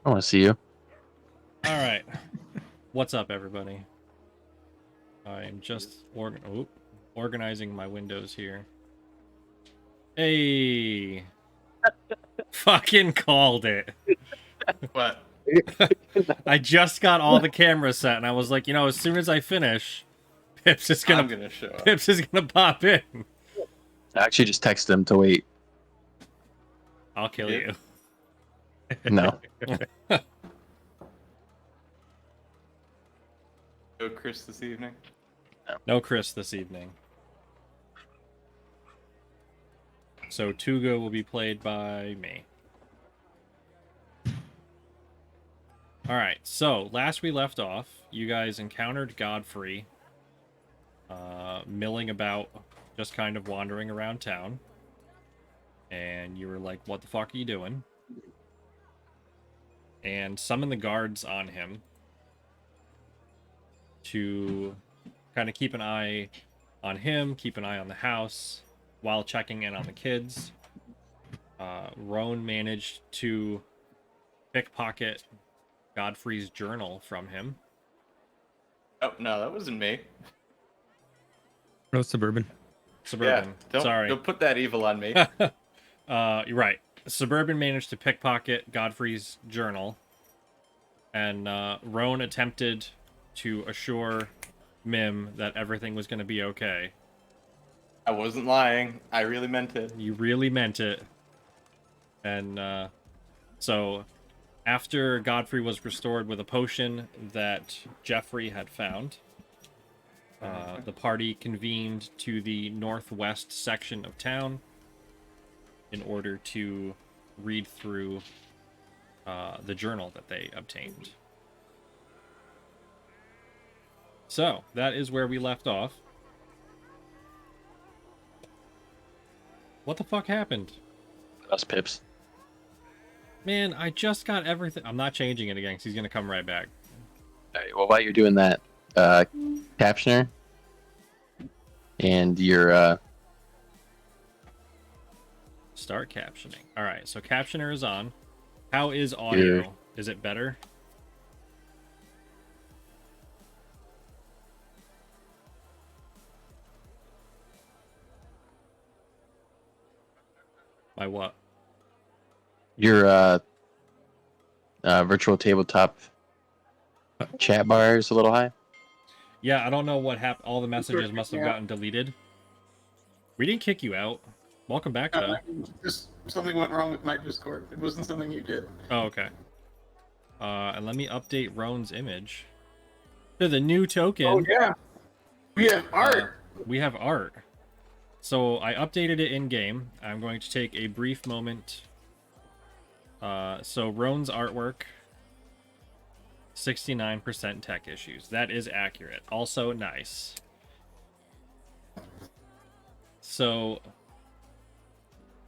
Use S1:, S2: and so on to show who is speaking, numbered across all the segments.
S1: I want to see you.
S2: All right. What's up, everybody? I'm just organizing my windows here. Hey! Fucking called it.
S3: What?
S2: I just got all the cameras set, and I was like, as soon as I finish, Pips is
S3: I'm
S2: gonna
S3: gonna show up.
S2: Pips is gonna pop in.
S1: I actually just texted him to wait.
S2: I'll kill
S3: Yeah.
S2: you.
S1: No.
S3: Go, Chris, this evening.
S2: No Chris this evening. So Tuga will be played by me. Alright, so last we left off, you guys encountered Godfrey milling about, just kind of wandering around town. And you were like, what the fuck are you doing? And summon the guards on him to kind of keep an eye on him, keep an eye on the house, while checking in on the kids. Roan managed to pickpocket Godfrey's journal from him.
S3: Oh no, that wasn't me.
S4: No, Suburban.
S2: Suburban.
S3: Yeah,
S2: Sorry.
S3: don't put that evil on me.
S2: You're right. Suburban managed to pickpocket Godfrey's journal, and Roan attempted to assure Mim that everything was going to be okay.
S3: I wasn't lying. I really meant it.
S2: You really meant it. And so after Godfrey was restored with a potion that Jeffrey had found, the party convened to the northwest section of town in order to read through the journal that they obtained. So, that is where we left off. What the fuck happened?
S1: Us Pips.
S2: Man, I just got everything. I'm not changing it again because he's going to come right back.
S1: All right, well, while you're doing that, captioner and your
S2: Start captioning. All right, so captioner is on. How is audio?
S1: Here.
S2: Is it better? By what?
S1: your virtual tabletop chat bar is a little high.
S2: Yeah, I don't know what happened. All the messages must have gotten deleted. We didn't kick you out. Welcome back, though.
S5: Just something went wrong with my Discord. It wasn't something you did.
S2: Oh, okay. And let me update Roan's image to the new token.
S5: Oh yeah, we have art.
S2: We have art. So I updated it in game. I'm going to take a brief moment. So Roan's artwork, 69% tech issues. That is accurate. Also nice. So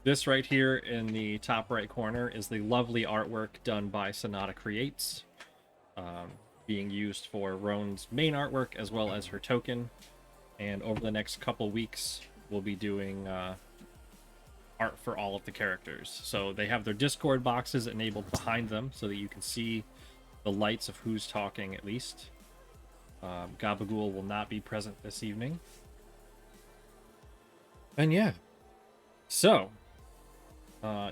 S2: this right here in the top right corner is the lovely artwork done by Sonata Creates, being used for Roan's main artwork as well as her token. And over the next couple weeks, we'll be doing art for all of the characters. So they have their Discord boxes enabled behind them so that you can see the lights of who's talking at least. Gabagool will not be present this evening. And yeah. So,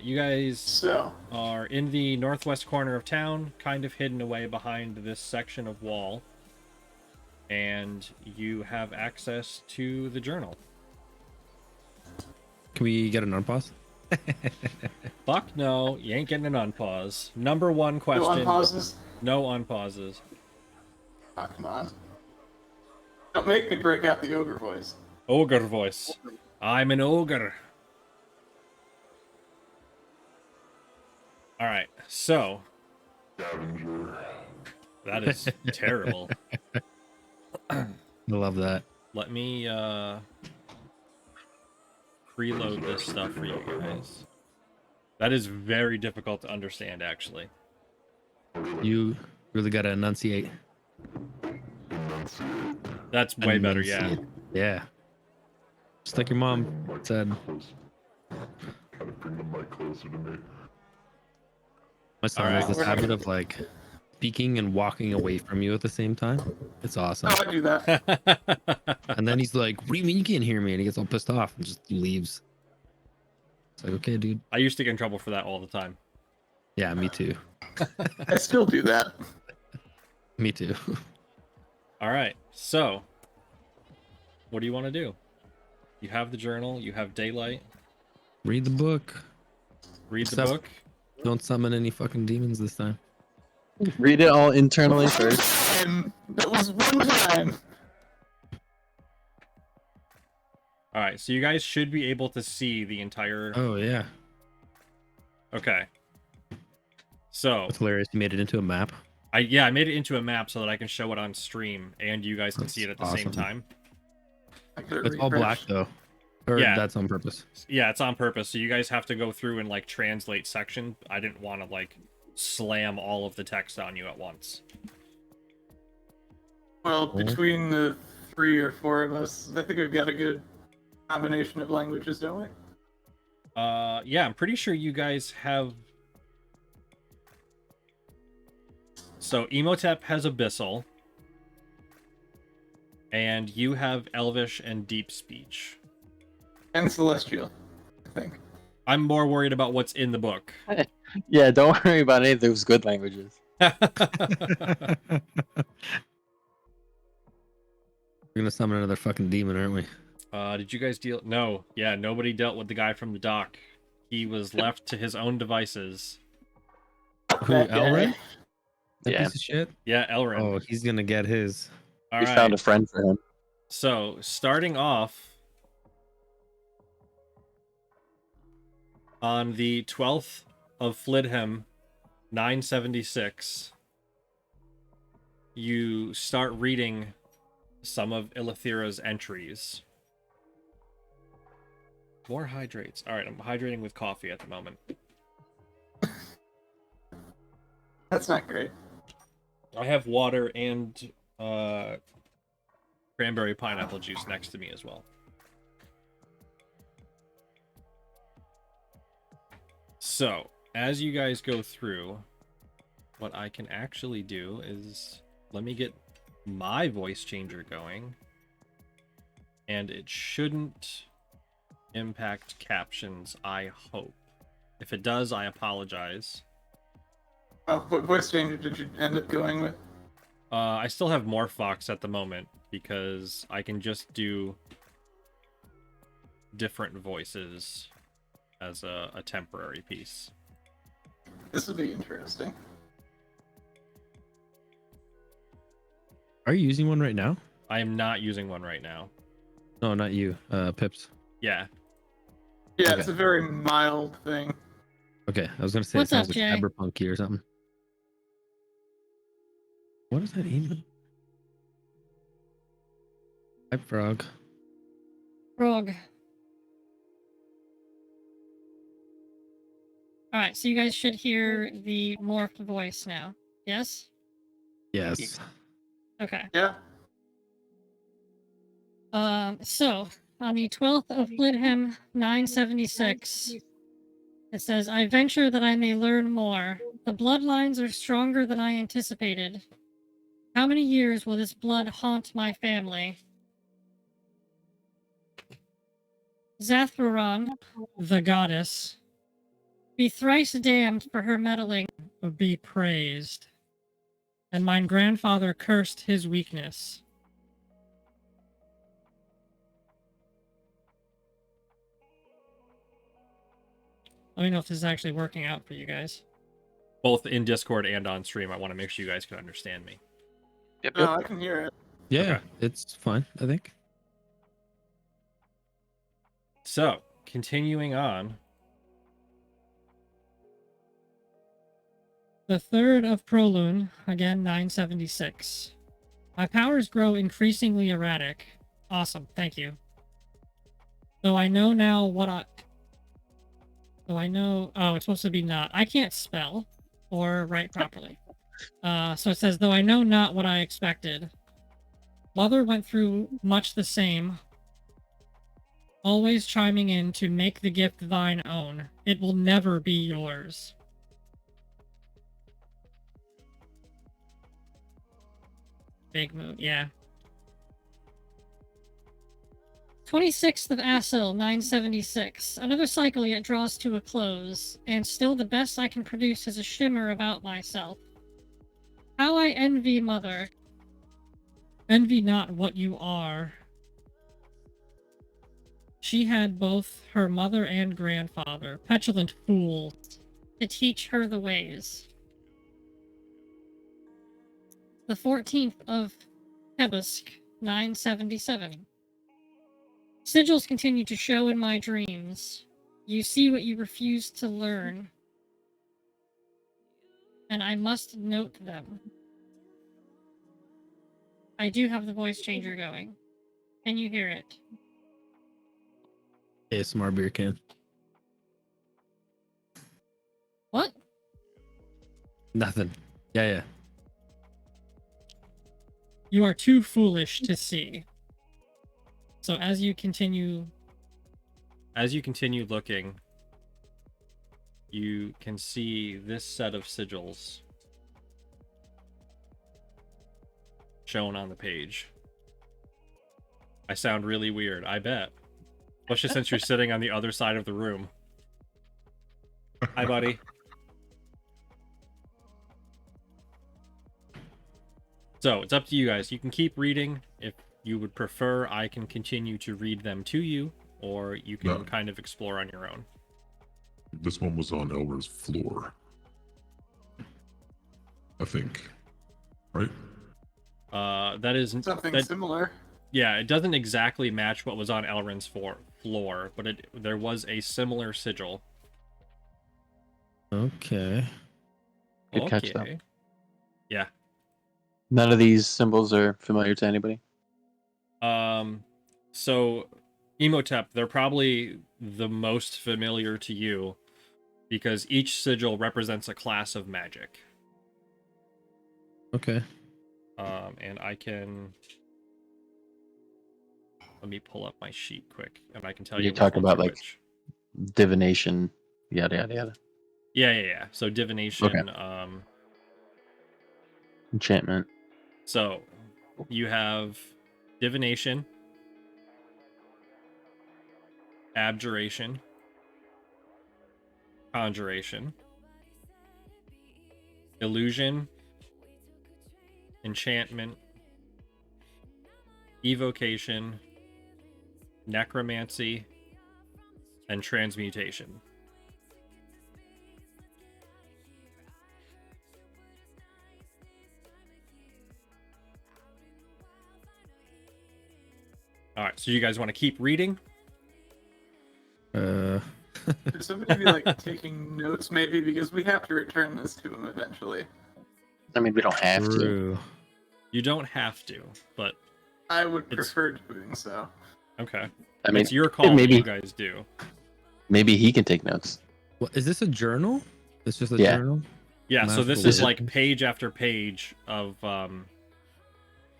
S2: you guys are in the northwest corner of town, kind of hidden away behind this section of wall. And you have access to the journal.
S4: Can we get an unpause?
S2: Fuck no, you ain't getting an unpause. Number one question.
S5: No unpauses.
S2: No unpauses.
S5: Oh, come on. Don't make me break out the ogre voice.
S2: Ogre voice. I'm an ogre. Alright, so. That is terrible.
S4: I love that.
S2: Let me preload this stuff for you guys. That is very difficult to understand, actually.
S4: You really gotta enunciate.
S2: That's way better, yeah.
S4: Enunciate. Yeah. Just like your mom said. My son
S2: Alright.
S4: has this habit of like speaking and walking away from you at the same time. It's awesome.
S5: Oh, I do that.
S4: And then he's like, "What do you mean you can't hear me?" And he gets all pissed off and just leaves. It's like, okay, dude.
S2: I used to get in trouble for that all the time.
S4: Yeah, me too.
S5: I still do that.
S4: Me too.
S2: All right, so what do you want to do? You have the journal, you have daylight.
S4: Read the book.
S2: Read the
S4: Except-
S2: book.
S4: Don't summon any fucking demons this time.
S1: Read it all internally first.
S5: That was one time.
S2: All right, so you guys should be able to see the entire.
S4: Oh yeah,
S2: Okay. So
S4: that's hilarious. You made it into a map.
S2: I made it into a map so that I can show it on stream and you guys can see it at the same
S4: Awesome.
S2: time.
S5: I could
S4: It's all black
S5: refresh.
S4: though. Or
S2: Yeah.
S4: that's on purpose.
S2: Yeah, it's on purpose. So you guys have to go through and like translate section. I didn't want to like slam all of the text on you at once.
S5: Well, between the 3 or 4 of us, I think we've got a good combination of languages, don't we?
S2: Yeah, I'm pretty sure you guys have. So Emotep has Abyssal, and you have Elvish and Deep Speech.
S5: And Celestial, I think.
S2: I'm more worried about what's in the book.
S1: Yeah, don't worry about any of those good languages.
S4: We're gonna summon another fucking demon, aren't we?
S2: Did you guys deal? No. Yeah, nobody dealt with the guy from the dock. He was left to his own devices.
S4: Who,
S5: That guy.
S4: Elrin? That
S1: Yeah.
S4: piece of shit?
S2: Yeah, Elrin.
S4: Oh, he's gonna get his.
S2: All
S1: We
S2: right.
S1: found a friend for him.
S2: So, starting off on the 12th of Flidhem, 976, you start reading some of Ilythyrra's entries. More hydrates. All right, I'm hydrating with coffee at the moment.
S5: That's not great.
S2: I have water and cranberry pineapple juice next to me as well. So, as you guys go through, what I can actually do is let me get my voice changer going, and it shouldn't impact captions, I hope. If it does, I apologize.
S5: What voice changer did you end up going with?
S2: I still have Morphox at the moment because I can just do different voices as a temporary piece.
S5: This would be interesting.
S4: Are you using one right now?
S2: I am not using one right now.
S4: No, not you. Pips.
S2: Yeah.
S5: Yeah,
S4: Okay.
S5: it's a very mild thing.
S4: Okay, I was gonna say
S6: What's
S4: it sounds
S6: up,
S4: like
S6: Jay?
S4: cyberpunky or something. What is that even? Hi, frog.
S6: Rogue. Alright, so you guys should hear the morphed voice now. Yes?
S4: Yes.
S6: Okay.
S5: Yeah.
S6: So, on the 12th of Flidhem, 976, it says, I venture that I may learn more. The bloodlines are stronger than I anticipated. How many years will this blood haunt my family? Zathruran, the goddess, be thrice damned for her meddling, be praised. And mine grandfather cursed his weakness. Let me know if this is actually working out for you guys.
S2: Both in Discord and on stream, I want to make sure you guys can understand me.
S1: Yep,
S5: No,
S1: yep.
S5: I can hear it.
S4: Yeah,
S2: Okay.
S4: it's fine, I think.
S2: So, continuing on.
S6: The 3rd of Prolune, again 976. My powers grow increasingly erratic. Awesome, thank you. Though I know now what I... Though I know... Oh, it's supposed to be not. I can't spell or write properly. So it says, though I know not what I expected. Mother went through much the same, always chiming in to make the gift thine own. It will never be yours. Big move, yeah. 26th of Asil, 976. Another cycle yet draws to a close, and still the best I can produce is a shimmer about myself. How I envy mother. Envy not what you are. She had both her mother and grandfather, petulant fools, to teach her the ways. The 14th of Tebusk, 977. Sigils continue to show in my dreams. You see what you refuse to learn, and I must note them. I do have the voice changer going. Can you hear it?
S4: ASMR beer can.
S6: What?
S4: Nothing. Yeah.
S6: You are too foolish to see. So as you continue
S2: looking, you can see this set of sigils shown on the page. I sound really weird, I bet. Especially since you're sitting on the other side of the room. Hi, buddy. So, it's up to you guys. You can keep reading. If you would prefer, I can continue to read them to you, or you can
S7: No.
S2: kind of explore on your own.
S7: This one was on Elmer's floor. I think. Right?
S2: That is
S5: Something
S2: that,
S5: similar.
S2: yeah, it doesn't exactly match what was on Elrin's floor, but there was a similar sigil.
S4: Okay.
S1: Good catch, though.
S2: Yeah.
S1: None of these symbols are familiar to anybody.
S2: So Emotep, they're probably the most familiar to you because each sigil represents a class of magic.
S4: Okay.
S2: And I can let me pull up my sheet quick, and I can tell you.
S1: You
S2: which
S1: talk
S2: ones
S1: about
S2: are
S1: like
S2: which.
S1: divination, yada yada yada.
S2: Yeah. So divination.
S1: Okay. Enchantment.
S2: So you have divination, abjuration, conjuration, illusion, enchantment, evocation, necromancy, and transmutation. All right, so you guys want to keep reading?
S5: Should somebody be like taking notes maybe, because we have to return this to him eventually.
S1: I mean, we don't have to.
S4: True.
S2: You don't have to, but
S5: I would
S2: It's-
S5: prefer doing so.
S2: okay.
S1: I mean,
S2: It's your call what
S1: maybe
S2: you guys do.
S1: maybe he can take notes.
S4: What is this a journal? It's just a
S1: Yeah.
S4: journal?
S2: Yeah, so this
S4: Magical
S2: is like
S4: weapons.
S2: page after page of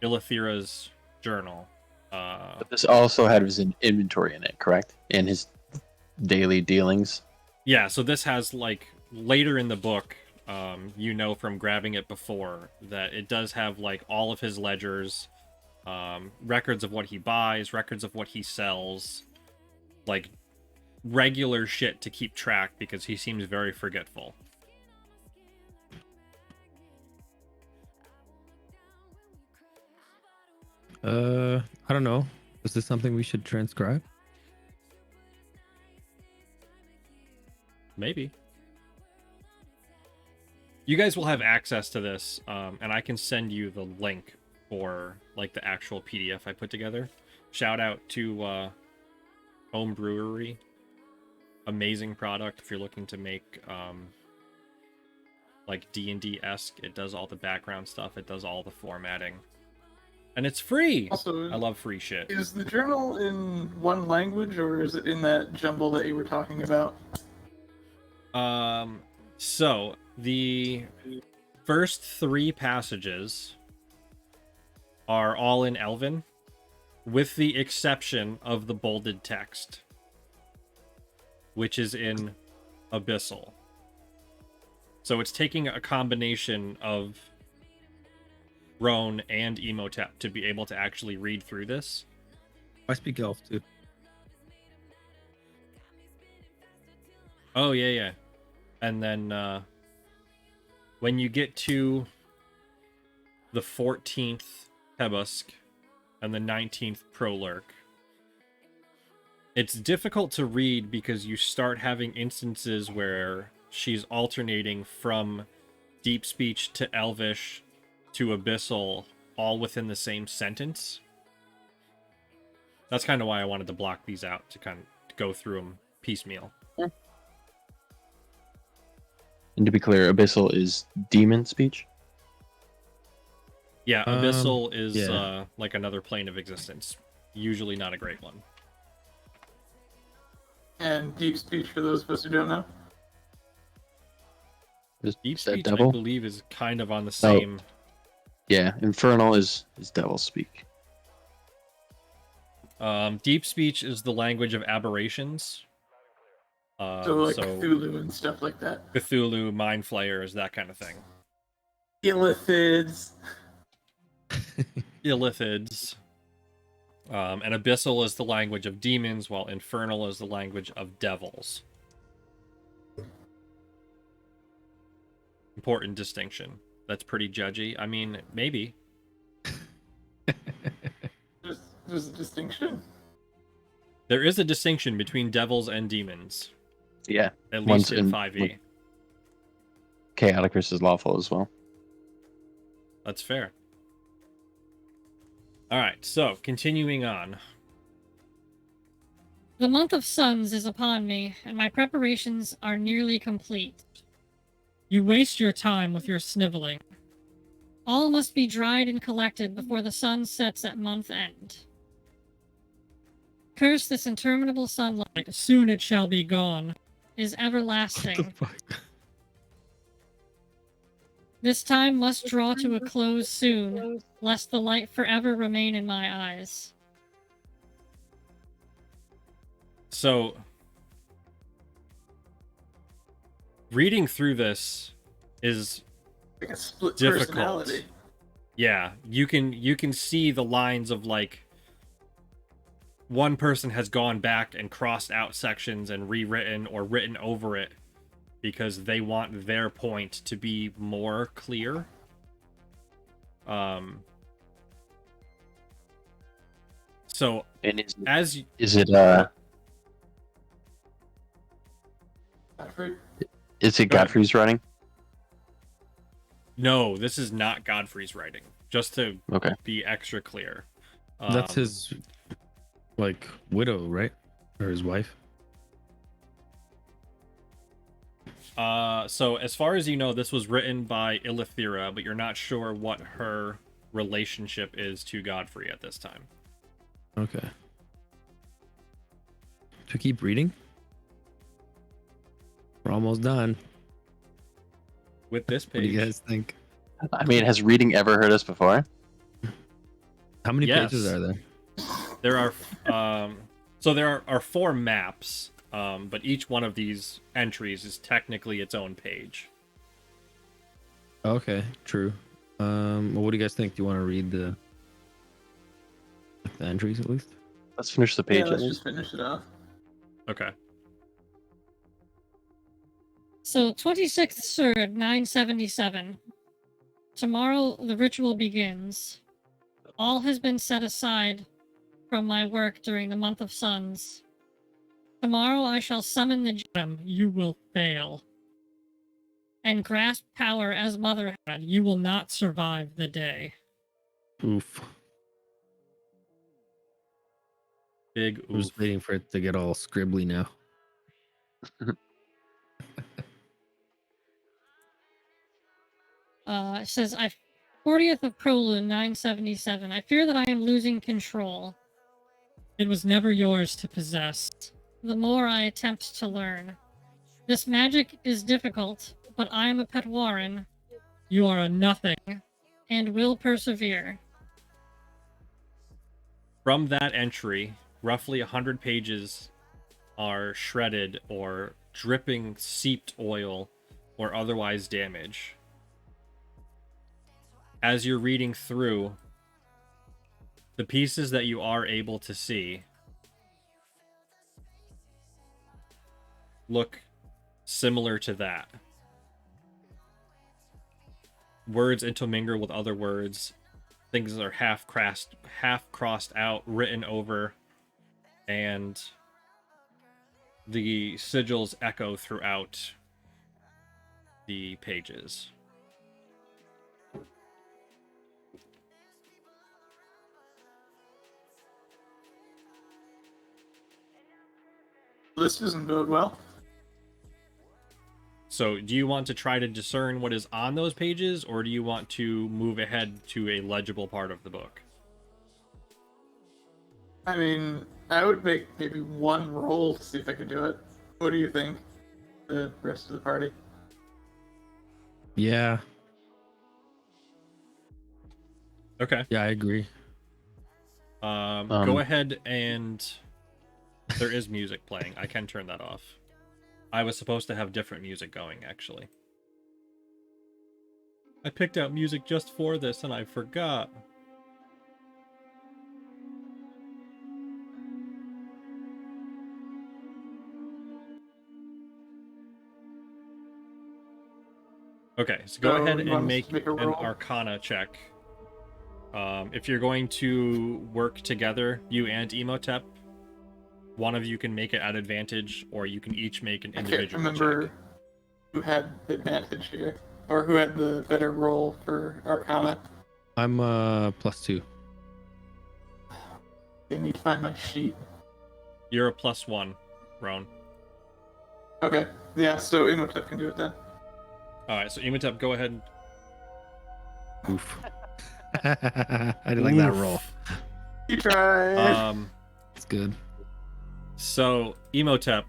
S2: Ilythyrra's journal.
S1: But this also had his inventory in it, correct? In his daily dealings.
S2: Yeah, so this has like later in the book, you know from grabbing it before that it does have like all of his ledgers, records of what he buys, records of what he sells, like regular shit to keep track because he seems very forgetful.
S4: I don't know. Is this something we should transcribe?
S2: Maybe. You guys will have access to this, and I can send you the link for like the actual PDF I put together. Shout out to Home Brewery. Amazing product if you're looking to make like D&D-esque. It does all the background stuff. It does all the formatting. And it's free!
S5: Also,
S2: I love free shit.
S5: is the journal in one language, or is it in that jumble that you were talking about?
S2: So the first 3 passages are all in Elven, with the exception of the bolded text, which is in Abyssal. So it's taking a combination of Roan and Emotep to be able to actually read through this.
S4: I speak elf too.
S2: Oh, yeah. And then when you get to the 14th Tebusk and the 19th Prolurk, it's difficult to read because you start having instances where she's alternating from deep speech to elvish to abyssal all within the same sentence. That's kind of why I wanted to block these out, to kind of go through them piecemeal.
S1: And to be clear, abyssal is demon speech.
S2: Yeah, abyssal is
S4: yeah.
S2: like another plane of existence. Usually not a great one.
S5: And deep speech for those of us who don't know.
S1: Is
S2: Deep
S1: that
S2: speech, I
S1: devil?
S2: believe, is kind of on the same.
S1: Yeah, infernal is devil speak.
S2: Deep speech is the language of aberrations.
S5: So like
S2: so
S5: Cthulhu and stuff like that.
S2: Cthulhu, mind flayers, that kind of thing.
S5: Illithids.
S2: Illithids. And abyssal is the language of demons, while infernal is the language of devils. Important distinction. That's pretty judgy. I mean, maybe.
S5: There's a distinction.
S2: There is a distinction between devils and demons.
S1: Yeah,
S2: At
S1: One's
S2: least in
S1: in-
S2: 5e.
S1: chaotic versus lawful as well.
S2: That's fair. Alright, so, continuing on.
S6: The month of suns is upon me, and my preparations are nearly complete. You waste your time with your sniveling. All must be dried and collected before the sun sets at month end. Curse this interminable sunlight, soon it shall be gone, is everlasting.
S4: fuck?
S6: This time must draw to a close soon, lest the light forever remain in my eyes.
S2: So, reading through this is
S5: Like a split
S2: difficult.
S5: personality.
S2: Yeah, you can see the lines of like one person has gone back and crossed out sections and rewritten or written over it because they want their point to be more clear. So
S1: And
S2: as y-
S1: is it
S5: Godfrey?
S1: is it
S2: Go ahead.
S1: Godfrey's writing?
S2: no, this is not Godfrey's writing. Just to
S1: Okay.
S2: be extra clear.
S4: That's his like widow, right? Or his wife?
S2: So as far as you know, this was written by Ilythyrra, but you're not sure what her relationship is to Godfrey at this time.
S4: Okay. To keep reading? We're almost done.
S2: With this
S4: What do you
S2: page,
S4: guys think?
S1: I mean, has reading ever hurt us before?
S4: How many
S2: Yes.
S4: pages are there?
S2: there are 4 maps, but each one of these entries is technically its own page.
S4: Okay, true. Well, what do you guys think? Do you want to read the entries at least?
S1: Let's finish the
S5: Yeah,
S1: page.
S5: let's
S1: at
S5: just finish it off.
S2: Okay.
S6: So, 26th Surd, 977. Tomorrow the ritual begins. All has been set aside from my work during the month of suns. Tomorrow I shall summon the gem. You will fail. And grasp power as Mother had. You will not survive the day.
S4: Oof.
S2: Big
S4: I'm just
S2: oof.
S4: waiting for it to get all scribbly now.
S6: It says, 40th of Prolune, 977. I fear that I am losing control. It was never yours to possess. The more I attempt to learn. This magic is difficult, but I am a Petwarin. You are a nothing, and will persevere.
S2: From that entry, roughly 100 pages are shredded or dripping seeped oil or otherwise damage. as you're reading through, the pieces that you are able to see look similar to that. Words intermingle with other words. Things are half crossed out, written over, and the sigils echo throughout the pages.
S5: This doesn't bode well.
S2: So, do you want to try to discern what is on those pages, or do you want to move ahead to a legible part of the book?
S5: I mean, I would make maybe one roll to see if I could do it. What do you think? The rest of the party?
S4: Yeah.
S2: Okay.
S4: Yeah, I agree.
S2: Go ahead and... There is music playing. I can turn that off. I was supposed to have different music going, actually. I picked out music just for this, and I forgot. Okay, so go
S5: So
S2: ahead
S5: you want
S2: and
S5: us
S2: make
S5: to make a
S2: an
S5: roll?
S2: Arcana check. If you're going to work together, you and Emotep, one of you can make it at advantage, or you can each make an
S5: I can't
S2: individual
S5: remember
S2: check.
S5: who had the advantage here, or who had the better roll for Arcana.
S4: I'm +2.
S5: I need to find my sheet.
S2: You're a +1, Roan.
S5: Okay, yeah, so Imhotep can do it then.
S2: Alright, so Emotep, go ahead.
S4: Oof. I didn't like that roll.
S5: You try.
S4: It's good.
S2: So Emotep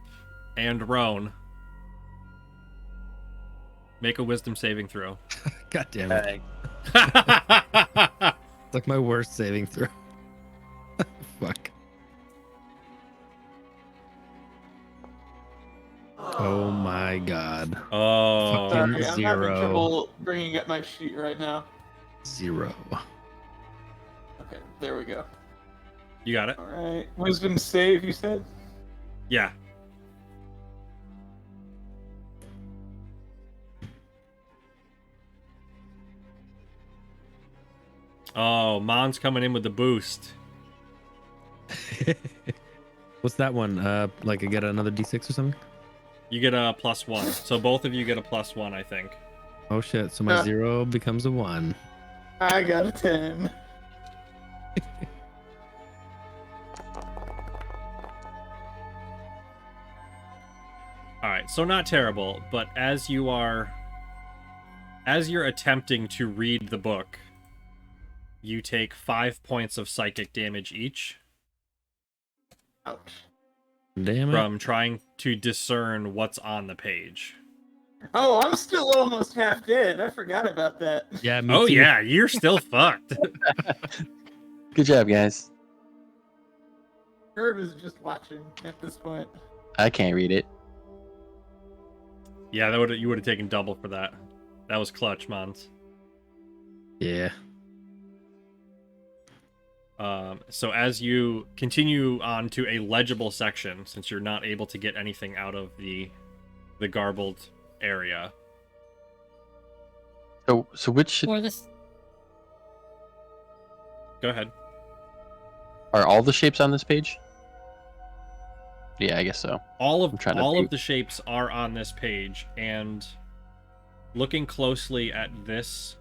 S2: and Roan make a wisdom saving throw.
S4: God damn it.
S1: Dang.
S4: It's like my worst saving throw. Fuck. Oh my god.
S2: Oh,
S4: Fucking-
S5: Sorry, I'm
S4: 0.
S5: having trouble bringing up my sheet right now.
S4: 0.
S5: Okay, there we go.
S2: you got it?
S5: Alright, wisdom save, you said?
S2: Yeah. Oh, Mon's coming in with the boost.
S4: What's that one? Like I get another D6 or something?
S2: You get a +1. So both of you get a +1, I think.
S4: Oh shit, so my 0 becomes a 1.
S5: I got a 10.
S2: Alright, so not terrible, but as you're attempting to read the book, you take 5 points of psychic damage each
S5: Ouch.
S4: Damn it.
S2: from trying to discern what's on the page.
S5: Oh, I'm still almost half dead. I forgot about that.
S4: Yeah, me
S2: Oh
S4: too.
S2: yeah, you're still fucked.
S1: Good job, guys.
S5: Birb is just watching at this point.
S1: I can't read it.
S2: Yeah, you would have taken double for that. That was clutch, Mons.
S4: Yeah.
S2: So as you continue on to a legible section, since you're not able to get anything out of the garbled area.
S1: So which
S6: For this,
S2: Go ahead.
S1: are all the shapes on this page? Yeah, I guess so.
S2: All of
S1: I'm trying to
S2: all
S1: think.
S2: of the shapes are on this page, and looking closely at this,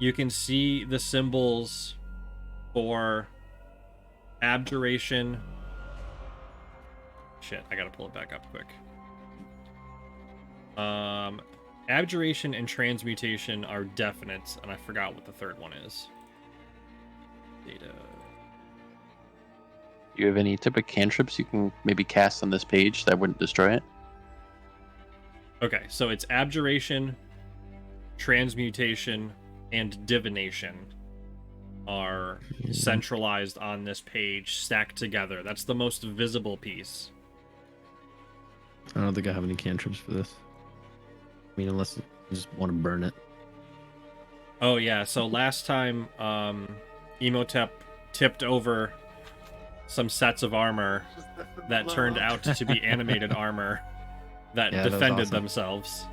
S2: you can see the symbols for abjuration. Shit, I gotta pull it back up quick. Abjuration and transmutation are definite, and I forgot what the third one is. Data.
S1: Do you have any type of cantrips you can maybe cast on this page that wouldn't destroy it?
S2: Okay, so it's abjuration, transmutation, and divination are centralized on this page, stacked together. That's the most visible piece.
S4: I don't think I have any cantrips for this. I mean, unless you just want to burn it.
S2: Oh yeah, so last time Emotep tipped over some sets of armor
S5: Just definitely
S2: that
S5: level
S2: turned
S5: up.
S2: out to be animated armor that
S4: Yeah, that was
S2: defended
S4: awesome.
S2: themselves.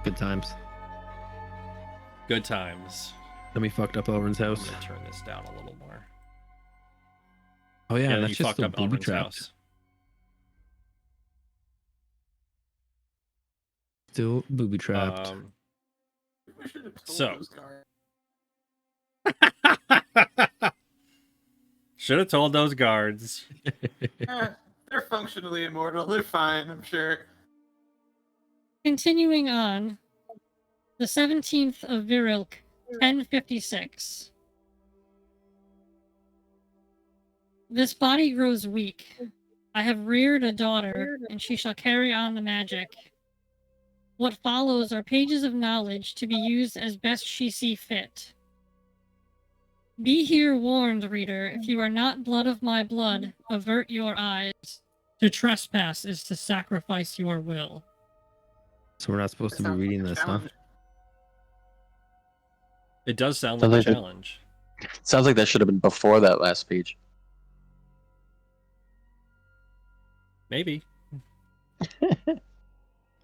S4: Good times.
S2: Good times.
S4: Then we fucked up Elrin's
S2: I'm
S4: house.
S2: gonna turn this down a little more.
S4: Oh yeah,
S2: Yeah,
S4: and
S2: then
S4: that's
S2: you
S4: just
S2: fucked
S4: still
S2: up
S4: booby
S2: Elrin's
S4: trapped.
S2: house.
S4: Still booby trapped.
S5: We should have told
S2: So.
S5: those guards.
S2: Should have told those guards.
S5: They're functionally immortal. They're fine, I'm sure.
S6: Continuing on, the 17th of Virilk, 1056. This body grows weak. I have reared a daughter, and she shall carry on the magic. What follows are pages of knowledge to be used as best she see fit. Be here warned, reader, if you are not blood of my blood, avert your eyes. To trespass is to sacrifice your will.
S4: So we're not supposed to be
S5: Sounds like
S4: reading
S5: a
S4: this, huh?
S5: challenge.
S2: It does sound
S1: Sounds
S2: like a
S1: like it-
S2: challenge.
S1: Sounds like that should have been before that last page.
S2: Maybe.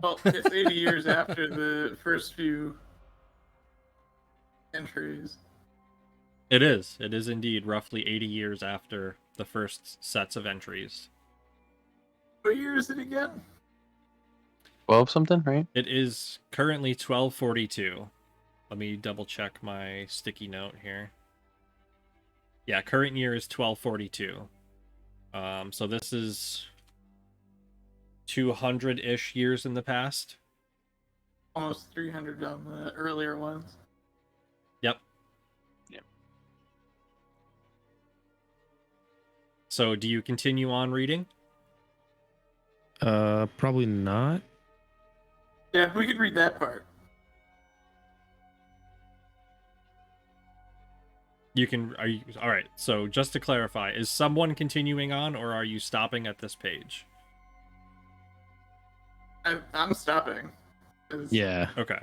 S5: Well, it's 80 years after the first few entries.
S2: It is. It is indeed roughly 80 years after the first sets of entries.
S5: What year is it again?
S1: 12 something, right?
S2: It is currently 1242. Let me double check my sticky note here. Yeah, current year is 1242. So this is 200-ish years in the past.
S5: Almost 300 on the earlier ones.
S2: Yep.
S1: Yep.
S2: So do you continue on reading?
S4: Probably not.
S5: Yeah, we could read that part.
S2: You can. Are you all right? So just to clarify, is someone continuing on, or are you stopping at this page?
S5: I'm stopping. 'Cause
S4: Yeah.
S2: Okay.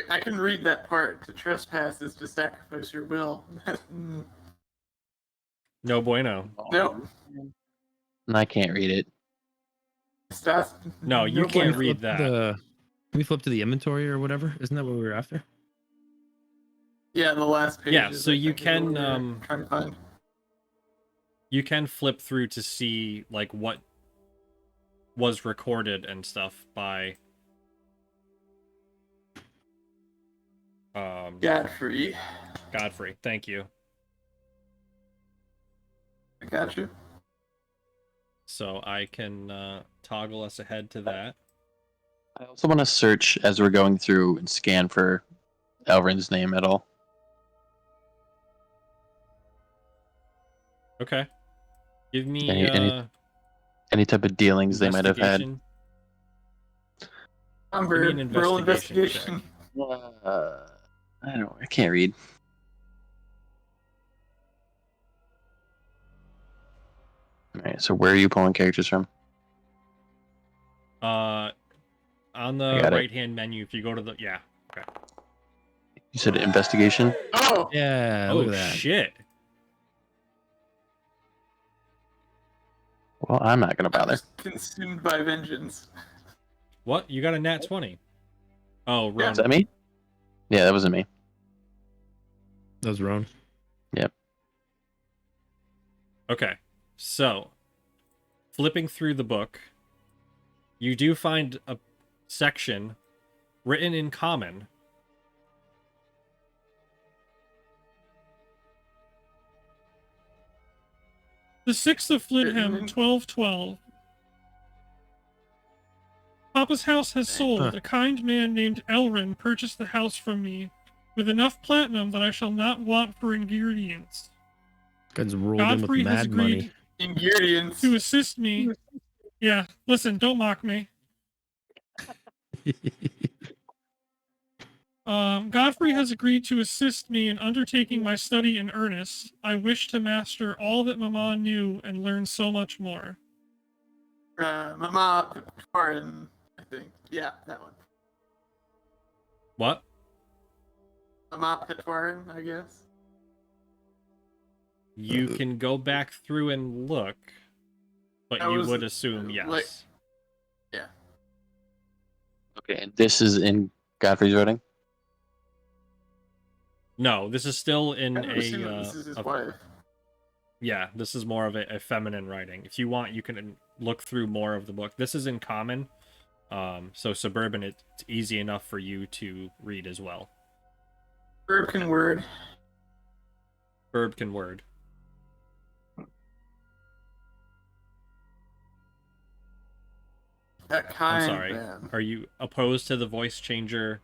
S5: I can read that part. To trespass is to sacrifice your will. Mm,
S2: No bueno.
S5: no.
S1: And I can't read it.
S2: No,
S5: No
S2: you
S5: bueno.
S2: can't
S4: Flip
S2: read that.
S4: Can we flip to the inventory or whatever? Isn't that what we were after?
S5: Yeah, the last page.
S2: Yeah,
S5: is,
S2: so
S5: I
S2: you
S5: think, is what
S2: can,
S5: we're trying to find.
S2: You can flip through to see like what was recorded and stuff by
S5: Godfrey.
S2: Godfrey. Thank you.
S5: I got you.
S2: So I can toggle us ahead to that.
S1: I also want to search as we're going through and scan for Elrin's name at all.
S2: Okay. Give me
S1: Any type of dealings they might have had.
S2: investigation.
S5: Birb,
S2: an
S5: roll
S2: investigation
S5: investigation.
S1: I don't. I can't read. All right. So where are you pulling characters from?
S2: On
S1: I
S2: the
S1: got it.
S2: right-hand menu, if you go to the Okay.
S1: You said investigation.
S5: Oh!
S4: Yeah.
S2: Oh
S4: Look at that.
S2: shit.
S1: Well, I'm not gonna
S5: I'm
S1: bother.
S5: just consumed by vengeance.
S2: What? You got a nat 20. Oh,
S5: Yeah.
S2: Ronan.
S1: Is that me? Yeah, that wasn't me.
S4: That was Roan.
S2: Okay. So, flipping through the book, you do find a section written in common.
S6: The 6th of Flinthem, 1212. Papa's house has sold.
S4: Huh.
S6: A kind man named Elrin purchased the house from me with enough platinum that I shall not want for ingredients.
S4: Guys rolled in with
S6: Godfrey has
S4: mad money.
S6: agreed
S5: Ingredients.
S6: to assist me. Yeah, listen, don't mock me. Godfrey has agreed to assist me in undertaking my study in earnest. I wish to master all that Mama knew and learn so much more.
S5: Mama Petwarin, I think. Yeah, that one.
S2: What?
S5: I'm not Petwarin, I guess.
S2: You can go back through and look, but
S5: That
S2: you
S5: was,
S2: would assume yes.
S5: like- Yeah.
S1: Okay, and this is in Godfrey's writing?
S2: No, this is still in
S5: I would assume that this is his wife.
S2: Yeah, this is more of a feminine writing. If you want, you can look through more of the book. This is in common, so suburban, it's easy enough for you to read as well.
S5: Birb can word.
S2: Birb can word.
S5: That kind.
S2: I'm sorry.
S5: Man.
S2: Are you opposed to the voice changer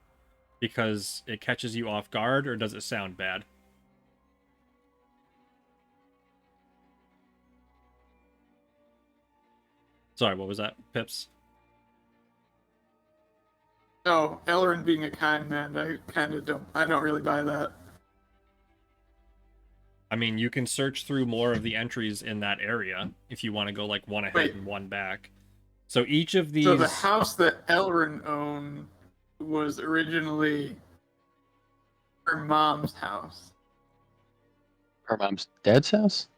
S2: because it catches you off guard, or does it sound bad? Sorry, what was that, Pips?
S5: No, Elrin being a kind man, I don't really buy that.
S2: I mean, you can search through more of the entries in that area if you want to go like one ahead
S5: Wait.
S2: and one back. So each of these.
S5: So the house that Elrin owned was originally her mom's house.
S1: Her mom's dad's house?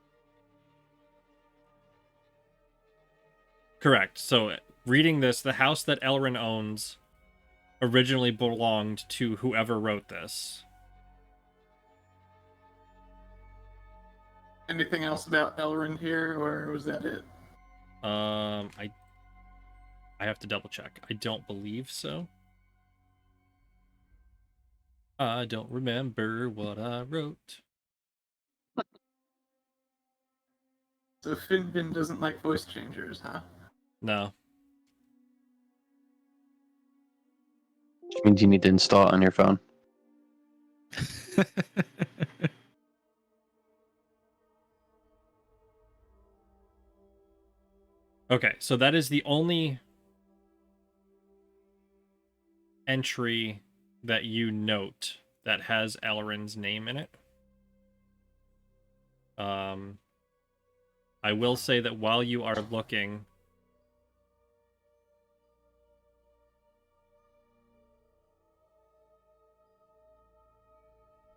S2: Correct. So reading this, the house that Elrin owns originally belonged to whoever wrote this.
S5: Anything else about Elrin here, or was that it?
S2: I have to double check. I don't believe so. I don't remember what I wrote.
S5: So Finbin doesn't like voice changers, huh?
S2: No.
S1: Which means you need to install it on your phone.
S2: Okay, so that is the only entry that you note that has Elrin's name in it. I will say that while you are looking,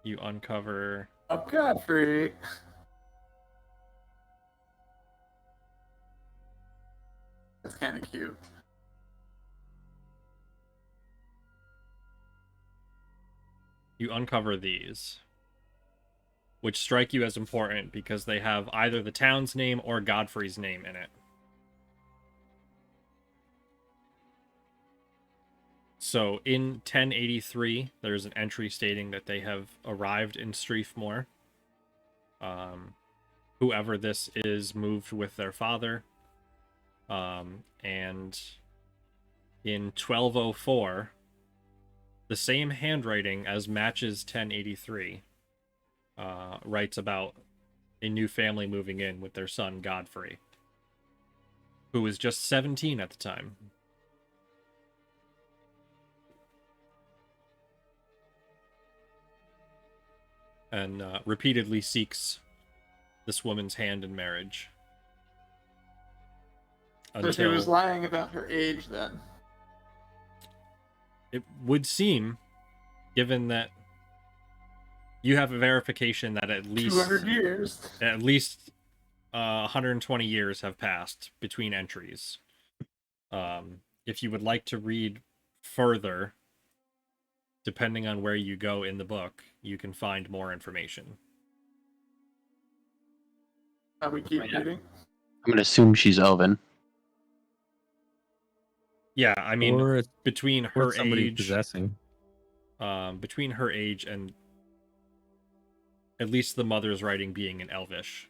S2: you uncover.
S5: Oh, Godfrey. That's kind of cute.
S2: You uncover these, which strike you as important because they have either the town's name or Godfrey's name in it. So in 1083, there's an entry stating that they have arrived in Streefmoor. Whoever this is moved with their father. And in 1204, the same handwriting as matches 1083 writes about a new family moving in with their son Godfrey, who was just 17 at the time. And repeatedly seeks this woman's hand in marriage.
S5: So she was lying about her age then.
S2: It would seem, given that you have a verification that at least
S5: 200 years.
S2: At least 120 years have passed between entries. If you would like to read further, depending on where you go in the book, you can find more information.
S5: We keep reading.
S1: I'm going to assume she's Elven.
S2: Yeah, I mean,
S4: Or it's
S2: between
S4: or
S2: her
S4: somebody
S2: age,
S4: possessing.
S2: between her age and at least the mother's writing being in Elvish.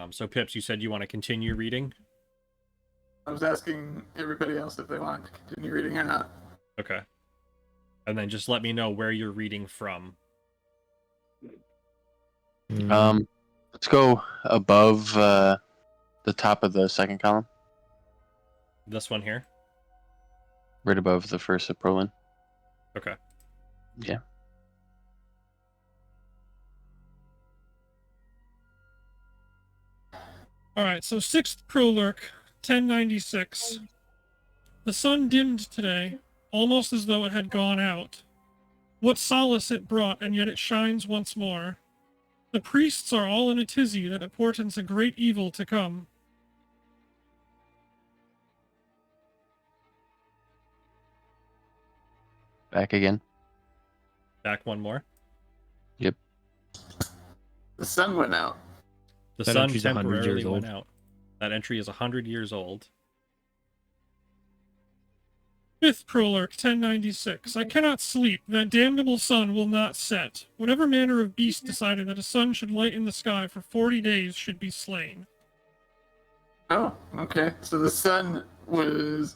S2: So Pips, you said you want to continue reading?
S5: I was asking everybody else if they want to continue reading or not.
S2: Okay. And then just let me know where you're reading from.
S1: Let's go above the top of the second column,
S2: This one here?
S1: right above the first of Prolin.
S2: Okay.
S1: Yeah.
S6: Alright, so 6th Prolurk, 1096. The sun dimmed today, almost as though it had gone out. What solace it brought, and yet it shines once more. The priests are all in a tizzy that it portends a great evil to come.
S1: Back again.
S2: Back one more.
S1: Yep.
S5: The sun went out.
S2: The
S4: That
S2: sun
S4: entry's 100
S2: temporarily
S4: years
S2: went
S4: old.
S2: out. That entry is 100 years old.
S6: 5th Prolurk, 1096. I cannot sleep. That damnable sun will not set. Whatever manner of beast decided that a sun should light in the sky for 40 days should be slain.
S5: Oh, okay. So the sun was.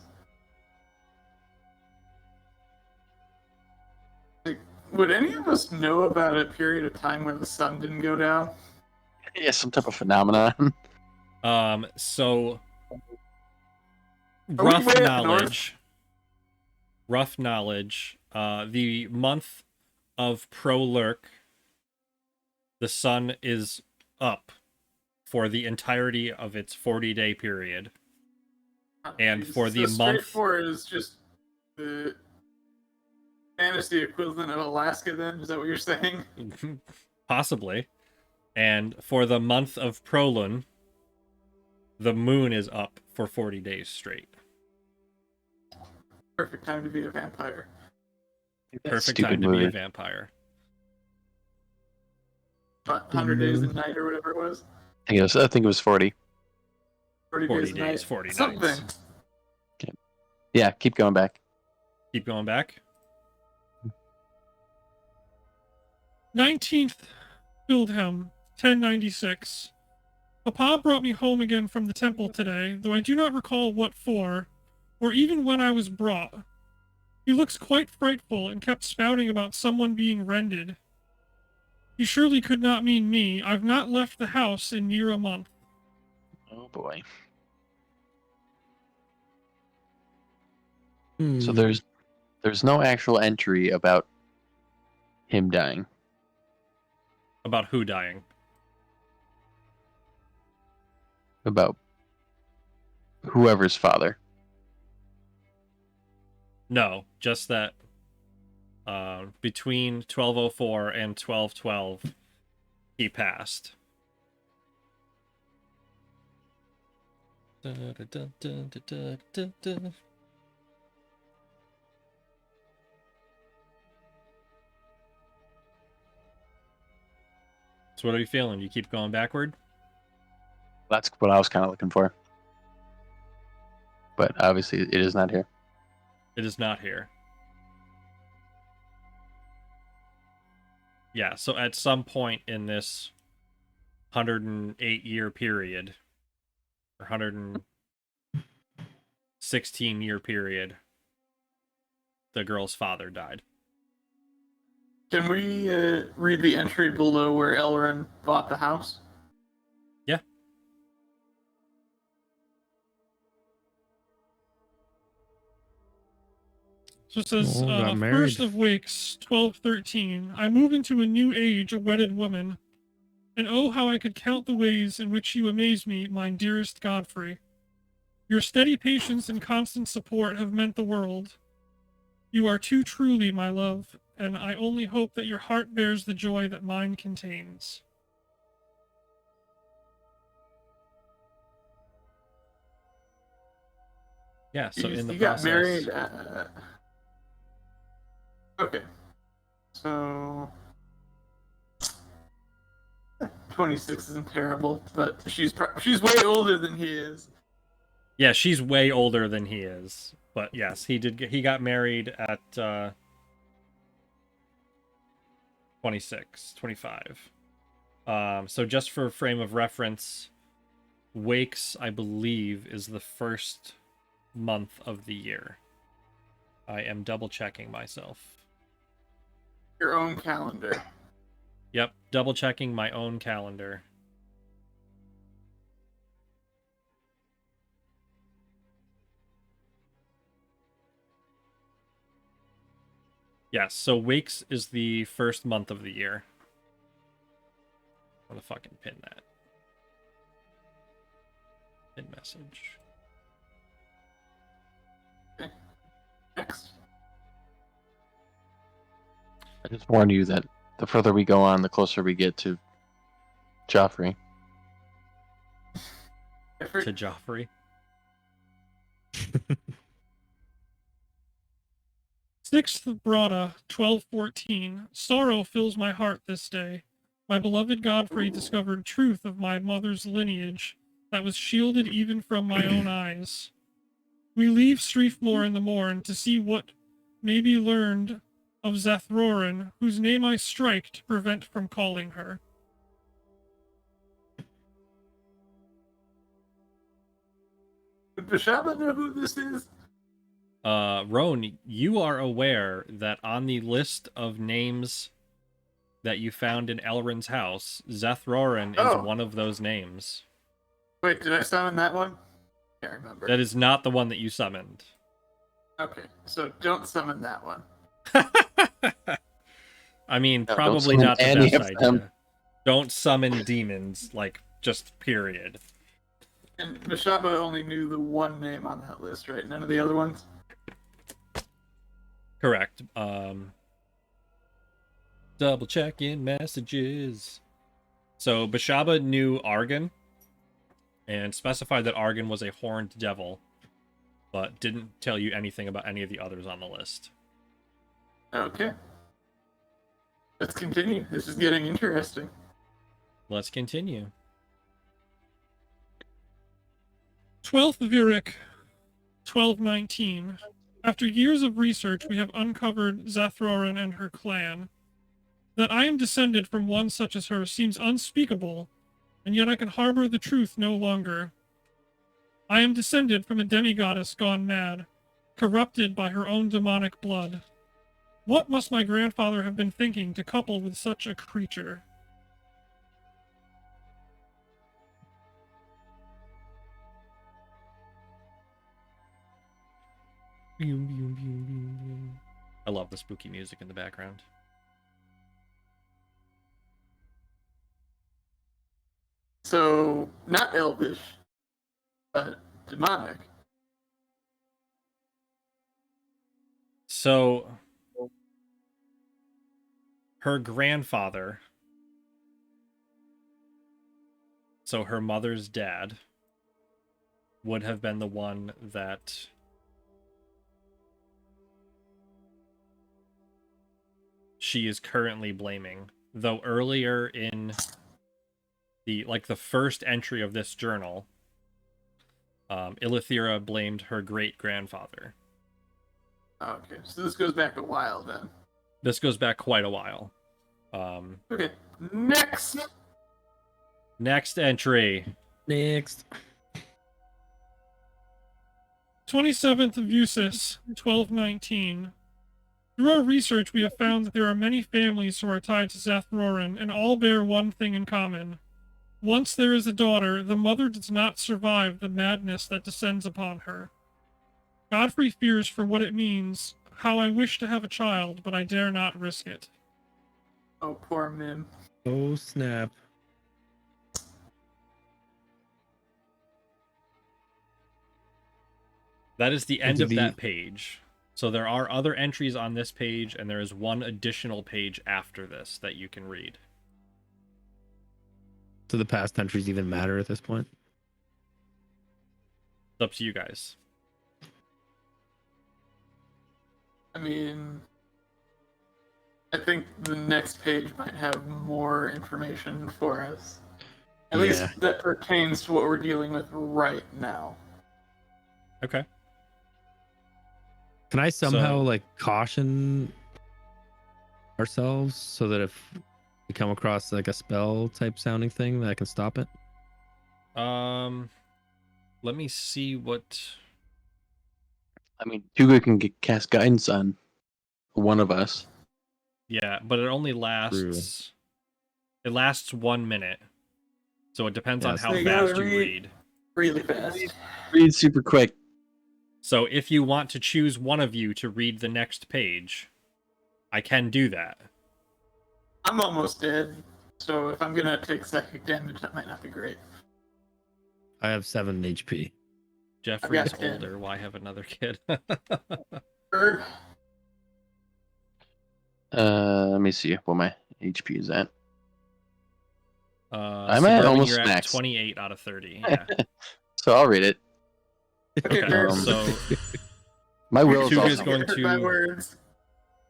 S5: Like, would any of us know about a period of time where the sun didn't go down?
S1: Yeah, some type of phenomenon.
S2: So
S5: Are we
S2: rough
S5: way up
S2: knowledge. Rough knowledge. The month of Prolurk, the sun is up for the entirety of its 40-day period. And
S5: Jesus.
S2: for the
S5: so
S2: month-
S5: straight forward is just the fantasy equivalent of Alaska. Then is that what you're saying?
S2: Possibly. And for the month of Prolun, the moon is up for 40 days straight.
S5: Perfect time to be a vampire.
S2: Perfect
S1: Stupid
S2: time to
S1: movie.
S2: be a vampire.
S5: 100 days a night or whatever it was.
S1: I think it was 40.
S5: 40
S2: 40
S5: days a
S2: days,
S5: night.
S2: 40
S5: Something.
S2: nights.
S1: Yeah, keep going back.
S2: Keep going back.
S6: 19th Wildhelm, 1096. Papa brought me home again from the temple today, though I do not recall what for, or even when I was brought. He looks quite frightful and kept spouting about someone being rended. He surely could not mean me. I've not left the house in near a month.
S1: Oh boy.
S4: Hmm.
S1: So there's no actual entry about him dying.
S2: About who dying?
S1: About whoever's father.
S2: No, just that between 1204 and 1212, he passed. So what are you feeling? You keep going backward?
S1: That's what I was kind of looking for. But obviously it is not here.
S2: It is not here. Yeah, so at some point in this 108-year period, or 116-year period, the girl's father died.
S5: Can we read the entry below where Elrond bought the house?
S2: Yeah.
S6: So it says,
S4: Oh, got married.
S6: first of weeks, 1213. I move into a new age, a wedded woman. And oh, how I could count the ways in which you amaze me, mine dearest Godfrey. Your steady patience and constant support have meant the world. You are too truly my love, and I only hope that your heart bears the joy that mine contains.
S2: Yeah, so in the
S5: You
S2: process...
S5: got married. Okay. So 26 isn't terrible, but she's way older than he is.
S2: Yeah, she's way older than he is. But yes, he got married at 26, 25. So just for frame of reference, Wakes, I believe, is the first month of the year. I am double checking myself.
S5: Your own calendar.
S2: Yep, double checking my own calendar. Yes, so Wakes is the first month of the year. I'm gonna fucking pin that. Pin message.
S5: Next.
S1: just warn you that the further we go on, the closer we get to Joffrey.
S2: To Joffrey.
S6: Sixth Brada, 1214. Sorrow fills my heart this day. My beloved Godfrey discovered truth of my mother's lineage that was shielded even from my own eyes. We leave Streefmoor in the morn to see what may be learned of Zathrorin, whose name I strike to prevent from calling her.
S5: Would Bashaba know who this is?
S2: Roan, you are aware that on the list of names that you found in Elrond's house, Zathrorin
S5: Oh.
S2: is one of those names.
S5: Wait, did I summon that one? Can't remember.
S2: That is not the one that you summoned.
S5: Okay, so don't summon that one.
S2: I mean,
S1: don't
S2: probably
S1: summon
S2: not the
S1: any
S2: best
S1: of them.
S2: idea. Don't summon demons, like, just period.
S5: And Bashaba only knew the one name on that list, right? None of the other ones?
S2: Correct. Double checking messages. So Bashaba knew Argon and specified that Argon was a horned devil, but didn't tell you anything about any of the others on the list.
S5: Okay. Let's continue. This is getting interesting.
S2: Let's continue.
S6: 12th Virik, 1219. After years of research, we have uncovered Zathrorin and her clan. That I am descended from one such as her seems unspeakable, and yet I can harbor the truth no longer. I am descended from a demigoddess gone mad, corrupted by her own demonic blood. What must my grandfather have been thinking to couple with such a creature?
S2: I love the spooky music in the background.
S5: So, not elvish, but demonic.
S2: So, her grandfather, so her mother's dad, would have been the one that she is currently blaming. Though earlier in the first entry of this journal, Ilythyrra blamed her great-grandfather.
S5: Okay, so this goes back a while then.
S2: This goes back quite a while.
S5: Okay, next!
S2: Next entry.
S4: Next.
S6: 27th of Usis, 1219. Through our research, we have found that there are many families who are tied to Zathrorin, and all bear one thing in common. Once there is a daughter, the mother does not survive the madness that descends upon her. Godfrey fears for what it means. How I wish to have a child, but I dare not risk it.
S5: Oh, poor Mim.
S4: Oh, snap.
S2: That is the end
S4: do
S2: of
S4: the-
S2: that page. So there are other entries on this page, and there is one additional page after this that you can read.
S4: Do the past entries even matter at this point?
S2: It's up to you guys.
S5: I mean, I think the next page might have more information for us. At
S1: Yeah.
S5: least that pertains to what we're dealing with right now.
S2: Okay.
S4: Can I somehow
S2: So-
S4: like caution ourselves so that if we come across like a spell type sounding thing that I can stop it?
S2: Let me see what.
S1: I mean, Tuga can cast guidance on one of us.
S2: Yeah, but it only lasts. It lasts 1 minute, so it depends on
S4: Yes.
S2: how
S5: So you gotta
S2: fast you
S5: read.
S2: read.
S5: Really fast.
S1: Read super quick.
S2: So if you want to choose one of you to read the next page, I can do that.
S5: I'm almost dead, so if I'm gonna take psychic damage, that might not be great.
S4: I have 7 HP.
S2: Jeffrey's
S5: 10.
S2: older. Why have another kid?
S5: Birb.
S1: Let me see what my HP is at. I'm at
S2: Suburban,
S1: almost
S2: you're at
S1: max.
S2: 28 out of 30. Yeah.
S1: So I'll read it.
S5: Okay,
S2: Okay,
S5: Birb.
S2: so
S1: My will is
S2: Tuga
S1: also
S2: is going
S5: Hurt by
S2: to
S5: words.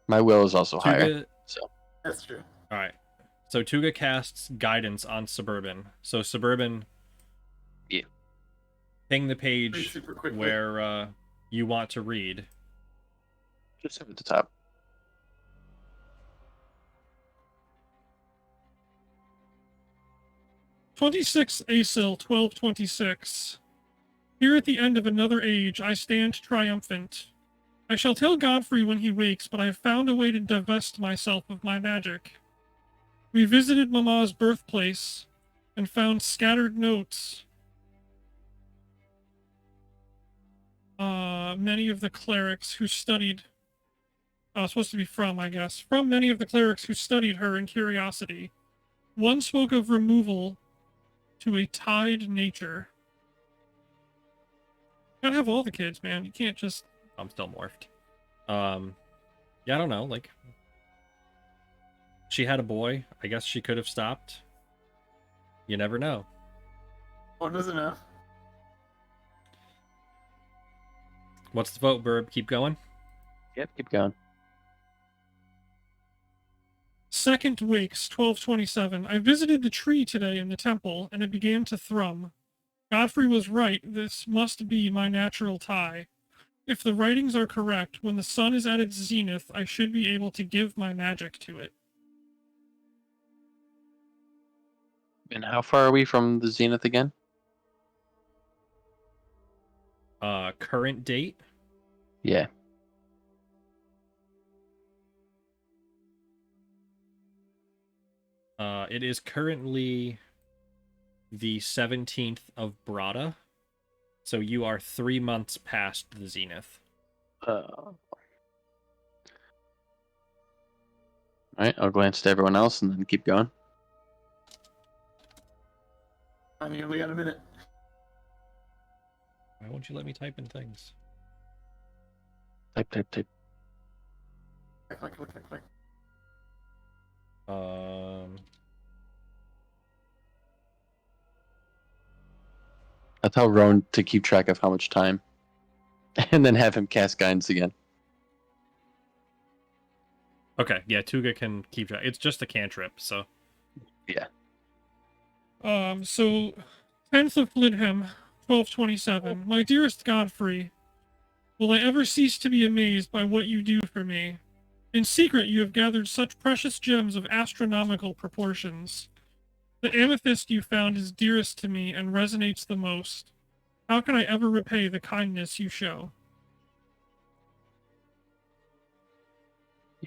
S1: my will is also higher.
S2: Tuga.
S1: So
S5: That's true.
S2: All right. So Tuga casts guidance on Suburban. So Suburban,
S1: Yeah.
S2: ping the
S5: Read
S2: page
S5: super quickly.
S2: where you want to read.
S1: just up at the top.
S6: "26 Asil 1226. Here at the end of another age, I stand triumphant. I shall tell Godfrey when he wakes, but I have found a way to divest myself of my magic. We visited Mama's birthplace and found scattered notes. Many of the clerics who studied, supposed to be from, I guess, from many of the clerics who studied her in curiosity. One spoke of removal to a tied nature." Gotta have all the kids, man. You can't just.
S2: I'm still morphed. Yeah, I don't know. Like, she had a boy. I guess she could have stopped. You never know.
S5: One was enough.
S2: What's the vote, Birb? Keep going.
S1: Yep, keep going.
S6: Second Wakes 1227. I visited the tree today in the temple, and it began to thrum. Godfrey was right. This must be my natural tie. If the writings are correct, when the sun is at its zenith, I should be able to give my magic to it.
S1: And how far are we from the zenith again?
S2: Current date.
S1: Yeah.
S2: It is currently the 17th of Brada. So you are 3 months past the zenith.
S1: All right, I'll glance to everyone else and then keep going.
S5: I mean, we got a minute.
S2: Why won't you let me type in things?
S1: Type.
S5: Click.
S1: I'll tell Roan to keep track of how much time, and then have him cast guidance again.
S2: Okay, yeah, Tuga can keep track. It's just a cantrip, so.
S1: Yeah.
S6: So 10th of Flidham 1227. My dearest Godfrey, will I ever cease to be amazed by what you do for me? In secret, you have gathered such precious gems of astronomical proportions. The amethyst you found is dearest to me and resonates the most. How can I ever repay the kindness you show?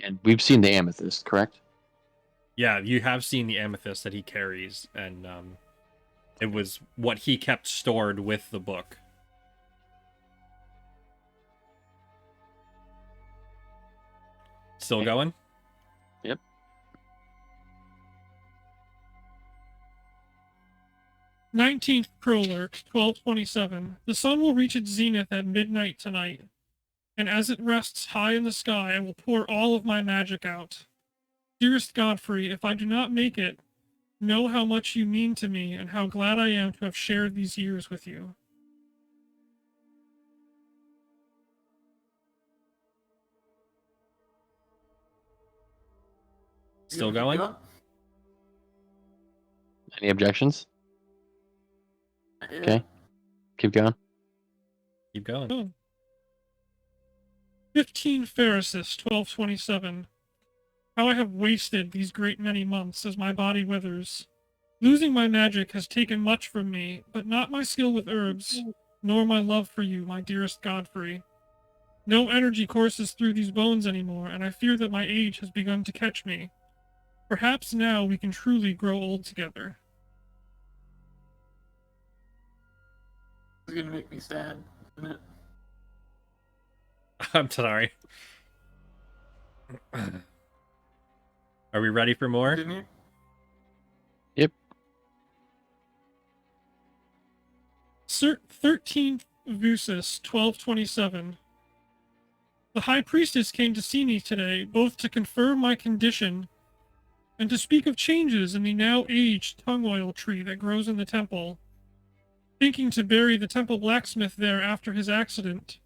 S1: And we've seen the amethyst, correct?
S2: Yeah, you have seen the amethyst that he carries, and it was what he kept stored with the book. Still
S1: Okay.
S2: going?
S1: Yep.
S6: "19th Prolurk, 1227. The sun will reach its zenith at midnight tonight, and as it rests high in the sky, I will pour all of my magic out. Dearest Godfrey, if I do not make it, know how much you mean to me and how glad I am to have shared these years with you."
S2: Still
S5: You gonna keep
S2: going?
S1: Any objections?
S5: Yeah.
S1: Okay. Keep going.
S2: Keep going.
S6: Oh. 15 Pharisis 1227. How I have wasted these great many months as my body withers. Losing my magic has taken much from me, but not my skill with herbs, nor my love for you, my dearest Godfrey. No energy courses through these bones anymore, and I fear that my age has begun to catch me. Perhaps now we can truly grow old together.
S5: It's gonna make me sad, isn't it?
S2: I'm sorry. Are we ready for more?
S5: Didn't you?
S1: Yep.
S6: 13th Vusis 1227. The High Priestess came to see me today, both to confirm my condition and to speak of changes in the now aged tongue oil tree that grows in the temple. Thinking to bury the temple blacksmith there after his accident.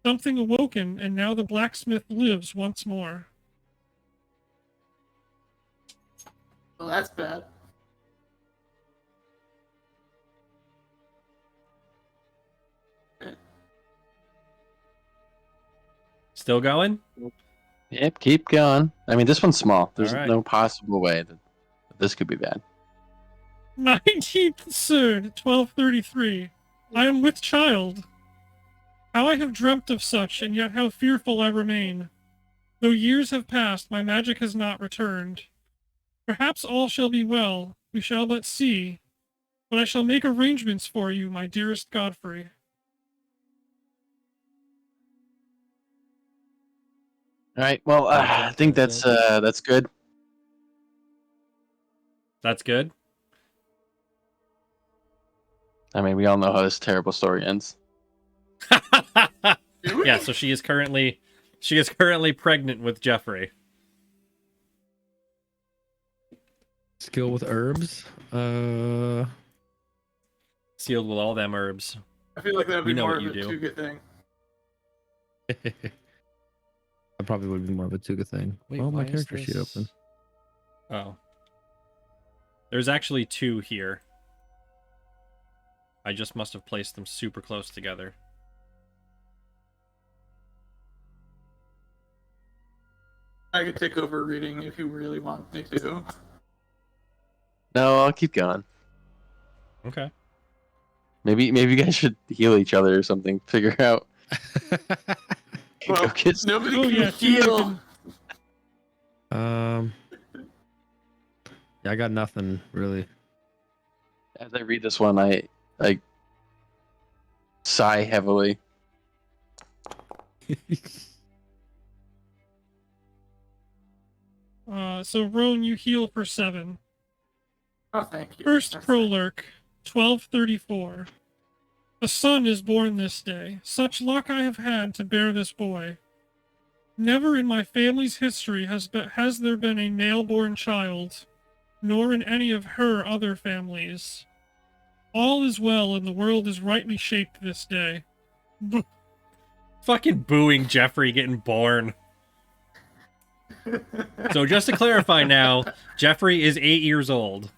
S6: Something awoken, and now the blacksmith lives once more.
S5: Well, that's bad.
S2: Still going?
S1: Yep, keep going. I mean, this one's small. There's
S2: All right.
S1: no possible way that this could be bad.
S6: 19th 3rd, 1233. I am with child. How I have dreamt of such, and yet how fearful I remain. Though years have passed, my magic has not returned. Perhaps all shall be well, we shall but see. But I shall make arrangements for you, my dearest Godfrey.
S1: All right. Well, I think that's good.
S2: That's good.
S1: I mean, we all know how this terrible story ends.
S2: Yeah, so she is currently pregnant with Jeffrey.
S4: Skill with herbs.
S2: Sealed with all them herbs.
S5: I feel like that would
S2: We
S5: be
S2: know
S5: more
S2: what
S5: of
S2: you
S5: a
S2: do.
S5: Tuga thing.
S4: That probably would be more of a Tuga thing.
S2: Wait,
S4: Oh, my
S2: why is
S4: character sheet
S2: this-
S4: open.
S2: Oh. There's actually two here. I just must have placed them super close together.
S5: I could take over reading if you really want me to.
S1: No, I'll keep going.
S2: Okay.
S1: Maybe you guys should heal each other or something. Figure out.
S5: Well,
S1: Go get some-
S5: nobody
S6: Oh,
S5: can
S6: yeah, Tuga
S5: heal.
S6: can-
S4: Yeah, I got nothing really.
S1: As I read this one, I sigh heavily.
S6: So Roan, you heal for 7.
S5: Oh, thank you.
S6: First
S5: That's-
S6: prolurk, 1234. A son is born this day. Such luck I have had to bear this boy. Never in my family's history has there been a male-born child, nor in any of her other families. All is well, and the world is rightly shaped this day.
S2: Fucking booing Jeffrey getting born. So just to clarify now, Jeffrey is 8 years old.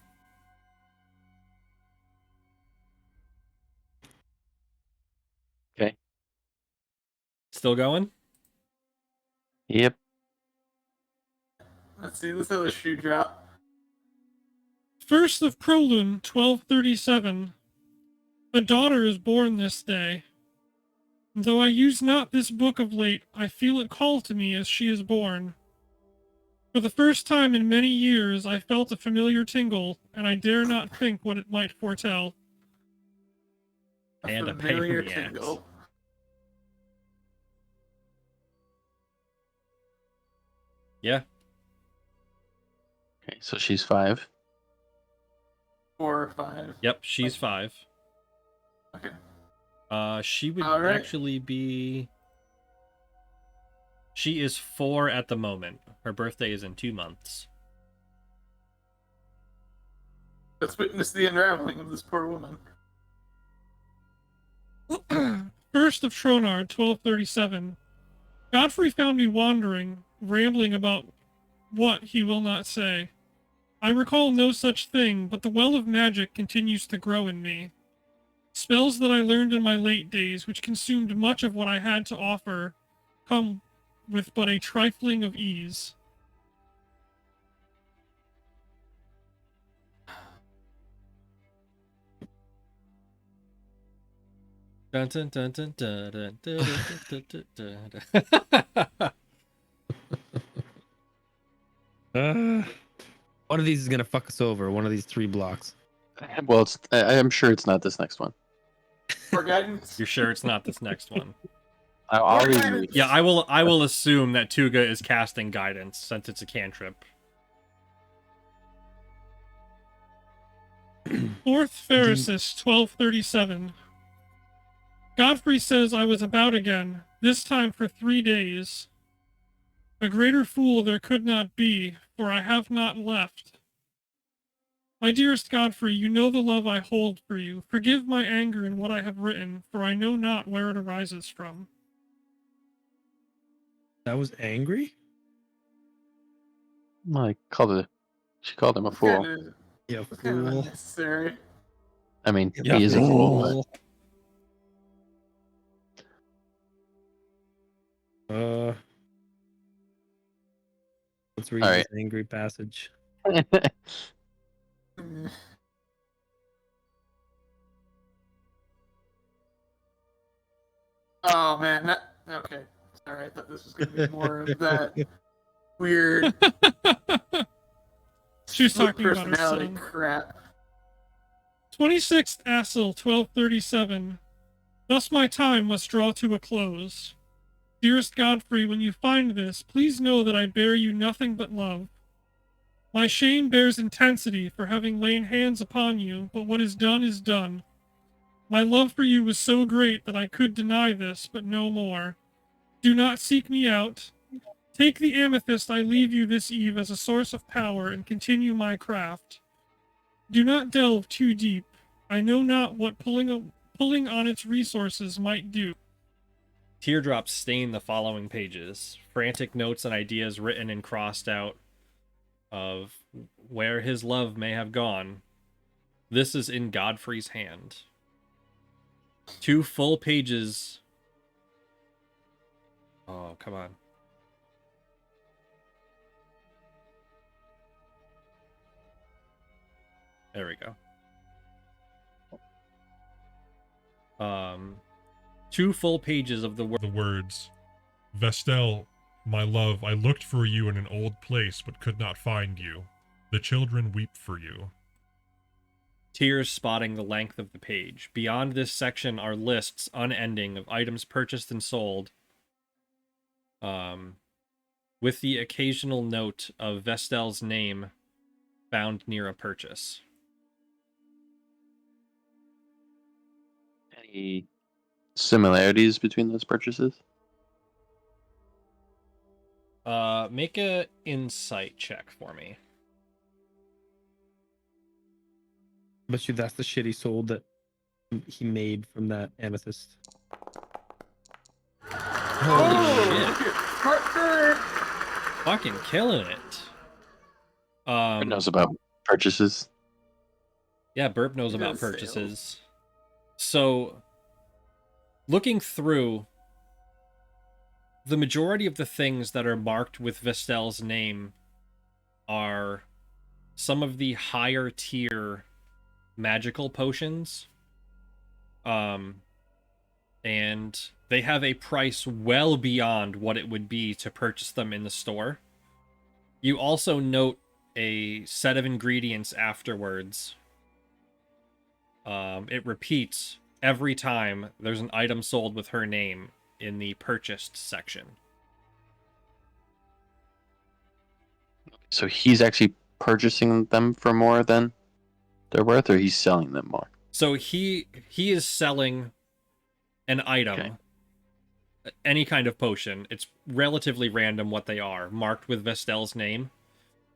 S1: Okay.
S2: Still going?
S1: Yep.
S5: Let's see. Let's have a shoe drop.
S6: First of Prolun, 1237. A daughter is born this day. Though I use not this book of late, I feel it call to me as she is born. For the first time in many years, I felt a familiar tingle, and I dare not think what it might foretell.
S2: And a pain in
S5: familiar
S2: the ass.
S5: tingle.
S2: Yeah.
S1: Okay, so she's 5.
S5: 4 or 5.
S2: Yep, she's 5.
S5: Okay.
S2: She would
S5: All right.
S2: actually be... She is 4 at the moment. Her birthday is in 2 months.
S5: Let's witness the unraveling of this poor woman.
S6: First of Tronard, 1237. Godfrey found me wandering, rambling about what he will not say. I recall no such thing, but the well of magic continues to grow in me. Spells that I learned in my late days, which consumed much of what I had to offer, come with but a trifling of ease.
S2: Dun, dun, dun, dun, dun, dun, dun, dun, dun, dun, dun.
S4: One of these is gonna fuck us over. One of these 3 blocks.
S1: Well, I'm sure it's not this next one.
S5: For guidance.
S2: You're sure it's not this next one?
S1: I'll
S5: More
S1: leave
S5: guidance.
S1: you.
S2: Yeah, I will assume that Tuga is casting guidance since it's a cantrip.
S6: Fourth Pharisis, 1237. Godfrey says I was about again, this time for 3 days. A greater fool there could not be, for I have not left. My dearest Godfrey, you know the love I hold for you. Forgive my anger in what I have written, for I know not where it arises from.
S4: That was angry?
S1: She called him a
S5: It's
S1: fool.
S5: kind
S4: Yeah,
S5: of
S4: fool.
S5: unnecessary.
S1: I mean,
S4: Yeah,
S1: he is a fool.
S4: Let's read
S1: All
S4: this angry passage.
S1: But
S5: Mm. Oh man, okay. Sorry, I thought this was gonna be more of that weird
S6: She's
S5: split
S6: talking about her
S5: personality
S6: son.
S5: crap.
S6: 26th Assel, 1237. Thus my time must draw to a close. Dearest Godfrey, when you find this, please know that I bear you nothing but love. My shame bears intensity for having lain hands upon you, but what is done is done. My love for you was so great that I could deny this, but no more. Do not seek me out. Take the amethyst I leave you this eve as a source of power and continue my craft. Do not delve too deep. I know not what pulling on its resources might do.
S2: Teardrops stain the following pages. Frantic notes and ideas written and crossed out of where his love may have gone. This is in Godfrey's hand. 2 full pages. Oh, come on. There we go. 2 full pages of the
S8: words, Vestel, my love, I looked for you in an old place but could not find you. The children weep for you.
S2: tears spotting the length of the page. Beyond this section are lists unending of items purchased and sold, with the occasional note of Vestel's name found near a purchase.
S1: any similarities between those purchases?
S2: Make a insight check for me.
S4: Bet you that's the shit he sold that he made from that amethyst.
S2: Holy shit.
S5: Partner!
S2: Fucking killing it.
S1: Who knows about purchases?
S2: Yeah, Birb knows
S5: He
S2: about
S5: does
S2: purchases. So, looking through, the majority of the things that are marked with Vestel's name are some of the higher tier magical potions. And they have a price well beyond what it would be to purchase them in the store. You also note a set of ingredients afterwards. It repeats every time there's an item sold with her name in the purchased section.
S1: So he's actually purchasing them for more than they're worth, or he's selling them more?
S2: So he is selling an item,
S1: Okay.
S2: any kind of potion. It's relatively random what they are, marked with Vestel's name.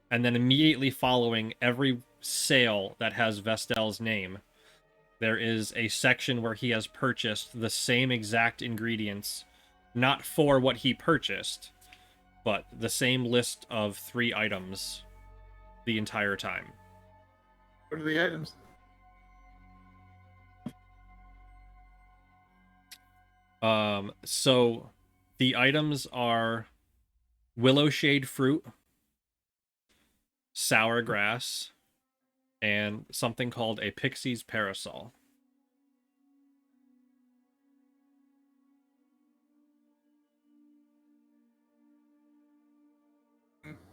S2: And then immediately following every sale that has Vestel's name, there is a section where he has purchased the same exact ingredients, not for what he purchased, but the same list of 3 items the entire time.
S5: What are the items?
S2: So the items are willow shade fruit, sour grass, and something called a pixie's parasol.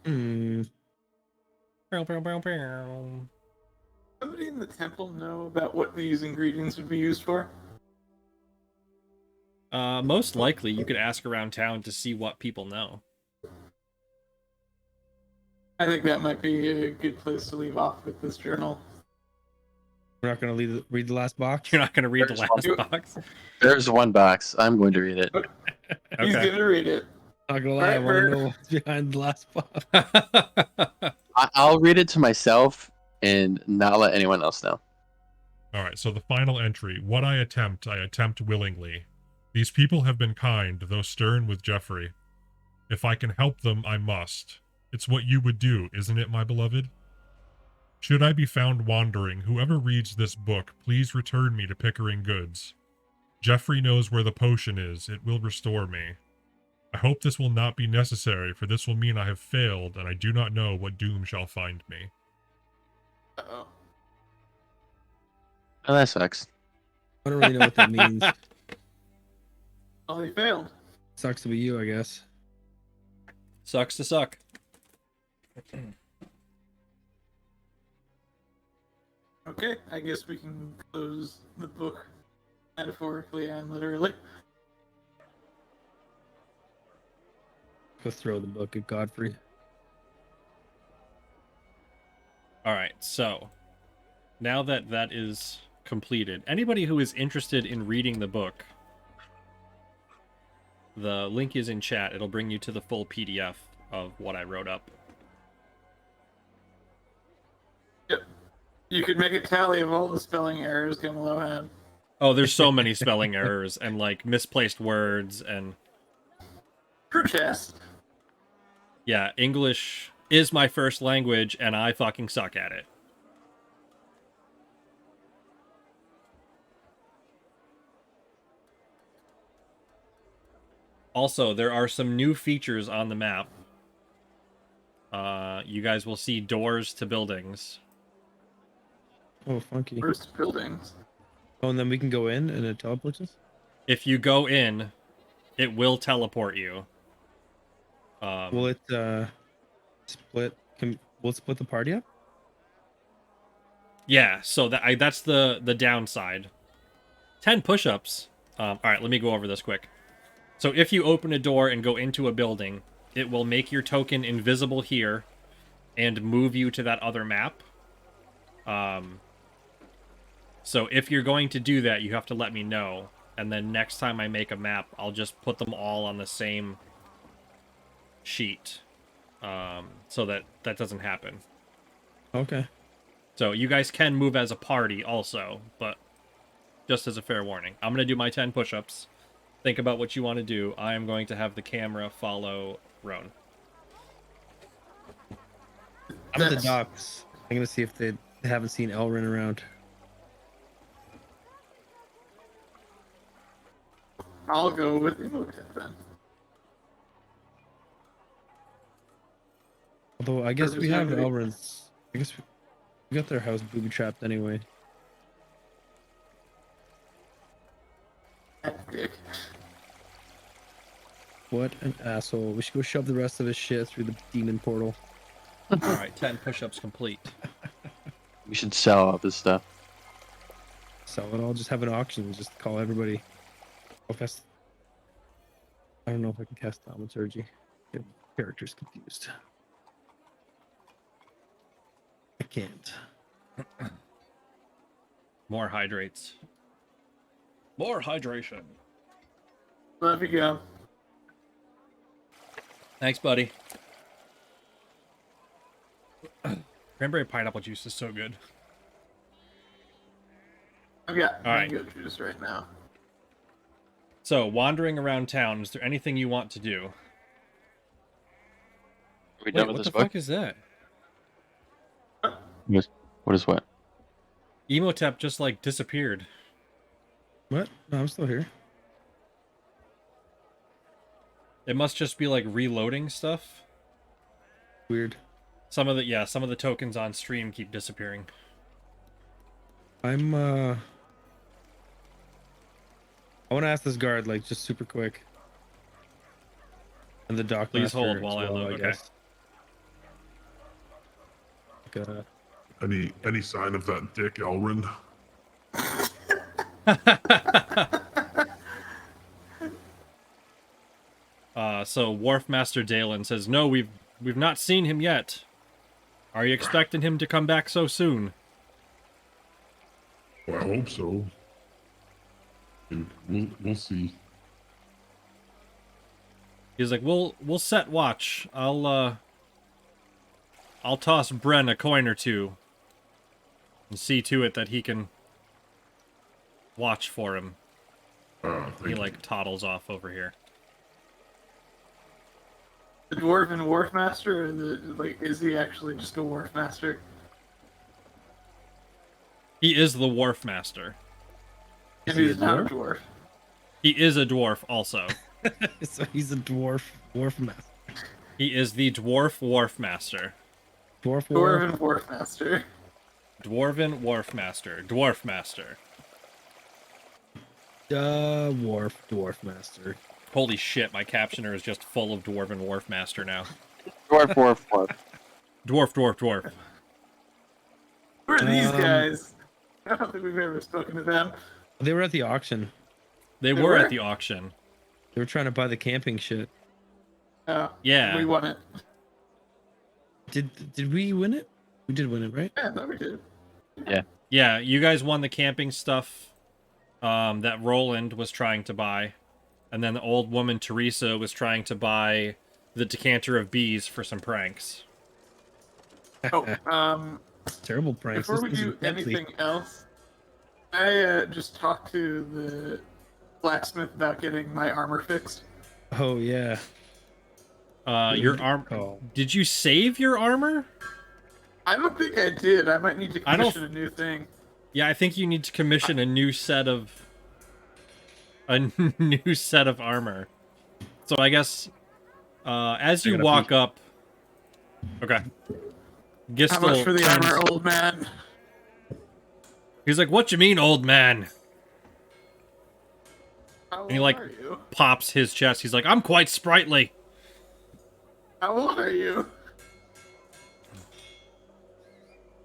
S4: Hmm.
S5: Somebody in the temple know about what these ingredients would be used for?
S2: Most likely, you could ask around town to see what people know.
S5: I think that might be a good place to leave off with this journal.
S4: We're not gonna read the last box.
S2: You're not going to read the
S1: There's
S2: last
S5: one.
S2: box.
S1: There's one box. I'm going to read it.
S5: He's
S2: Okay.
S5: gonna read it.
S4: Not gonna lie, I
S5: Right,
S4: want to
S5: Birb?
S4: know what's behind the last box.
S1: I'll read it to myself and not let anyone else know.
S8: All right, so the final entry. What I attempt willingly. These people have been kind, though stern with Jeffrey. If I can help them, I must. It's what you would do, isn't it, my beloved? Should I be found wandering, whoever reads this book, please return me to Pickering Goods. Jeffrey knows where the potion is. It will restore me. I hope this will not be necessary, for this will mean I have failed, and I do not know what doom shall find me.
S5: Uh-oh.
S1: Oh, that sucks.
S4: I don't really know what that means.
S5: Oh, he failed.
S4: Sucks to be you, I guess.
S2: Sucks to suck.
S5: Okay, I guess we can close the book metaphorically and literally.
S4: Go throw the book at Godfrey.
S2: All right, so now that that is completed, anybody who is interested in reading the book, the link is in chat. It'll bring you to the full PDF of what I wrote up.
S5: Yep. You could make a tally of all the spelling errors Gimelo had.
S2: Oh, there's so many spelling errors and like misplaced words and
S5: True chest.
S2: yeah, English is my first language and I fucking suck at it. Also, there are some new features on the map. You guys will see doors to buildings.
S4: Oh, funky.
S5: First buildings.
S4: Oh, and then we can go in and it teleports us?
S2: If you go in, it will teleport you.
S4: Will it split? Will it split the party up?
S2: Yeah, so that's the downside. 10 push-ups. All right, let me go over this quick. So if you open a door and go into a building, it will make your token invisible here and move you to that other map. So if you're going to do that, you have to let me know. And then next time I make a map, I'll just put them all on the same sheet. So that doesn't happen.
S4: Okay.
S2: So you guys can move as a party also, but just as a fair warning. I'm going to do my 10 push-ups. Think about what you want to do. I am going to have the camera follow Roan.
S4: I'm at the
S5: That's-
S4: docks. I'm gonna see if they haven't seen Elrin around.
S5: I'll go with Imhotep then.
S4: Although I guess
S5: Purpose
S4: we have
S5: memory.
S4: Elrin's. I guess we got their house booby trapped anyway.
S5: That dick.
S4: What an asshole. We should go shove the rest of his shit through the demon portal.
S2: All right, 10 push-ups complete.
S1: We should sell all this stuff.
S4: Sell it all. Just have an auction. Just call everybody. Oh, I don't know if I can cast thaumaturgy. Get characters confused. I can't.
S2: More hydrates. More hydration.
S5: Love you, go.
S2: Thanks, buddy. Cranberry pineapple juice is so good.
S5: I've got
S2: All right.
S5: mango juice right now.
S2: So, wandering around town, is there anything you want to do?
S1: Are we
S2: Wait,
S1: done with
S2: what
S1: this
S2: the
S1: book?
S2: fuck is that?
S1: What is what?
S2: Emotep just, like, disappeared.
S4: What? No, I'm still here.
S2: It must just be, like, reloading stuff.
S4: Weird.
S2: Some of the tokens on stream keep disappearing.
S4: I'm I want to ask this guard like just super quick. And the dock.
S2: Please
S4: master
S2: hold
S4: as
S2: while I load, okay.
S4: guess. Like,
S7: Any sign of that dick Elrin?
S2: So Wharfmaster Dalen says, "No, we've not seen him yet. Are you expecting him to come back so soon?"
S7: Well, I hope so. And we'll see.
S2: He's like, we'll set watch. I'll toss Bren a coin or two and see to it that he can watch for him. He like toddles off over here.
S5: The dwarven wharf master, or is he actually just a wharf master?
S2: He is the wharf master.
S5: And
S4: he
S5: he's
S4: a
S5: not a
S4: dwarf?
S5: dwarf.
S2: He is a dwarf also.
S4: So he's a dwarf master.
S2: He is the dwarf wharf master.
S5: Dwarven wharf master.
S2: Dwarven wharf master. Dwarf master.
S4: Dwarf master.
S2: Holy shit, my captioner is just full of dwarven wharf master now.
S1: Dwarf.
S2: Dwarf.
S5: Who are these guys? I don't think we've ever spoken to them.
S4: They were at the auction.
S2: They
S5: They
S2: were
S5: were?
S2: at the auction.
S4: They were trying to buy the camping shit.
S5: Oh,
S2: Yeah.
S5: we won it.
S4: Did we win it? We did win it, right?
S5: Yeah, I thought we did.
S2: Yeah, you guys won the camping stuff that Roland was trying to buy. And then the old woman Teresa was trying to buy the decanter of bees for some pranks.
S5: Oh,
S4: Terrible pranks.
S5: before we
S4: This
S5: do
S4: isn't empty.
S5: anything else, I just talked to the blacksmith about getting my armor fixed.
S4: Oh yeah.
S2: Your arm.
S4: Oh.
S2: Did you save your armor?
S5: I don't think I did. I might need to
S2: I don't-
S5: commission a new thing.
S2: Yeah, I think you need to commission a new set of armor. So I guess as you
S4: gotta
S2: walk up, okay.
S5: How much
S2: Gistel
S5: for the
S2: turns-
S5: armor, old man?
S2: He's like, "What you mean, old man?"
S5: How old
S2: he, like-
S5: are you?
S2: Pops his chest. He's like, "I'm quite sprightly."
S5: How old are you?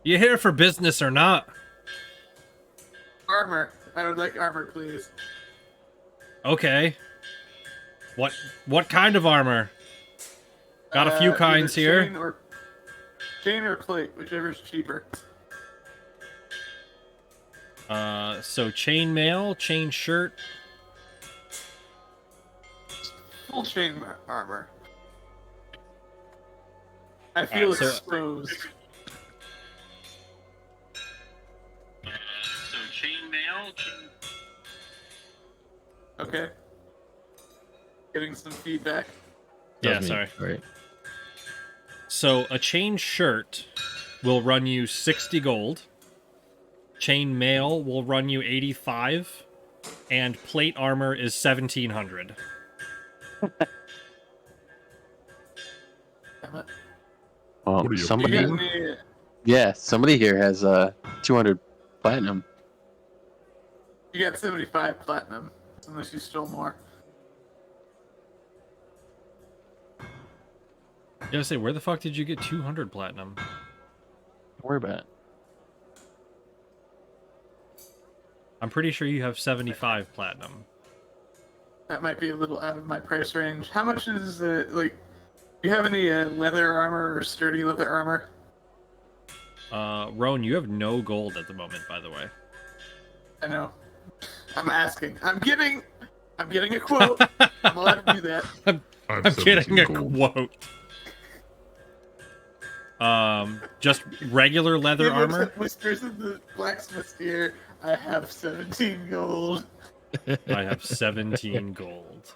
S2: You here for business or not?
S5: Armor. I would like armor, please.
S2: Okay. What kind of armor? Got a few
S5: Either
S2: kinds here.
S5: Chain or plate, whichever's cheaper.
S2: So chainmail, chain shirt.
S5: Full chain armor. I feel
S2: Alright, so-
S5: exposed.
S2: So chainmail.
S5: Okay. Getting some feedback.
S2: Yeah,
S4: That was me.
S2: sorry.
S4: All right.
S2: So a chain shirt will run you 60 gold. Chain mail will run you 85, and plate armor is 1700.
S5: Damn it.
S1: Well,
S7: What are you-
S5: You
S1: somebody,
S5: got any,
S1: somebody here has 200 platinum.
S5: you got 75 platinum, unless you stole more.
S2: I gotta say, where the fuck did you get 200 platinum?
S1: Don't worry about it.
S2: I'm pretty sure you have 75 platinum.
S5: That might be a little out of my price range. How much is do you have any leather armor or sturdy leather armor?
S2: Roan, you have no gold at the moment, by the way.
S5: I know. I'm asking. I'm getting a quote. I'm allowed to do that.
S7: I have
S2: I'm getting
S7: 17
S2: a
S7: gold.
S2: quote. Just regular leather
S5: He looks
S2: armor.
S5: at Whispers of the blacksmith's ear. I have 17 gold.
S2: I have 17 gold.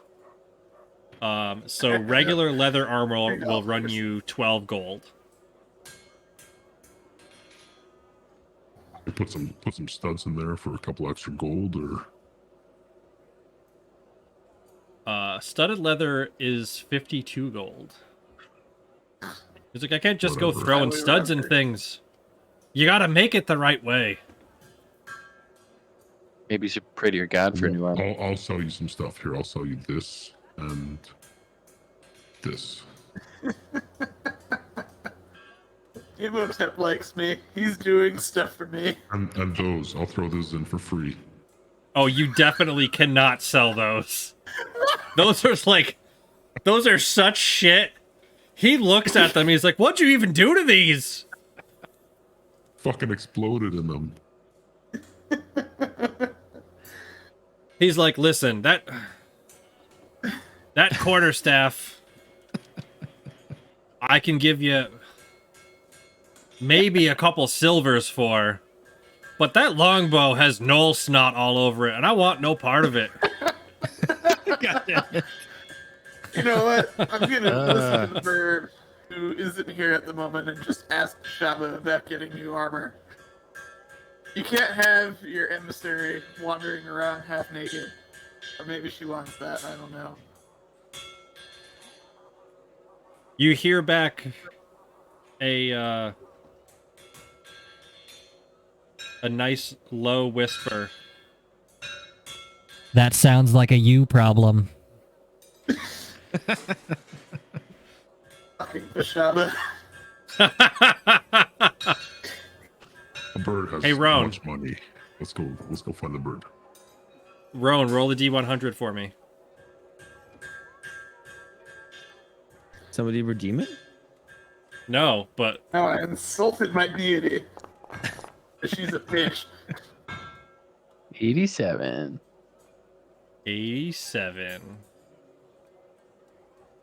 S2: So regular leather armor will run you 12 gold.
S7: I put some studs in there for a couple extra gold, or
S2: Studded leather is 52 gold. He's like, I can't just go
S7: Whatever.
S2: throwing
S5: Highly
S2: studs and
S5: remembered.
S2: things. You gotta make it the right way.
S1: Maybe you should pray to your god for a new armor.
S7: I'll sell you some stuff here. I'll sell you this and this.
S5: Imhotep likes me. He's doing stuff for me.
S7: And those. I'll throw those in for free.
S2: Oh, you definitely cannot sell those. Those are such shit. He looks at them, he's like, what'd you even do to these?
S7: Fucking exploded in them.
S2: He's like, listen, that That quarterstaff, I can give you maybe a couple silvers for, but that longbow has knoll snot all over it, and I want no part of it.
S4: God damn it.
S5: You know what? I'm gonna listen to the Birb, who isn't here at the moment, and just ask Shaba about getting new armor. You can't have your emissary wandering around half naked. Or maybe she wants that, I don't know.
S2: You hear back a nice low whisper.
S6: That sounds like a you problem.
S5: Fucking Shaba.
S7: A bird has
S2: Hey, Roan.
S7: much money. Let's go find the bird.
S2: Roan, roll the D100 for me.
S4: Somebody redeem it?
S2: No, but
S5: No, I insulted my deity. She's a bitch.
S1: 87.
S2: 87.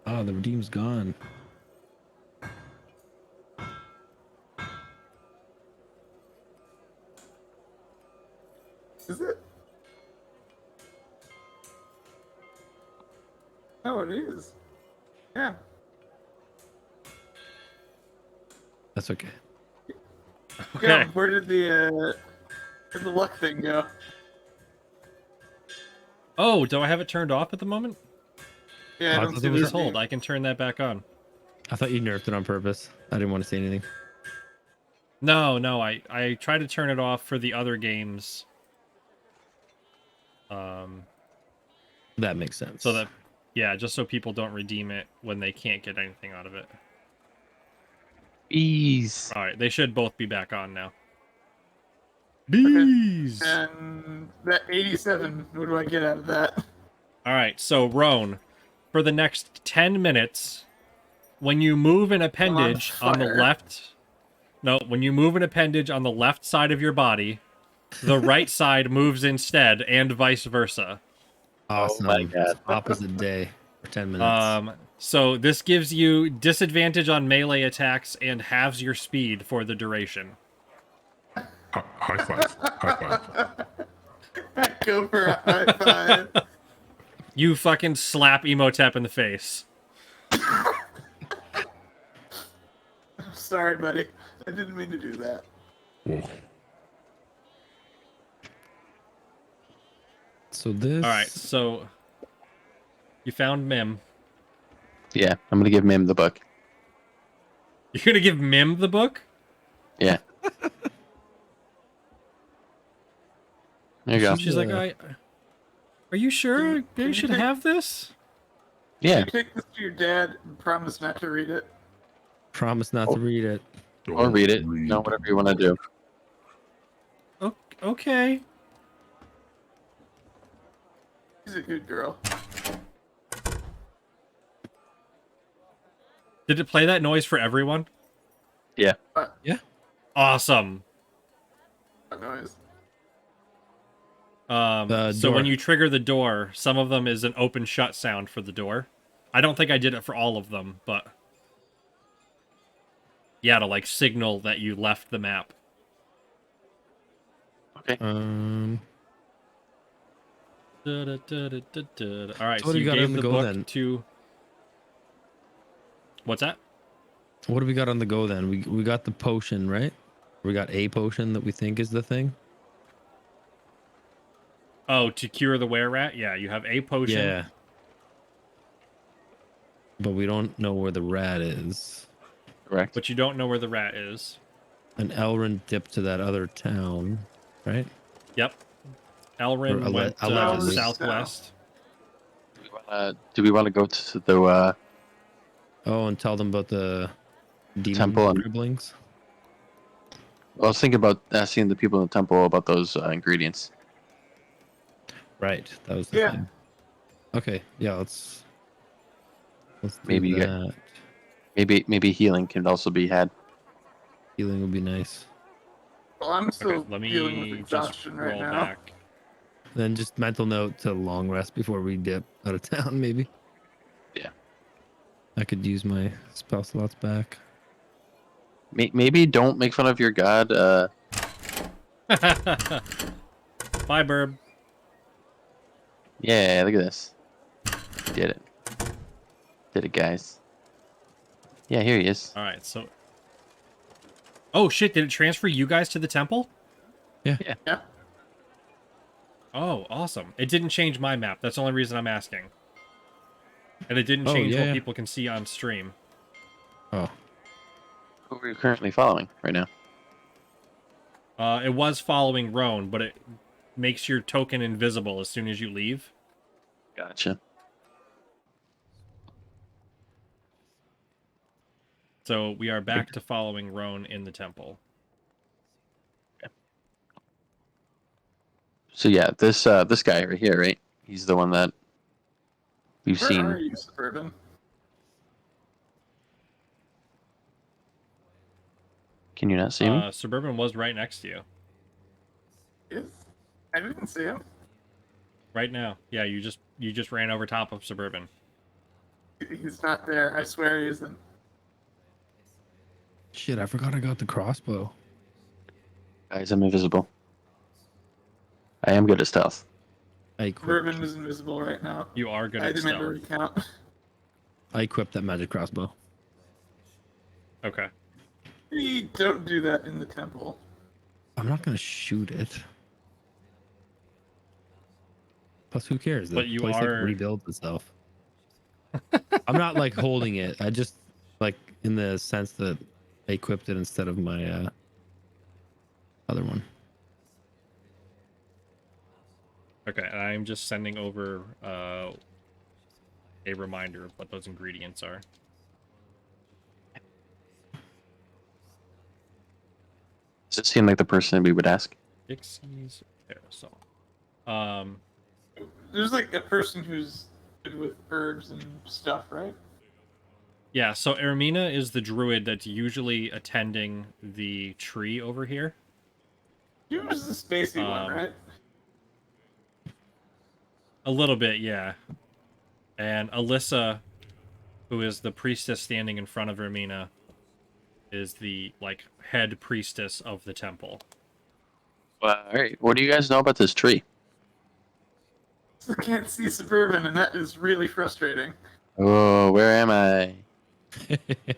S4: Oh, the redeem's gone.
S5: Is it? Oh, it is. Yeah.
S4: That's okay.
S2: Okay.
S5: Yeah, where'd the luck thing go?
S2: Oh, do I have it turned off at the moment?
S5: Yeah, I
S4: I
S5: don't
S4: thought
S5: see
S4: it
S5: the
S4: was-
S2: Please hold. I can turn that back on.
S4: I thought you nerfed it on purpose. I didn't want to say anything.
S2: No, I tried to turn it off for the other games.
S4: That makes sense.
S2: So that, yeah, just so people don't redeem it when they can't get anything out of it.
S1: Bees.
S2: All right, they should both be back on now. Bees.
S5: And that 87, what do I get out of that?
S2: All right, so Roan, for the next 10 minutes, when you move an appendage on the
S5: fire.
S2: left, no, when you move an appendage on the left side of your body, the right side moves instead, and vice versa.
S4: awesome.
S1: my God.
S4: Opposite day for 10 minutes.
S2: So this gives you disadvantage on melee attacks and halves your speed for the duration.
S7: High five. High five.
S5: Go for a high five.
S2: You fucking slap Emotep in the face.
S5: Sorry, buddy. I didn't mean to do that.
S7: Whoa.
S4: So this.
S2: All right, so you found Mim.
S1: Yeah, I'm gonna give Mim the book.
S2: You're gonna give Mim the book?
S1: Yeah. There you go.
S2: She's like, are you sure they should have this?
S1: Yeah.
S5: You take this to your dad and promise not to read it.
S4: Promise not to read it.
S1: Or read it. No, whatever you want to do.
S2: Okay.
S5: She's a good girl.
S2: Did it play that noise for everyone?
S1: Yeah.
S2: Awesome.
S5: That noise.
S4: The
S2: So
S4: door.
S2: when you trigger the door, some of them is an open shut sound for the door. I don't think I did it for all of them, but yeah, to like signal that you left the map.
S1: Okay.
S2: All right,
S4: So
S2: so
S4: what do
S2: you
S4: you got
S2: gave
S4: on the
S2: the
S4: go
S2: book
S4: then?
S2: to. What's that?
S4: What do we got on the go then? We got the potion, right? We got a potion that we think is the thing.
S2: Oh, to cure the were rat? Yeah, you have a potion.
S4: Yeah. But we don't know where the rat is.
S1: Correct.
S2: But you don't know where the rat is.
S4: And Elrond dipped to that other town, right?
S2: Yep. Elrin
S4: Or
S2: went
S4: allegedly.
S2: southwest.
S1: Do we want to go to the
S4: Oh, and tell them about the demon
S1: Temple and-
S4: dribblings.
S1: I was thinking about asking the people in the temple about those ingredients.
S4: Right, that was the
S5: Yeah.
S4: thing. Okay, yeah, let's do
S1: Maybe you
S4: that.
S1: Maybe healing can also be had.
S4: Healing would be nice.
S5: Well, I'm still
S2: Okay, let
S5: dealing with
S2: me just
S5: exhaustion right
S2: roll
S5: now.
S2: back.
S4: Then just mental note to long rest before we dip out of town, maybe. I could use my spell slots back.
S1: Maybe don't make fun of your god.
S2: Bye, Birb.
S1: Yeah, look at this. Did it. Did it, guys. Yeah, here he is.
S2: All right, so. Oh shit! Did it transfer you guys to the temple?
S5: Yeah.
S2: Oh, awesome! It didn't change my map. That's the only reason I'm asking. And it didn't
S4: Oh,
S2: change
S4: yeah,
S2: what
S4: yeah.
S2: people can see on stream.
S4: Oh,
S1: Who are you currently following right now?
S2: It was following Roan, but it makes your token invisible as soon as you leave.
S1: Gotcha.
S2: So we are back to following Roan in the temple.
S1: So yeah, this guy right here, right? He's the one that we've
S5: Where
S1: seen.
S5: are you, Suburban?
S1: Can you not see me?
S2: Suburban was right next to you.
S5: Yes. I didn't see him.
S2: Right now. Yeah, you just ran over top of Suburban.
S5: He's not there. I swear he isn't.
S4: shit! I forgot I got the crossbow.
S1: Guys, I'm invisible. I am good at stealth.
S4: I equipped,
S5: Suburban is invisible right now.
S2: You are good
S5: I
S2: at
S5: didn't remember
S2: stealth.
S5: recount.
S4: I equipped that magic crossbow.
S2: Okay.
S5: We don't do that in the temple.
S4: I'm not gonna shoot it. Plus, who cares? The
S2: But you
S4: place
S2: are-
S4: like rebuilds itself. I'm not like holding it. I just like in the sense that I equipped it instead of my other one.
S2: Okay, and I'm just sending over a reminder of what those ingredients are.
S1: Does it seem like the person we would ask?
S2: Dixie's parasol.
S5: There's like a person who's good with herbs and stuff, right?
S2: Yeah, so Ermina is the druid that's usually attending the tree over here.
S5: He was the spacey one,
S2: Um,
S5: right?
S2: A little bit, yeah. And Alyssa, who is the priestess standing in front of Ermina, is the like head priestess of the temple.
S1: All right. What do you guys know about this tree?
S5: I can't see Suburban, and that is really frustrating.
S1: Oh, where am I?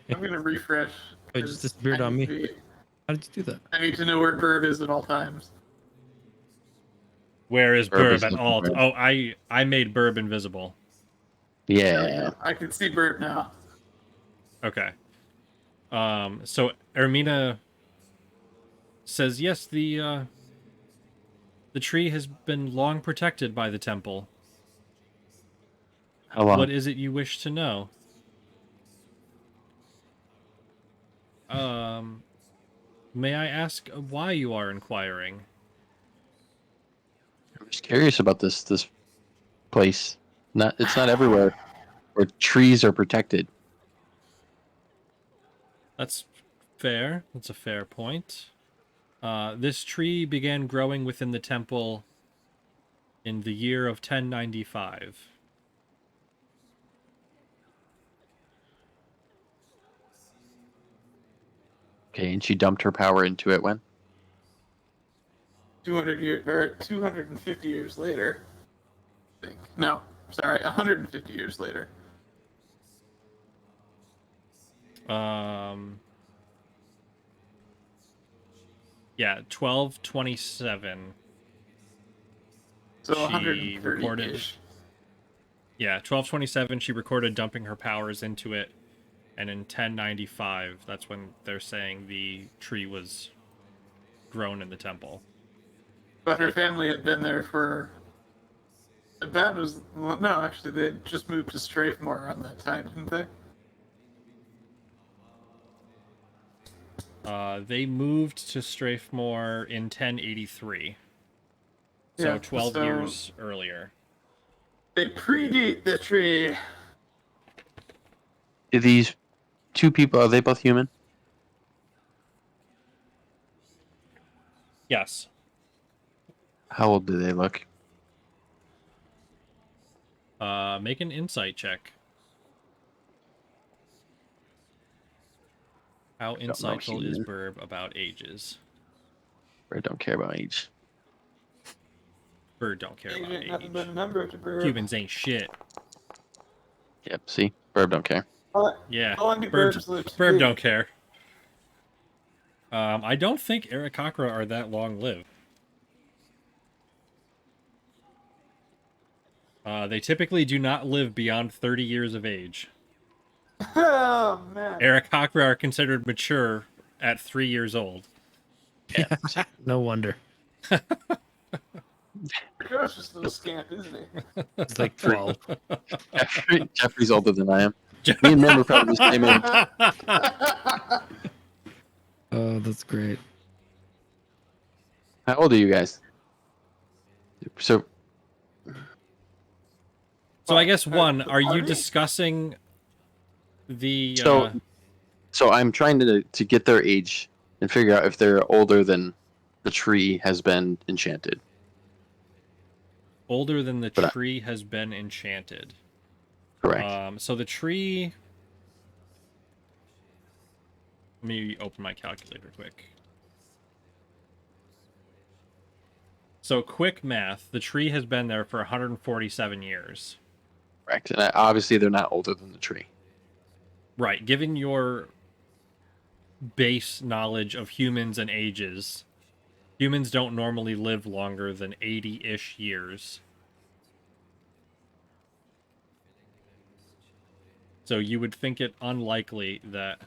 S5: I'm gonna refresh.
S4: Oh, it just
S5: 'cause
S4: disappeared
S5: I
S4: on
S5: need
S4: me.
S5: to be-
S4: How did you do that?
S5: I need to know where Birb is at all times.
S2: Where is
S1: Birb is
S2: Birb at
S1: looking
S2: all?
S1: for it.
S2: Oh, I made Birb invisible.
S5: There we
S1: Yeah.
S5: go. I can see Birb now.
S2: Okay. So Ermina says, yes, the tree has been long protected by the temple.
S1: How long?
S2: What is it you wish to know? May I ask why you are inquiring?
S1: I'm just curious about this place. It's not everywhere where trees are protected.
S2: That's fair. That's a fair point. This tree began growing within the temple in the year of 1095.
S1: Okay, and she dumped her power into it when?
S5: 250 years later. I think. No, sorry, 150 years later.
S2: Yeah, 1227.
S5: So
S2: She
S5: 130
S2: recorded-
S5: ish.
S2: Yeah, 1227, she recorded dumping her powers into it. And in 1095, that's when they're saying the tree was grown in the temple.
S5: But her family had been there for. That was. Well, no, actually, they had just moved to Strafemore around that time, didn't they?
S2: They moved to Strafemore in 1083. So
S5: Yeah,
S2: 12
S5: so-
S2: years earlier.
S5: They predate the tree.
S1: Are these two people, are they both human?
S2: Yes.
S1: How old do they look?
S2: Make an insight check. How
S1: don't know
S2: insightful is
S1: human.
S2: Birb about ages?
S1: I don't care about age.
S2: Bird don't care about
S5: Agent, nothing but
S2: age.
S5: a number to Birb.
S2: Humans ain't shit.
S1: Yep, see? Birb don't care.
S2: Yeah,
S5: How long do
S2: Birb,
S5: Birbs live to
S2: Birb
S5: be?
S2: don't care. I don't think Erathgar are that long-lived. They typically do not live beyond 30 years of age.
S5: Oh, man.
S2: Erathgar are considered mature at 3 years old.
S1: Yeah.
S4: No wonder.
S5: Gosh, just a little scamp, isn't he?
S4: It's like 12.
S1: Jeffrey's older than I am. Me and them are probably the same age.
S4: Oh, that's great.
S1: How old are you guys? So
S2: So I guess one, are you discussing the
S1: so I'm trying to get their age and figure out if they're older than the tree has been enchanted.
S2: older than the
S1: But
S2: tree has been enchanted?
S1: Correct.
S2: So the tree. Let me open my calculator quick. So quick math, the tree has been there for 147 years.
S1: Correct. And obviously they're not older than the tree.
S2: Right, given your base knowledge of humans and ages, humans don't normally live longer than 80-ish years. So you would think it unlikely that...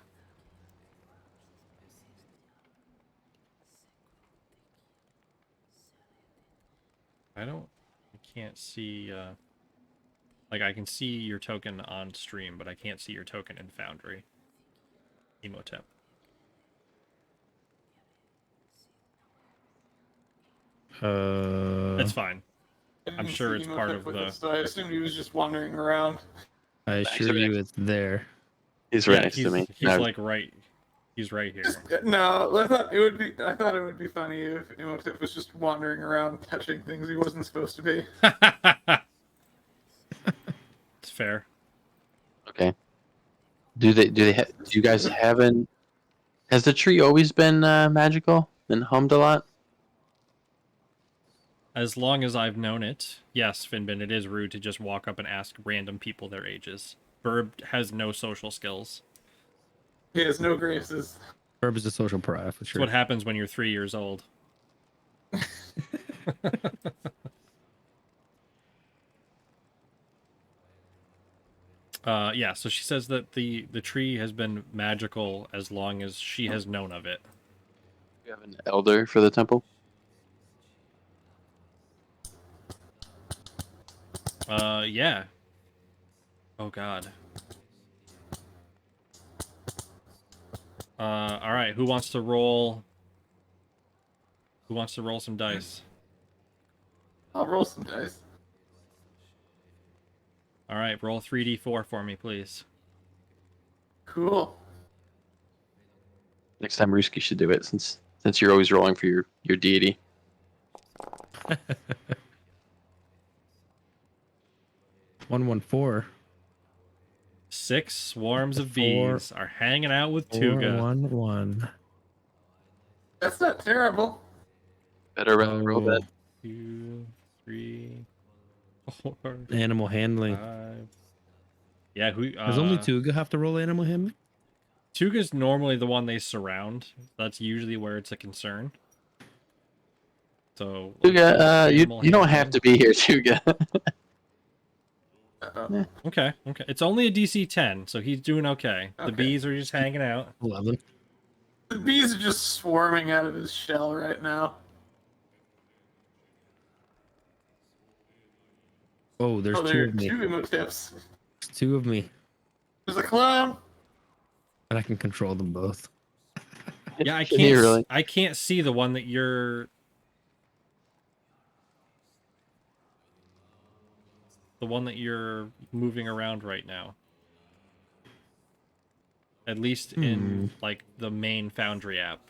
S2: I can't see, like, I can see your token on stream, but I can't see your token in Foundry. Emotep. That's fine. I'm sure it's part of the...
S5: So I assumed he was just wandering around.
S4: I assure you it's there.
S1: He's right
S2: Yeah,
S1: next to me.
S2: He's
S1: No,
S2: like right... He's right here.
S5: No, I thought it would be funny if Imhotep was just wandering around touching things he wasn't supposed to be.
S2: It's fair.
S1: Okay. Do you guys haven't? Has the tree always been magical and hummed a lot?
S2: As long as I've known it, yes, Finbin, it is rude to just walk up and ask random people their ages. Birb has no social skills.
S5: He has no graces.
S4: Birb is a social pariah for
S2: That's
S4: sure.
S2: what happens when you're 3 years old. Yeah, so she says that the tree has been magical as long as she has known of it.
S1: You have an elder for the temple.
S2: Yeah. Oh god. All right, who wants to roll? Who wants to roll some dice?
S5: I'll roll some dice.
S2: All right, roll 3d4 for me, please.
S5: Cool.
S1: Next time, Ruski should do it since you're always rolling for your deity.
S4: 114.
S2: 6 swarms of
S4: Four-
S2: bees are hanging out with Tuga.
S4: 411.
S5: That's not terrible.
S1: Better roll that.
S2: 2, 3, 4,
S4: Animal handling.
S2: 5. Yeah, who?
S4: Does only Tuga have to roll animal handling?
S2: Tuga's normally the one they surround. That's usually where it's a concern. So
S1: Tuga, you
S2: animal
S1: don't have
S2: handling.
S1: to be here, Tuga.
S5: Uh-oh.
S2: Okay. It's only a DC 10, so he's doing okay. The
S5: Okay.
S2: bees are just hanging out.
S4: 11.
S5: The bees are just swarming out of his shell right now.
S4: Oh, there's
S5: Oh,
S4: two
S5: there are
S4: of me.
S5: two Imhoteps.
S4: There's two of me.
S5: There's a clown.
S4: And I can control them both.
S2: Yeah, I
S1: Can
S2: can't.
S1: you really?
S2: I can't see the one that you're. The one that you're moving around right now. At least in like the main Foundry app.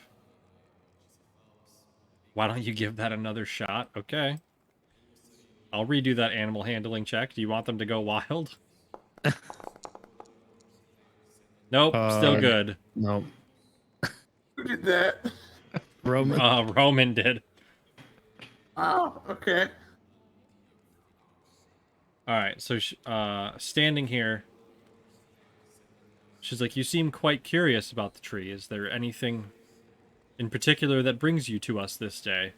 S2: Why don't you give that another shot? Okay. I'll redo that animal handling check. Do you want them to go wild? Nope, still good.
S4: No.
S5: Who did that?
S4: Roman.
S2: Roman did.
S5: Oh, okay.
S2: All right, so standing here, she's like, "You seem quite curious about the tree. Is there anything in particular that brings you to us this day?"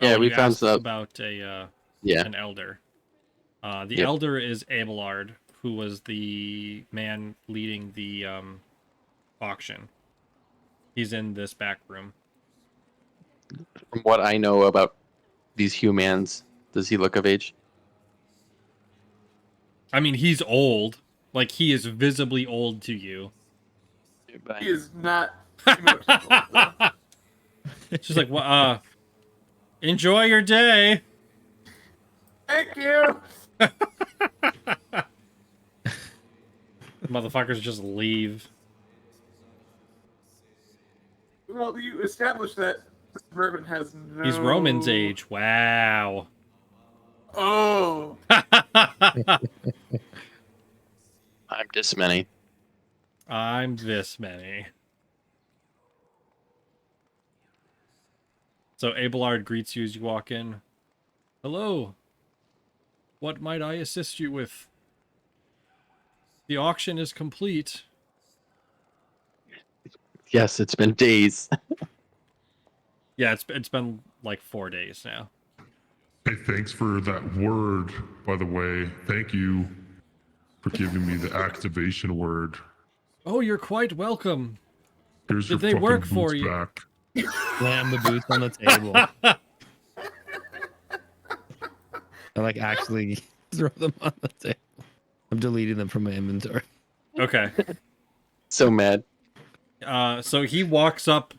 S1: Yeah, we
S2: you
S1: found
S2: asked
S1: some.
S2: about a
S1: Yeah.
S2: an elder. The
S1: Yep.
S2: elder is Abelard, who was the man leading the auction. He's in this back room.
S1: From what I know about these humans, does he look of age?
S2: I mean, he's old. Like, he is visibly old to you.
S5: He is not emotional, though.
S2: She's like, "Well, enjoy your day."
S5: Thank you.
S2: Motherfuckers just leave.
S5: Well, you established that Bourbon has no...
S2: He's Roman's age. Wow.
S5: Oh.
S1: I'm this many.
S2: I'm this many. So Abelard greets you as you walk in. "Hello. What might I assist you with? The auction is complete."
S1: Yes, it's been days.
S2: Yeah, it's been like 4 days now.
S7: Hey, thanks for that word, by the way. Thank you for giving me the activation word.
S2: Oh, you're quite welcome.
S7: Here's
S2: Did
S7: your
S2: they
S7: fucking
S2: work for
S7: boots
S2: you?
S7: back.
S4: Slam the boots on the table. I like actually throw them on the table. I'm deleting them from my inventory.
S2: Okay.
S1: So mad.
S2: So he walks up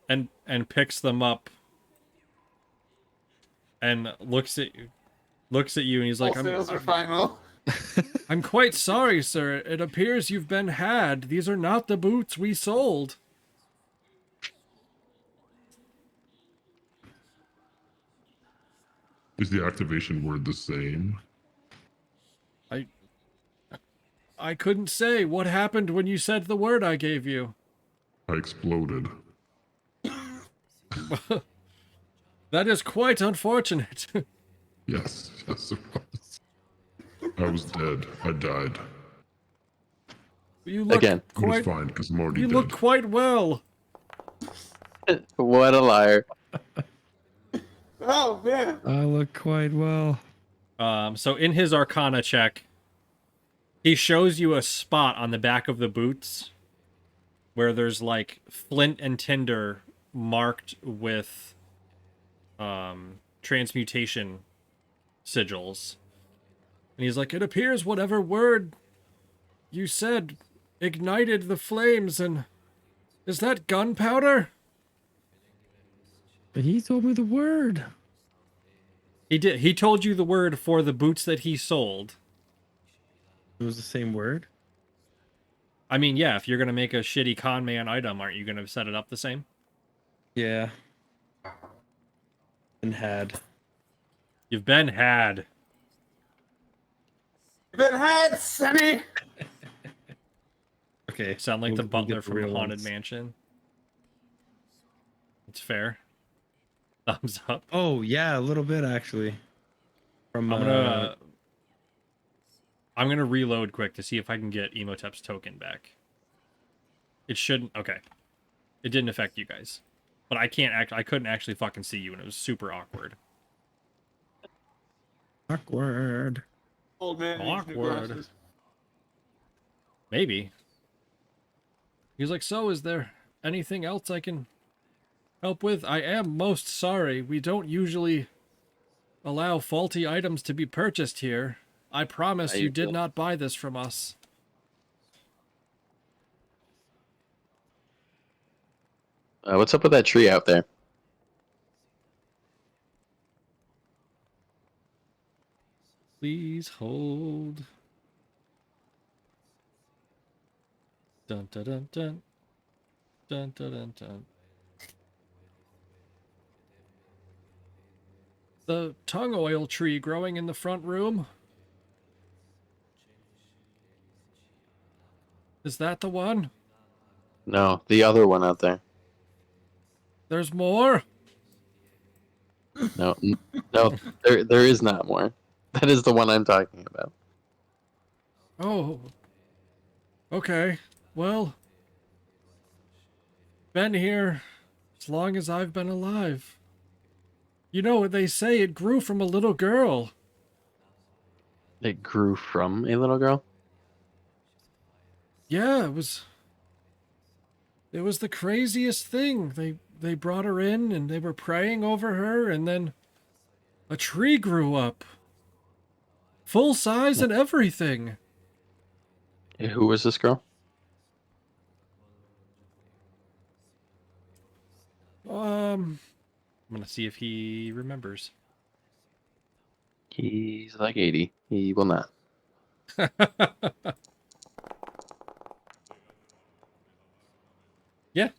S2: and picks them up and looks at you and he's
S5: All
S2: like,
S5: sales are final.
S2: I'm quite sorry, sir. It appears you've been had. These are not the boots we sold."
S7: Is the activation word the same?
S2: I couldn't say. What happened when you said the word I gave you?
S7: I exploded.
S2: That is quite unfortunate.
S7: Yes, yes, it was. I was dead. I died.
S2: You look
S1: Again.
S7: But it's
S2: quite.
S7: fine, because I'm already
S2: You
S7: dead.
S2: look quite well.
S1: What a liar.
S5: Oh, man.
S4: I look quite well.
S2: So in his Arcana check, he shows you a spot on the back of the boots where there's like flint and tinder marked with transmutation sigils. And he's like, "It appears whatever word you said ignited the flames, and is that gunpowder?"
S4: But he told me the word.
S2: He did. He told you the word for the boots that he sold.
S4: It was the same word.
S2: I mean, yeah, if you're going to make a shitty con man item, aren't you going to set it up the same?
S4: Yeah. And had.
S2: You've been had.
S5: Been had, Sonny.
S4: Okay.
S2: Sound like the
S4: we'll
S2: butler
S4: get the
S2: from
S4: real
S2: Haunted
S4: ones.
S2: Mansion. It's fair. Thumbs up.
S4: Oh yeah, a little bit actually. From
S2: I'm gonna reload quick to see if I can get Emotep's token back. It shouldn't. Okay, it didn't affect you guys, but I couldn't actually fucking see you, and it was super awkward.
S4: awkward.
S5: Old man needs new
S2: Awkward.
S5: glasses.
S2: Maybe. He's like, "So, is there anything else I can help with? I am most sorry. We don't usually allow faulty items to be purchased here. I promise
S1: How
S2: you
S1: you
S2: did
S1: feel?
S2: not buy this from us."
S1: What's up with that tree out there?
S2: Please hold. Dun dun dun dun. Dun dun dun dun. The tongue oil tree growing in the front room. Is that the one?
S1: No, the other one out there.
S2: There's more?
S1: No, no, there is not more. That is the one I'm talking about.
S2: Oh. Okay. Well, been here as long as I've been alive. You know what they say, it grew from a little girl.
S1: It grew from a little girl.
S2: Yeah, it was the craziest thing. They brought her in and they were praying over her, and then a tree grew up. Full size and everything.
S1: Who was this girl?
S2: I'm gonna see if he remembers.
S1: He's like 80. He will not.
S2: Yeah.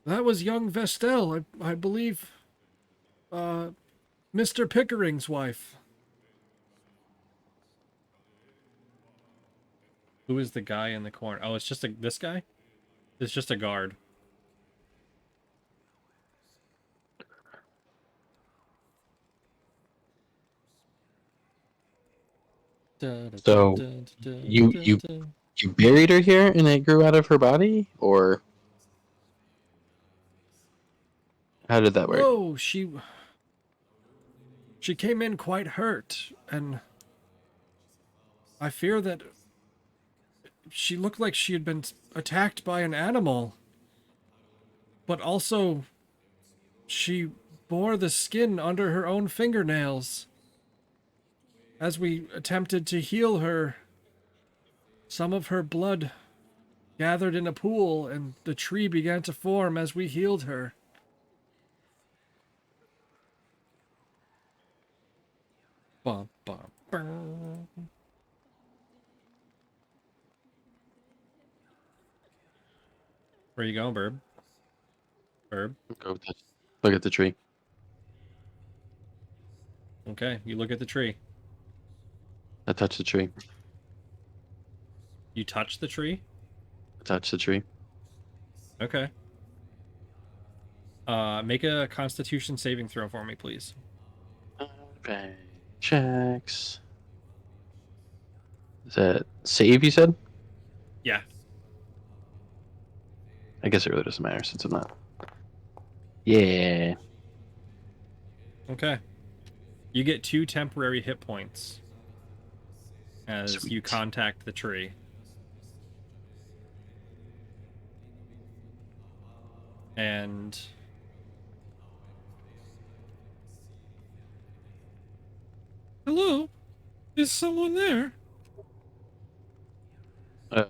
S2: That was young Vestel, I believe. Mr. Pickering's wife. Who is the guy in the corner? Oh, it's just this guy? It's just a guard.
S1: So, you buried her here and it grew out of her body, or how did that work?
S2: No, she came in quite hurt, and I fear that she looked like she had been attacked by an animal, but also she bore the skin under her own fingernails. As we attempted to heal her, some of her blood gathered in a pool, and the tree began to form as we healed her. Bum, bum, bum. Where you going, Birb? Birb?
S1: Go look at the tree.
S2: Okay, you look at the tree.
S1: I touch the tree.
S2: You touch the tree?
S1: I touch the tree.
S2: Okay. Make a Constitution saving throw for me, please.
S1: Okay. Checks. Is that save, you said?
S2: Yeah.
S1: I guess it really doesn't matter since I'm not. Yeah.
S2: Okay. You get 2 temporary hit points as you
S1: Sweet.
S2: contact the tree. And
S6: Hello? Is someone there?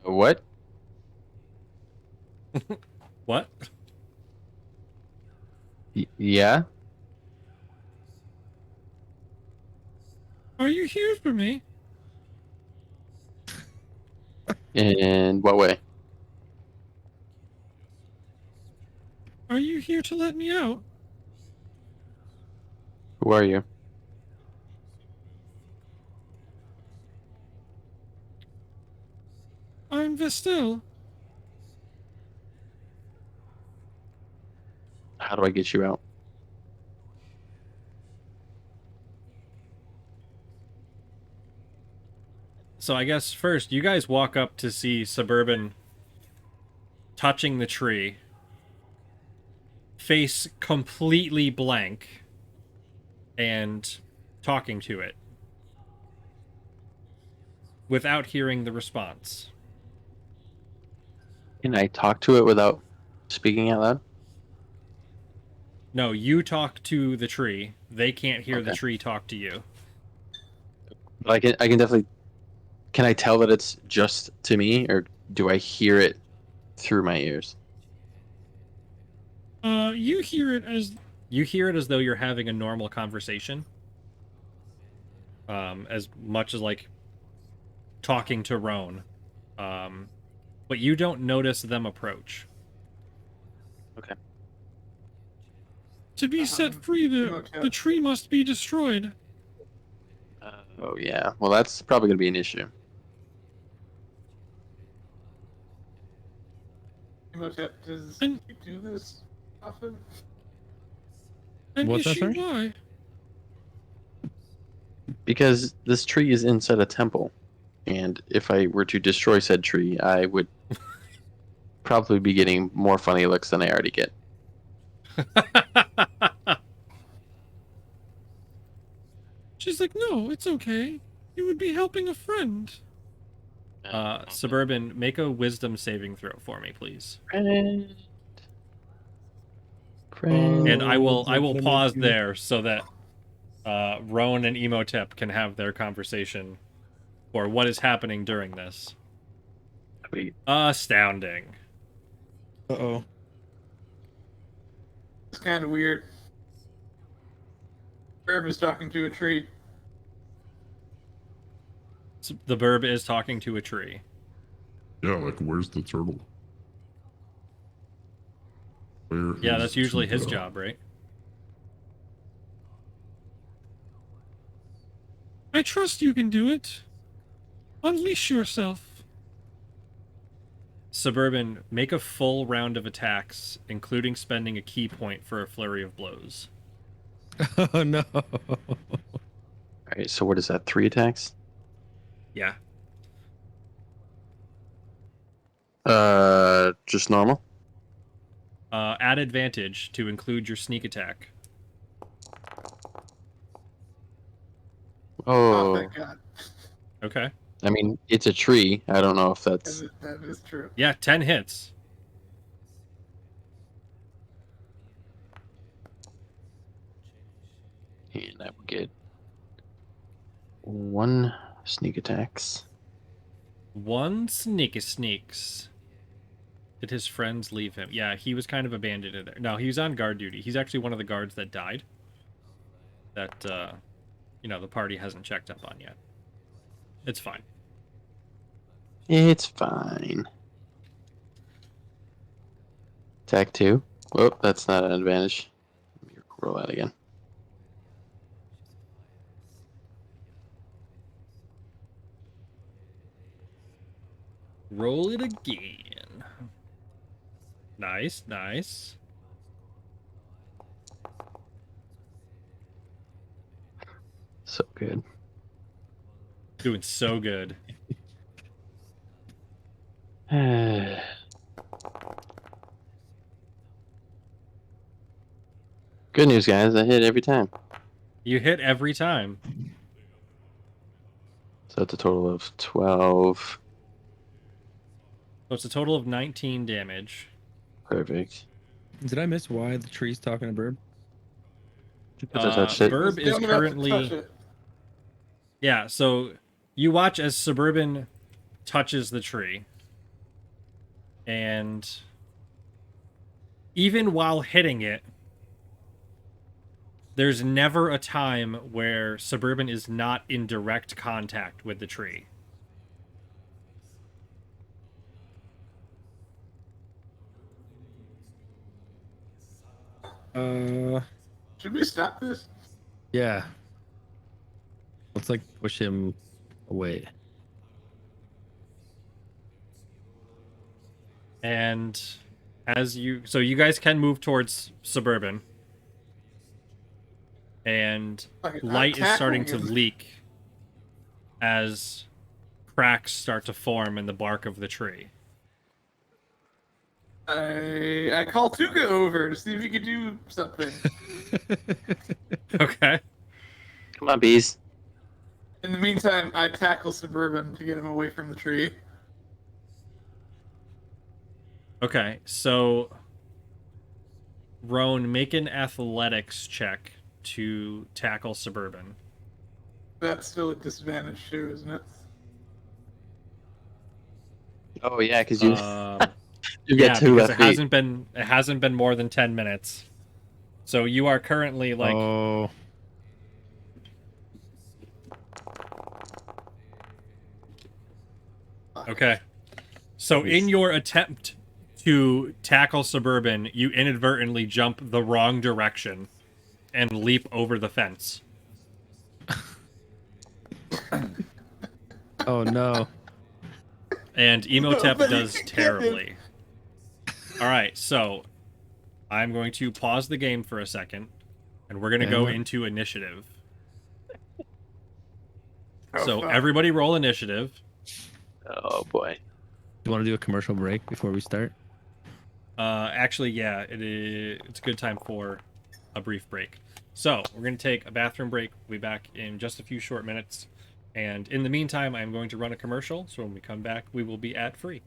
S1: What?
S2: what?
S1: Yeah?
S6: Are you here for me?
S1: In what way?
S6: Are you here to let me out?
S1: Who are you?
S6: I'm Vestel.
S1: How do I get you out?
S2: So I guess first, you guys walk up to see Suburban touching the tree. Face completely blank. And talking to it. Without hearing the response.
S1: Can I talk to it without speaking out loud?
S2: No, you talk to the tree. They can't hear the
S1: Okay.
S2: tree talk to you.
S1: But I can definitely. Can I tell that it's just to me, or do I hear it through my ears?
S6: You hear it as
S2: You hear it as though you're having a normal conversation. As much as like talking to Roan. But you don't notice them approach.
S1: Okay.
S6: to be set free. The tree must be destroyed.
S1: Oh yeah. Well, that's probably gonna be an issue.
S5: Imhotep, does
S6: And-
S5: he do this often?
S6: And
S4: What's
S6: is
S4: that,
S6: she
S4: sorry?
S6: why?
S1: Because this tree is inside a temple, and if I were to destroy said tree, I would probably be getting more funny looks than I already get.
S6: She's like, no, it's okay. You would be helping a friend.
S2: Suburban, make a wisdom saving throw for me, please.
S1: Friend.
S2: And I will
S4: Oh, what am I
S2: pause
S4: doing?
S2: there so that Roan and Emotep can have their conversation for what is happening during this.
S1: Wait,
S2: Astounding.
S4: Uh-oh.
S5: It's kind of weird. Birb is talking to a tree.
S2: The Birb is talking to a tree.
S7: Yeah, like where's the turtle? Where
S2: Yeah,
S7: is
S2: that's usually his
S7: Tuba?
S2: job, right?
S6: I trust you can do it. Unleash yourself.
S2: Suburban, make a full round of attacks, including spending a key point for a flurry of blows.
S4: Oh no.
S1: alright, so what is that? 3 attacks?
S2: Yeah.
S1: Just normal?
S2: Add advantage to include your sneak attack.
S5: Oh,
S1: Oh,
S5: thank God.
S2: Okay.
S1: I mean, it's a tree. I don't know if that's...
S5: That is true.
S2: Yeah, 10 hits.
S1: And I will get 1 sneak attacks.
S2: 1 sneaks. Did his friends leave him? Yeah, he was kind of abandoned in there. No, he was on guard duty. He's actually one of the guards that died. That, the party hasn't checked up on yet. It's fine.
S1: It's fine. Attack 2. Oh, that's not an advantage. Let me roll that again.
S2: Roll it again. Nice.
S1: So good.
S2: Doing so good.
S1: Good news, guys. I hit every time.
S2: You hit every time.
S1: So it's a total of 12.
S2: So it's a total of 19 damage.
S1: Perfect.
S4: Did I miss why the tree's talking to Birb?
S1: Because I touched it.
S2: Birb is
S5: Dumb enough to touch
S2: currently...
S5: it.
S2: Yeah, so you watch as Suburban touches the tree. And even while hitting it, there's never a time where Suburban is not in direct contact with the tree.
S5: Should we stop this?
S4: Yeah. Let's like push him away.
S2: And so you guys can move towards Suburban. And
S5: Like,
S2: light is starting to
S5: tackling him.
S2: leak as cracks start to form in the bark of the tree.
S5: I call Tuka over to see if he could do something.
S2: Okay.
S1: Come on, bees.
S5: In the meantime, I tackle Suburban to get him away from the tree.
S2: Okay, so Roan, make an athletics check to tackle Suburban.
S5: That's still a disadvantage too, isn't it?
S1: Oh, yeah, because you,
S2: Um,
S1: you
S2: yeah,
S1: got 2
S2: because
S1: left feet.
S2: it hasn't been more than 10 minutes. So you are currently like
S4: Oh.
S2: okay. So in your attempt to tackle Suburban, you inadvertently jump the wrong direction and leap over the fence.
S4: Oh no.
S2: And Emotep
S5: But you
S2: does
S5: can get him.
S2: terribly. All right, so I'm going to pause the game for a second, and we're going to
S4: Okay,
S2: go
S4: what-
S2: into initiative.
S5: Oh,
S2: So
S5: fuck.
S2: everybody roll initiative.
S1: Oh boy.
S4: Do you want to do a commercial break before we start?
S2: Actually, yeah, it's a good time for a brief break. So we're going to take a bathroom break. We'll be back in just a few short minutes. And in the meantime, I'm going to run a commercial. So when we come back, we will be ad free.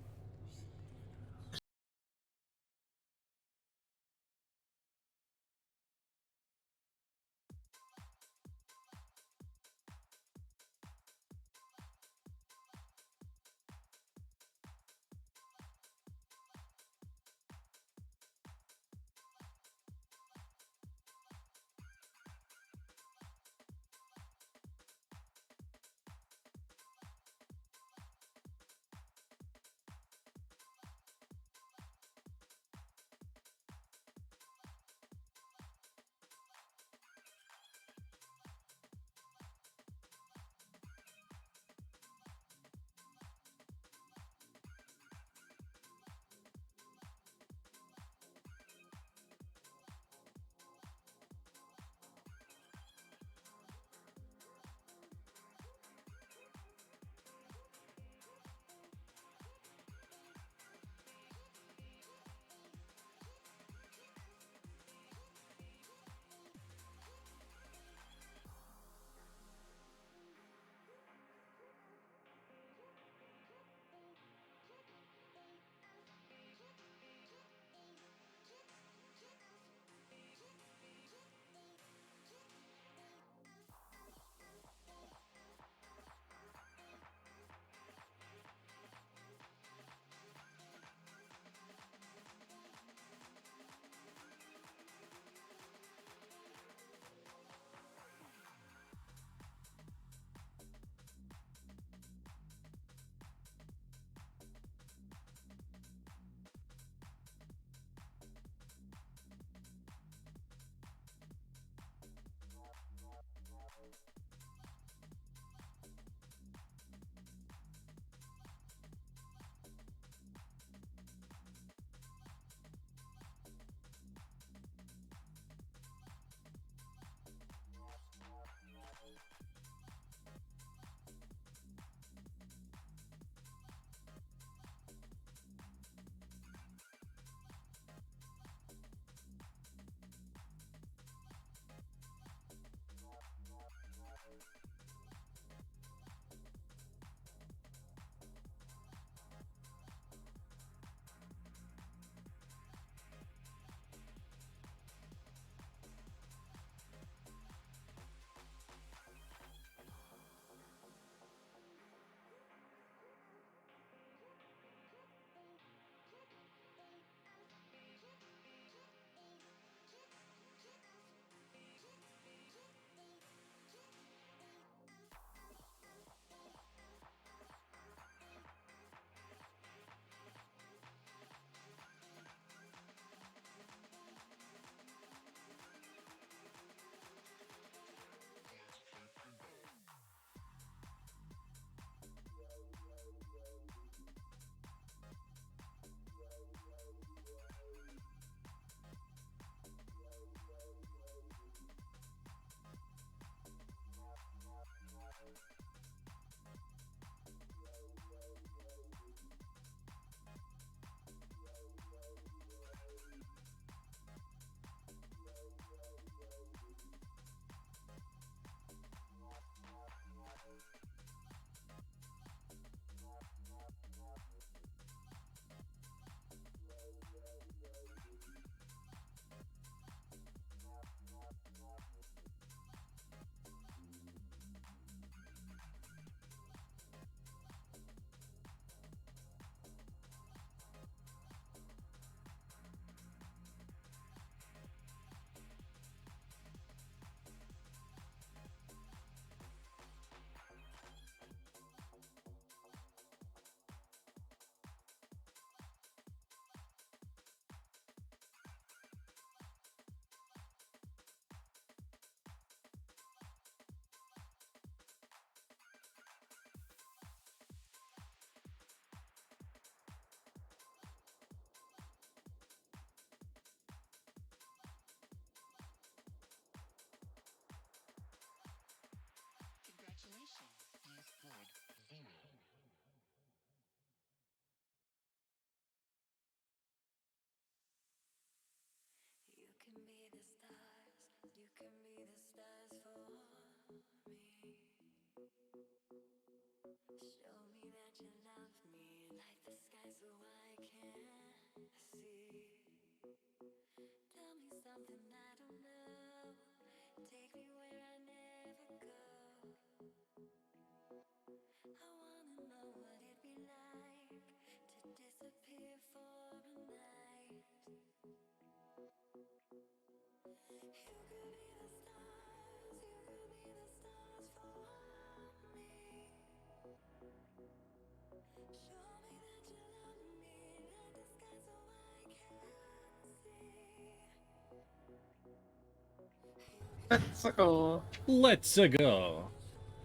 S5: Let's go.
S2: Let's go.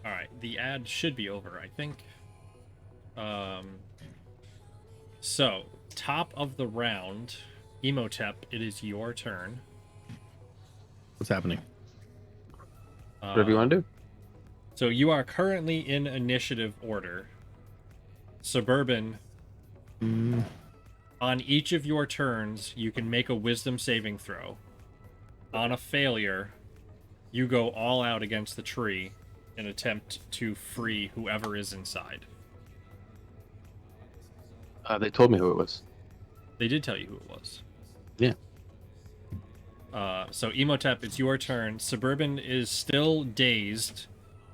S2: All right, the ad should be over, I think. So top of the round, Emotep, it is your turn.
S4: What's happening?
S1: Whatever you want to do.
S2: So you are currently in initiative order. Suburban, on each of your turns, you can make a wisdom saving throw. On a failure, you go all out against the tree and attempt to free whoever is inside.
S1: They told me who it was.
S2: They did tell you who it was.
S1: Yeah.
S2: So Emotep, it's your turn. Suburban is still dazed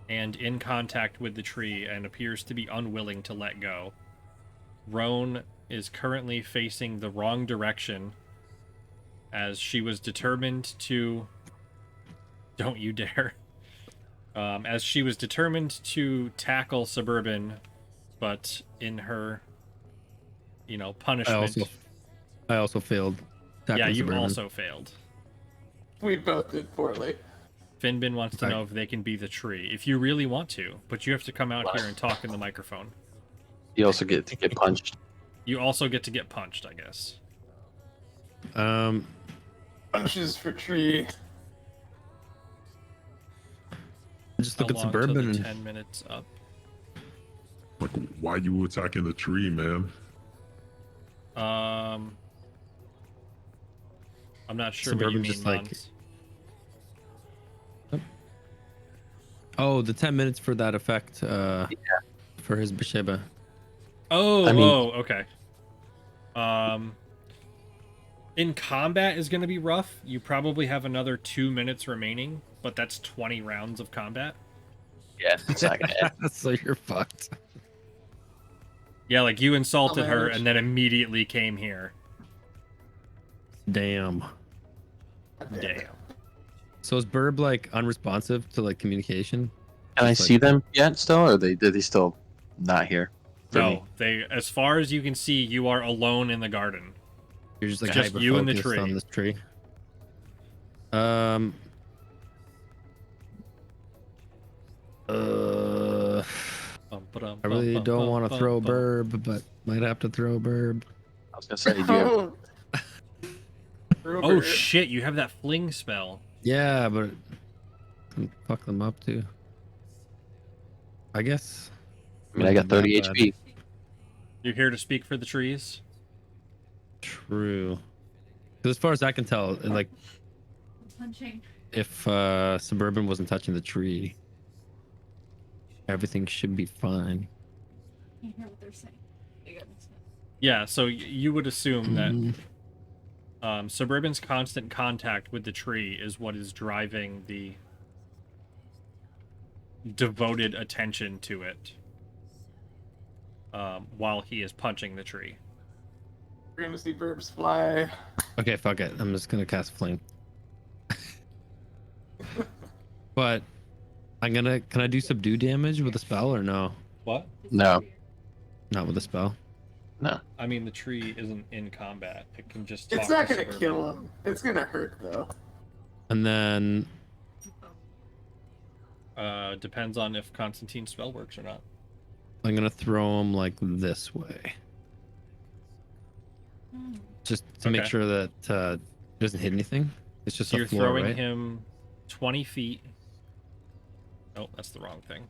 S2: and in contact with the tree and appears to be unwilling to let go. Roan is currently facing the wrong direction as she was determined to... Don't you dare. As she was determined to tackle Suburban, but in her, punishment...
S4: I also failed.
S2: Yeah, you
S4: Suburban.
S2: also failed.
S5: We both did poorly.
S2: Finbin wants to know if they can be the tree. If you really want to, but you have to come out here and talk in the microphone.
S1: You also get to get punched.
S2: You also get to get punched, I guess.
S5: Punches for tree.
S4: Just look
S2: How
S4: at
S2: long till
S4: Suburban
S2: the
S4: and
S2: 10 minutes up.
S7: Like, why you attacking the tree, man?
S2: I'm not sure what you
S4: Suburban
S2: mean,
S4: just, like-
S2: Mons.
S4: oh, the 10 minutes for that effect. For his Besheba.
S2: Okay. In combat is going to be rough. You probably have another 2 minutes remaining, but that's 20 rounds of combat.
S1: Yeah, it's not gonna end.
S4: So you're fucked.
S2: Yeah, like you insulted her
S5: manage.
S2: and then immediately came here.
S4: Damn.
S2: Damn.
S4: So is Birb like unresponsive to like communication?
S1: Can I
S4: Just, like-
S1: see them yet still, or are they still not here? For me?
S2: No, they, as far as you can see, you are alone in the garden.
S4: You're just like
S2: Just you and the
S4: hyper-focused
S2: tree.
S4: on this tree. I really don't want to throw Birb, but might have to throw Birb.
S1: I was gonna say, do you have,
S2: Oh shit, you have that fling spell.
S4: Yeah, but it can fuck them up too. I guess.
S1: I mean, I got 30
S4: Not bad.
S1: HP.
S2: You're here to speak for the trees?
S4: True. 'Cause as far as I can tell, like,
S9: Punching.
S4: if Suburban wasn't touching the tree, everything should be fine.
S9: I hear what they're saying. They got mixed up.
S2: Yeah, so you would assume
S4: Mhm.
S2: that Suburban's constant contact with the tree is what is driving the devoted attention to it while he is punching the tree.
S5: We're gonna see Burbs fly.
S4: Okay, fuck it. I'm just gonna cast Flame. But can I do subdue damage with a spell or no?
S2: What?
S1: No.
S4: Not with a spell.
S1: No.
S2: I mean, the tree isn't in combat. It can just talk
S5: It's not
S2: to
S5: gonna
S2: Suburban.
S5: kill him. It's gonna hurt though.
S4: And then
S2: Depends on if Constantine's spell works or not.
S4: I'm gonna throw him like this way, just to make
S2: Okay.
S4: sure that it doesn't hit anything. It's just
S2: So
S4: a
S2: you're
S4: floor,
S2: throwing
S4: right?
S2: him 20 feet. Oh, that's the wrong thing.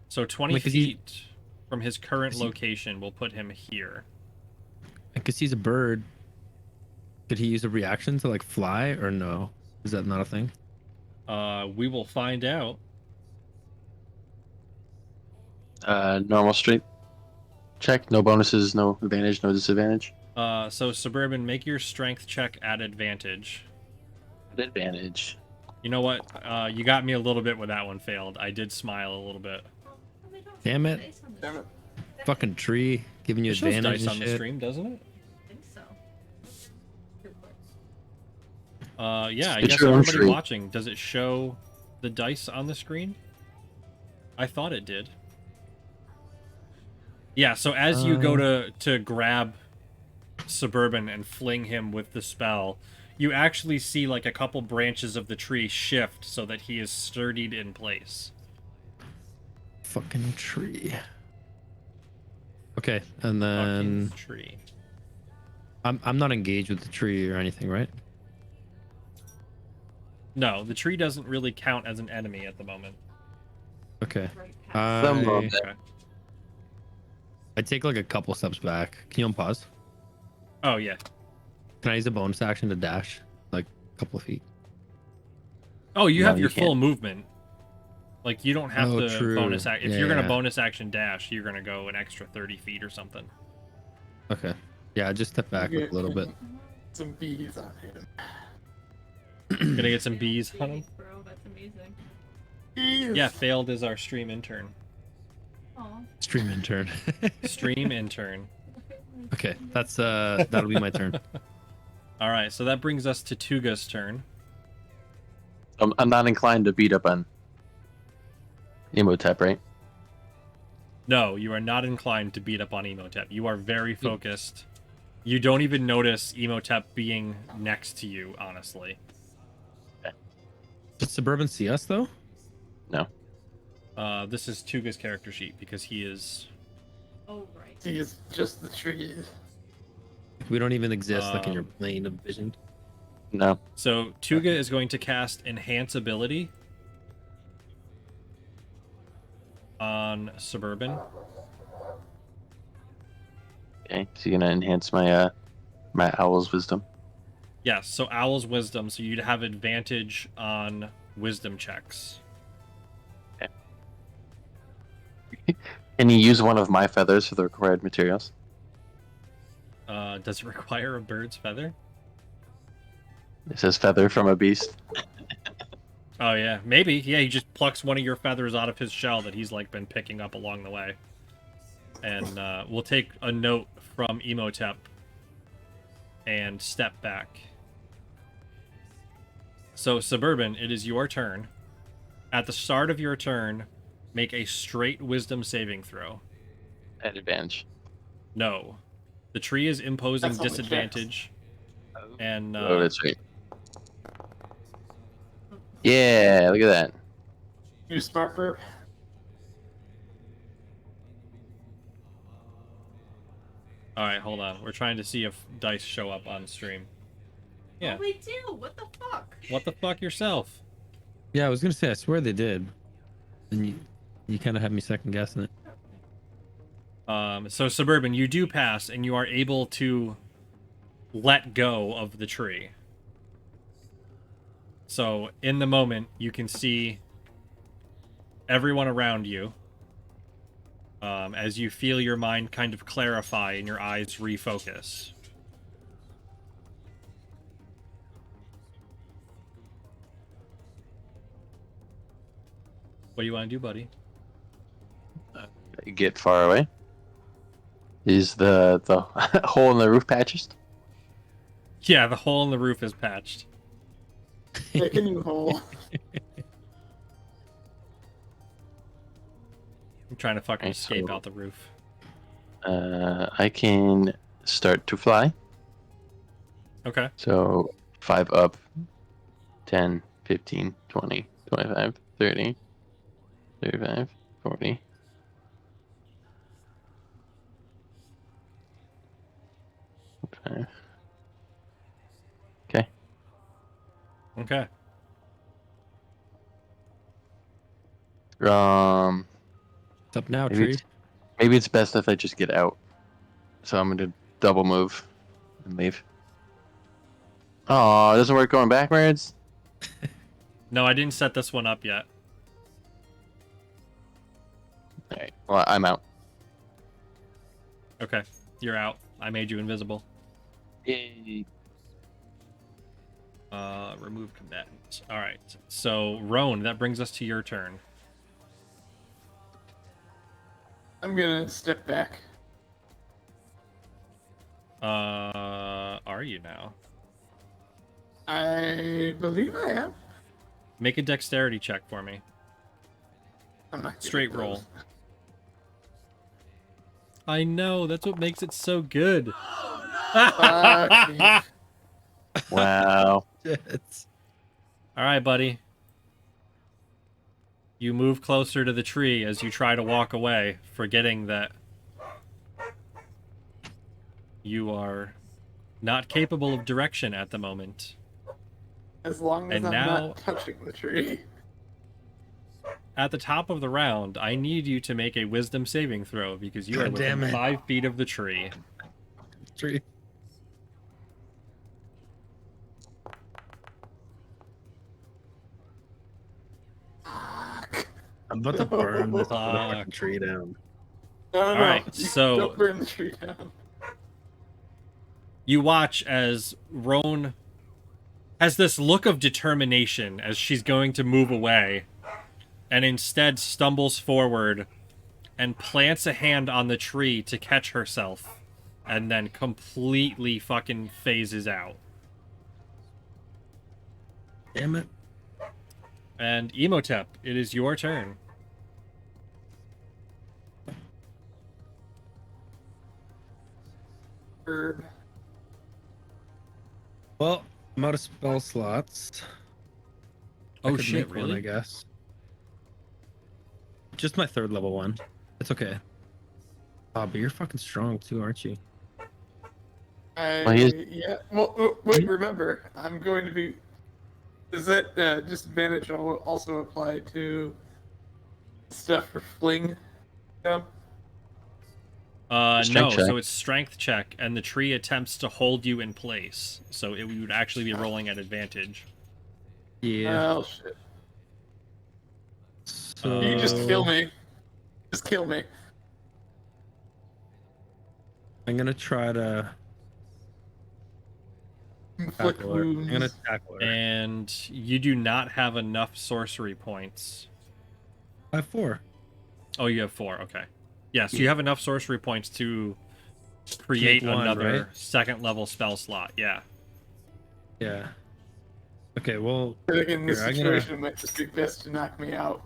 S2: So 20
S4: Wait, 'cause he-
S2: feet from his current
S4: 'cause he-
S2: location will put him here.
S4: Because he's a bird. Could he use a reaction to like fly or no? Is that not a thing?
S2: We will find out.
S1: Normal strength check. No bonuses, no advantage, no disadvantage.
S2: So Suburban, make your strength check at advantage.
S1: Good advantage.
S2: You know what? You got me a little bit when that one failed. I did smile a little bit.
S4: Damn it.
S5: Damn it.
S4: Fucking tree giving you
S2: It shows
S4: advantage
S2: dice
S4: and
S2: on the
S4: shit.
S2: stream, doesn't it?
S9: I think so.
S2: Yeah, I
S1: It's
S2: guess
S1: your own
S2: everybody
S1: tree.
S2: watching, does it show the dice on the screen? I thought it did. Yeah, so as you go to grab Suburban and fling him with the spell, you actually see like a couple branches of the tree shift so that he is sturdied in place.
S4: Fucking tree. Okay, and
S2: Fucking
S4: then
S2: tree.
S4: I'm not engaged with the tree or anything, right?
S2: No, the tree doesn't really count as an enemy at the moment.
S4: Okay.
S9: Right past.
S1: Some of
S4: I,
S1: them.
S2: Okay.
S4: I take like a couple steps back. Can you unpause?
S2: Oh yeah.
S4: Can I use a bonus action to dash like a couple of feet?
S2: Oh, you
S1: No,
S2: have
S1: you
S2: your full
S1: can't.
S2: movement. Like you don't have
S4: Oh,
S2: to
S4: true.
S2: bonus act. If
S4: Yeah,
S2: you're gonna
S4: yeah.
S2: bonus action dash, you're gonna go an extra 30 feet or something.
S4: Okay. Yeah, I just step back a little bit.
S5: Some bees on him.
S2: Gonna get some bees on him.
S9: Bro, that's amazing.
S5: Bees.
S2: Yeah, failed is our stream intern.
S9: Aw.
S4: Stream intern.
S2: Stream intern.
S4: Okay, that's that'll be my turn.
S2: All right, so that brings us to Tuga's turn.
S1: I'm not inclined to beat up on Emotep, right?
S2: No, you are not inclined to beat up on Emotep. You are very focused. You don't even notice Emotep being next to you, honestly.
S4: Did Suburban see us though?
S1: No.
S2: This is Tuga's character sheet because he is.
S9: Oh, right.
S5: He is just the trees.
S4: We don't even exist like in your
S2: Um,
S4: plane of vision.
S1: No.
S2: So Tuga is going to cast Enhance Ability on Suburban.
S1: Okay. So you're gonna enhance my my owl's wisdom.
S2: Yes, so Owl's Wisdom, so you'd have advantage on Wisdom checks.
S1: Can you use one of my feathers for the required materials?
S2: Does it require a bird's feather?
S1: It says feather from a beast.
S2: Oh yeah, maybe. Yeah, he just plucks one of your feathers out of his shell that he's like been picking up along the way. And we'll take a note from Emotep and step back. So Suburban, it is your turn. At the start of your turn, make a straight wisdom saving throw.
S1: At advantage.
S2: No. The tree is imposing
S5: That's on the
S2: disadvantage. And
S1: Oh, that's right. Yeah, look at that.
S5: You smart Birb.
S2: alright, hold on. We're trying to see if dice show up on stream. Yeah.
S9: Oh, they do. What the fuck?
S2: What the fuck yourself?
S4: Yeah, I was gonna say I swear they did. And you kind of had me second guessing it.
S2: So Suburban, you do pass, and you are able to let go of the tree. So in the moment, you can see everyone around you. As you feel your mind kind of clarify and your eyes refocus. What do you want to do, buddy?
S1: Get far away. Is the hole in the roof patched?
S2: Yeah, the hole in the roof is patched.
S5: Take a new hole.
S2: I'm trying to fucking
S1: Okay,
S2: escape
S1: so-
S2: out the roof.
S1: I can start to fly.
S2: Okay.
S1: So 5 up, 10, 15, 20, 25, 30, 35, 40. Okay. Okay.
S2: Okay.
S4: It's up now,
S1: Maybe
S4: tree.
S1: maybe it's best if I just get out. So I'm gonna double move and leave. Oh, it doesn't work going backwards.
S2: No, I didn't set this one up yet.
S1: All right. Well, I'm out.
S2: Okay. You're out. I made you invisible.
S1: Yay.
S2: Remove combatant. All right. So Roan, that brings us to your turn.
S5: I'm gonna step back.
S2: Are you now?
S5: I believe I am.
S2: Make a dexterity check for me.
S5: I'm not good at
S2: Straight
S5: those.
S2: roll. I know, that's what makes it so good.
S5: Fuck me.
S1: Wow.
S4: Shit.
S2: All right, buddy. You move closer to the tree as you try to walk away, forgetting that you are not capable of direction at the moment.
S5: As long as
S2: And
S5: I'm
S2: now-
S5: not touching the tree.
S2: At the top of the round, I need you to make a wisdom saving throw because you are
S4: God damn
S2: within
S4: it.
S2: 5 feet of the tree.
S4: Tree. I'm about to burn this
S2: Fuck.
S4: motherfucking tree down.
S5: No, no, no.
S2: Alright,
S5: You
S2: so-
S5: don't burn the tree down.
S2: You watch as Roan has this look of determination as she's going to move away, and instead stumbles forward and plants a hand on the tree to catch herself, and then completely fucking phases out.
S4: Damn it.
S2: And Emotep, it is your turn.
S5: Birb.
S4: Well, I'm out of spell slots. I
S2: Oh
S4: could
S2: shit,
S4: make one,
S2: really?
S4: I guess. Just my 3rd level one. It's okay. Oh, but you're fucking strong too, aren't you?
S1: Well, he is-
S5: Yeah. Well, wait. Remember, I'm going to be. Does that disadvantage also apply to stuff for fling? Yeah.
S2: No,
S1: Strength check.
S2: so it's strength check, and the tree attempts to hold you in place. So it would actually be rolling at advantage.
S4: Yeah.
S5: Oh shit!
S4: So
S5: You just kill me. Just kill me.
S4: I'm gonna try to
S5: Inflict
S4: tackle her. I'm
S5: wounds.
S4: gonna tackle her.
S2: And you do not have enough sorcery points.
S4: I have 4.
S2: Oh, you have 4. Okay. Yes, you have enough sorcery points to create
S4: Make one,
S2: another
S4: right?
S2: 2nd level spell slot. Yeah.
S4: Yeah. Okay, well,
S5: I think in this
S4: Here, I'm gonna-
S5: situation, it might just be best to knock me out.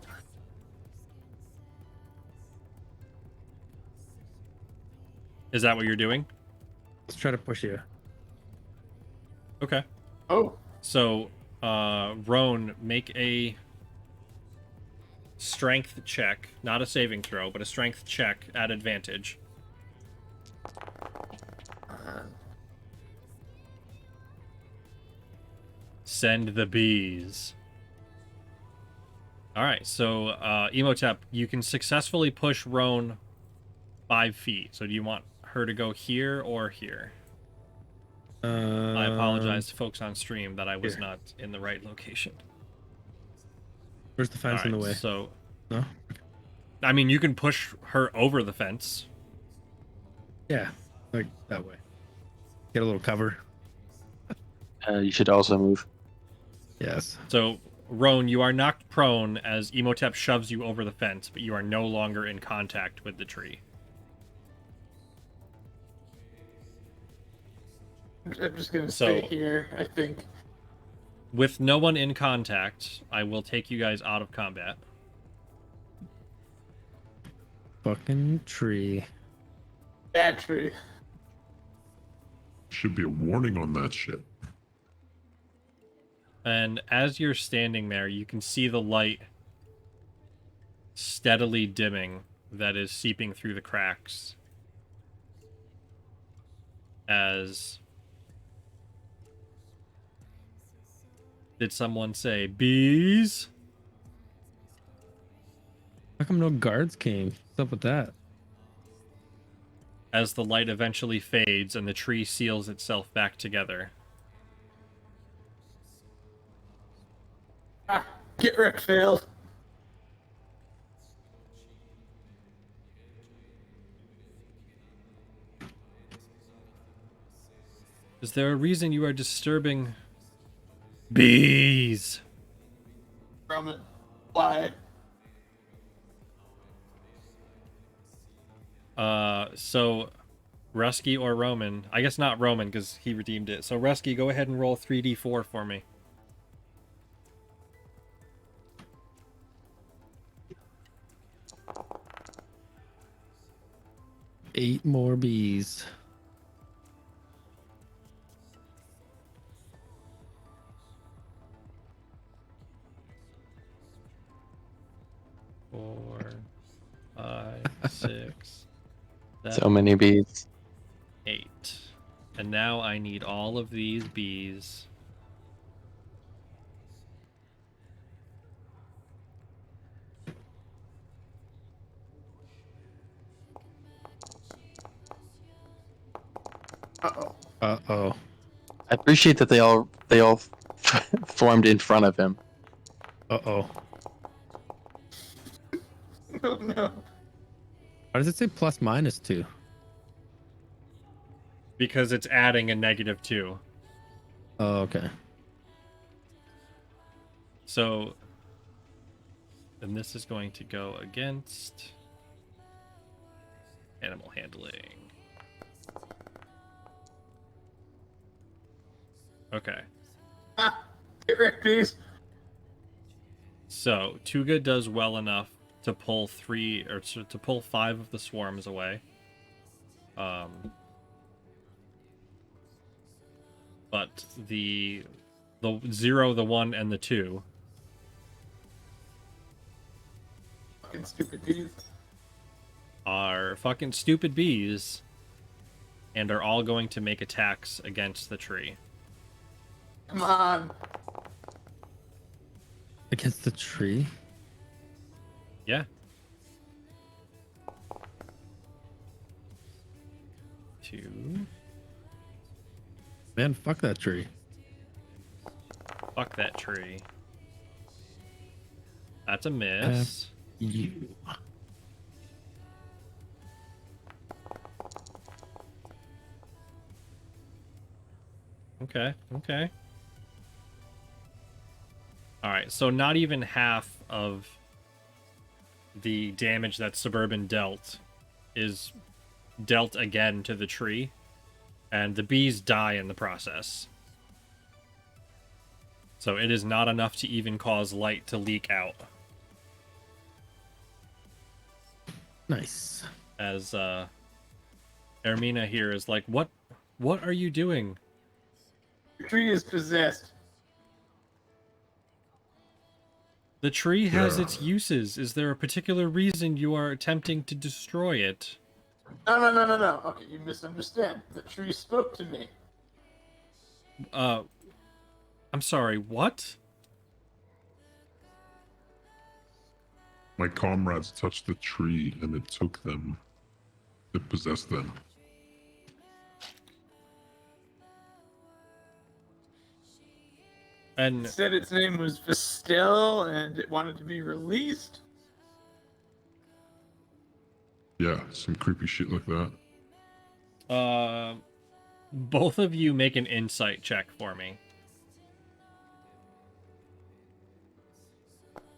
S2: Is that what you're doing?
S4: let's try to push you.
S2: Okay.
S5: Oh,
S2: So, Roan, make a strength check, not a saving throw, but a strength check at advantage. Send the bees. All right, so Emotep, you can successfully push Roan 5 feet. So do you want her to go here or here? I apologize to folks on stream that I was
S4: here.
S2: not in the right location.
S4: Where's the fence in the way?
S2: So,
S4: No?
S2: I mean, you can push her over the fence.
S4: Yeah, like that way. Get a little cover.
S1: You should also move.
S4: Yes.
S2: So, Roan, you are knocked prone as Emotep shoves you over the fence, but you are no longer in contact with the tree.
S5: I'm just gonna
S2: So-
S5: stay here. I think.
S2: With no one in contact, I will take you guys out of combat.
S4: Fucking tree.
S5: Bad tree.
S7: Should be a warning on that shit.
S2: And as you're standing there, you can see the light steadily dimming that is seeping through the cracks. As... Did someone say bees?
S4: How come no guards came? What's up with that?
S2: As the light eventually fades and the tree seals itself back together.
S5: Ah, get wrecked, failed.
S2: Is there a reason you are disturbing Bees.
S5: From it. Why?
S2: So Rusky or Roman? I guess not Roman because he redeemed it. So Rusky, go ahead and roll 3d4 for me.
S4: Eight more bees.
S2: Four, 5, 6,
S1: So many bees.
S2: 8. And now I need all of these bees.
S5: Uh-oh.
S4: Uh-oh.
S1: I appreciate that they all formed in front of him.
S4: Uh-oh.
S5: Oh, no.
S4: Why does it say plus minus 2?
S2: Because it's adding a -2.
S4: Oh, okay.
S2: So, then this is going to go against animal handling. Okay.
S5: Ah, get wrecked, please.
S2: So, Tuga does well enough to pull 3 or to pull 5 of the swarms away. But the 0, the 1, and the 2
S5: Fucking stupid bees.
S2: are fucking stupid bees and are all going to make attacks against the tree.
S5: Come on.
S4: Against the tree?
S2: Yeah. 2.
S4: Man, fuck that tree.
S2: Fuck that tree. That's a miss.
S4: You.
S2: Okay, okay. Alright, so not even half of the damage that Suburban dealt is dealt again to the tree, and the bees die in the process. So it is not enough to even cause light to leak out.
S4: Nice.
S2: As Ermina here is like, what are you doing?
S5: The tree is possessed.
S2: The tree has
S7: Yeah.
S2: its uses. Is there a particular reason you are attempting to destroy it?
S5: No. Okay, you misunderstand. The tree spoke to me.
S2: I'm sorry, what?
S7: My comrades touched the tree and it took them. It possessed them.
S2: And
S5: It said its name was Vestel and it wanted to be released.
S7: Yeah, some creepy shit like that.
S2: both of you make an insight check for me.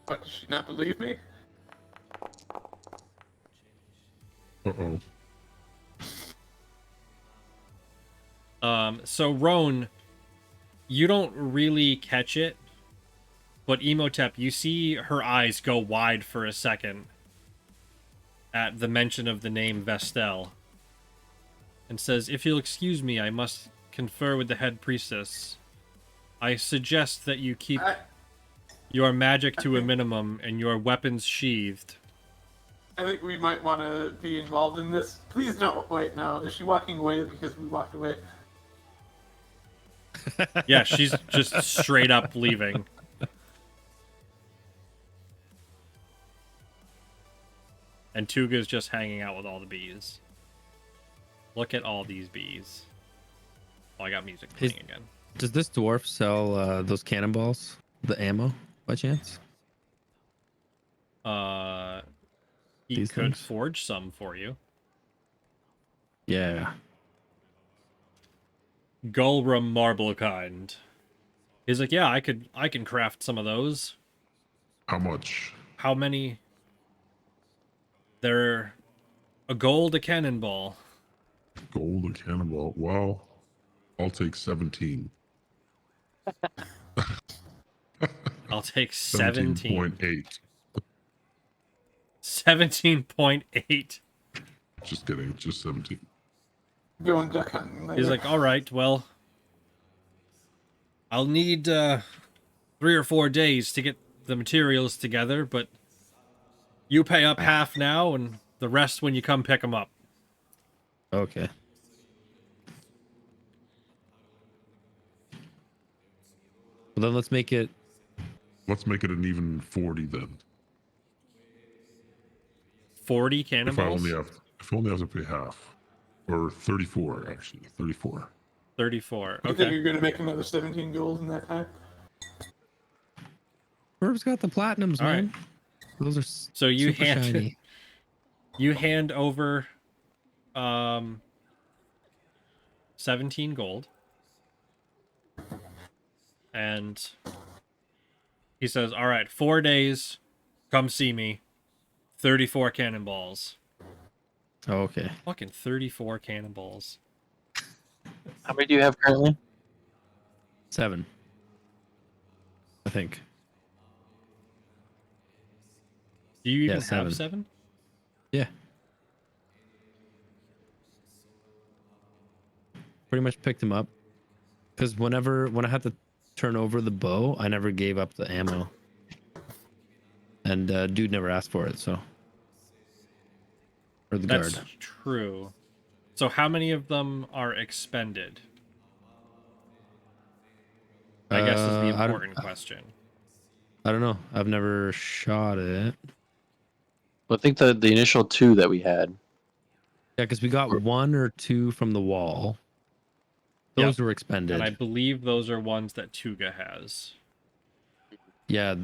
S5: What, does she not believe me?
S7: Uh-oh.
S2: So Roan, you don't really catch it, but Emotep, you see her eyes go wide for a second at the mention of the name Vestel, and says, "If you'll excuse me, I must confer with the head priestess. I suggest that you keep your magic to a minimum and your weapons sheathed."
S5: I think we might want to be involved in this. Please don't. Wait, no. Is she walking away because we walked away?
S2: Yeah, she's just straight up leaving. And Tuga's just hanging out with all the bees. Look at all these bees. Oh, I got music playing again.
S4: Does this dwarf sell those cannonballs? The ammo, by chance?
S2: He
S4: These
S2: could
S4: things?
S2: forge some for you.
S4: Yeah.
S2: Gulrum Marblekind. He's like, yeah, I can craft some of those.
S7: How much?
S2: How many? They're a gold a cannonball.
S7: Gold a cannonball. Well, I'll take 17.
S2: I'll take 17.
S7: 17.8.
S2: 17.8.
S7: Just kidding. Just 17.
S5: Going duck hunting later.
S2: He's like, all right, well, I'll need 3 or 4 days to get the materials together, but you pay up half now and the rest when you come pick them up.
S4: Okay. Well, then let's make it.
S7: Let's make it an even 40 then.
S2: 40
S7: If I
S2: cannonballs?
S7: only have to pay half. Or 34, actually. 34.
S2: 34.
S5: You think
S2: Okay.
S5: you're gonna make another 17 gold in that time?
S4: Birb's got the platinums,
S2: All
S4: man.
S2: right.
S4: Those are
S2: So you
S4: super
S2: hand
S4: shiny.
S2: you hand over 17 gold. And he says, "All right, 4 days. Come see me. 34 cannonballs."
S4: Oh, okay.
S2: Fucking 34 cannonballs.
S1: How many do you have currently?
S4: 7. I think.
S2: Do you even
S4: Yeah,
S2: have
S4: 7.
S2: 7?
S4: Yeah. Pretty much picked him up. Because when I had to turn over the bow, I never gave up the ammo. And dude never asked for it, so. Or the
S2: That's
S4: guard.
S2: true. So how many of them are expended? I guess is the
S4: I don't-
S2: important question.
S4: I don't know. I've never shot it.
S1: Well, I think the initial 2 that we had.
S4: Yeah, because we got 1 or 2 from the wall. Those were expended.
S2: And I believe those are ones that Tuga has.
S4: Yeah,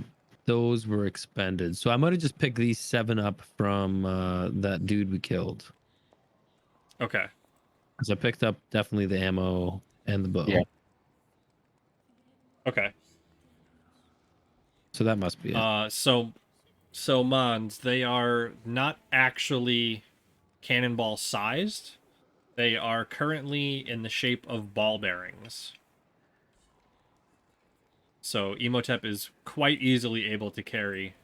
S4: those were expended. So I might have just picked these 7 up from that dude we killed.
S2: Okay.
S4: Because I picked up definitely the ammo and the bow.
S1: Yeah.
S2: Okay.
S4: So that must be it.
S2: So Mons, they are not actually cannonball sized. They are currently in the shape of ball bearings. So Emotep is quite easily able to carry.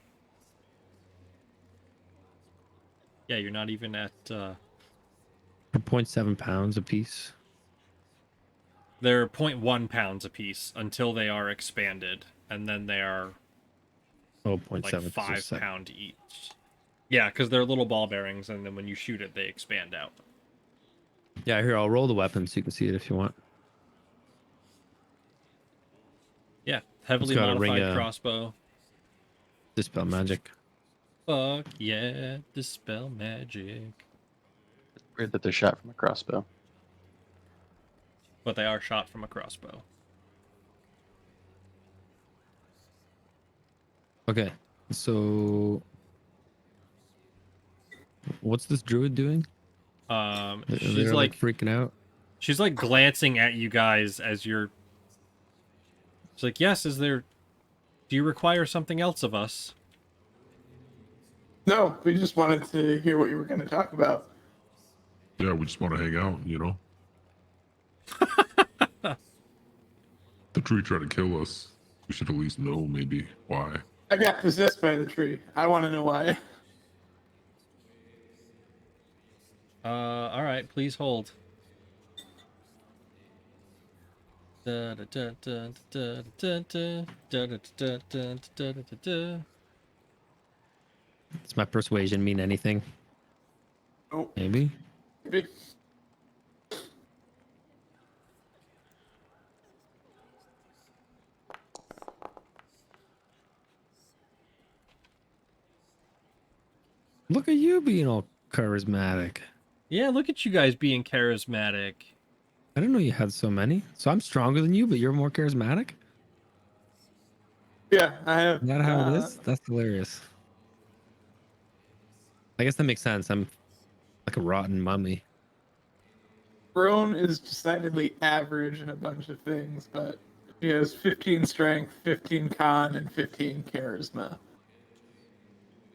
S2: Yeah, you're not even at
S4: For 0.7 pounds a piece.
S2: they're 0.1 pounds apiece until they are expanded, and then they are
S4: Oh, 0.7.
S2: like
S4: so
S2: 5
S4: 7.
S2: pound each. Yeah, because they're little ball bearings, and then when you shoot it, they expand out.
S4: Yeah, here, I'll roll the weapon so you can see it if you want.
S2: Yeah, heavily
S4: got a ring
S2: modified
S4: of-
S2: crossbow.
S4: Dispel magic.
S2: Fuck yeah, dispel magic.
S1: Weird that they're shot from a crossbow.
S2: But they are shot from a crossbow.
S4: Okay, so what's this druid doing?
S2: She's
S4: They're
S2: like
S4: freaking out.
S2: she's like glancing at you guys as you're. She's like, yes, is there? Do you require something else of us?
S5: No, we just wanted to hear what you were going to talk about.
S7: Yeah, we just want to hang out, you know? The tree tried to kill us. We should at least know maybe why.
S5: I got possessed by the tree. I want to know why.
S2: All right, please hold.
S4: Does my persuasion mean anything?
S5: Oh,
S4: Maybe.
S5: maybe.
S4: Look at you being all charismatic.
S2: Yeah, look at you guys being charismatic.
S4: I didn't know you had so many. So I'm stronger than you, but you're more charismatic?
S5: Yeah, I have.
S4: Is that how it is? That's hilarious. I guess that makes sense. I'm like a rotten mummy.
S5: Roan is decidedly average in a bunch of things, but He has 15 strength, 15 con, and 15 charisma.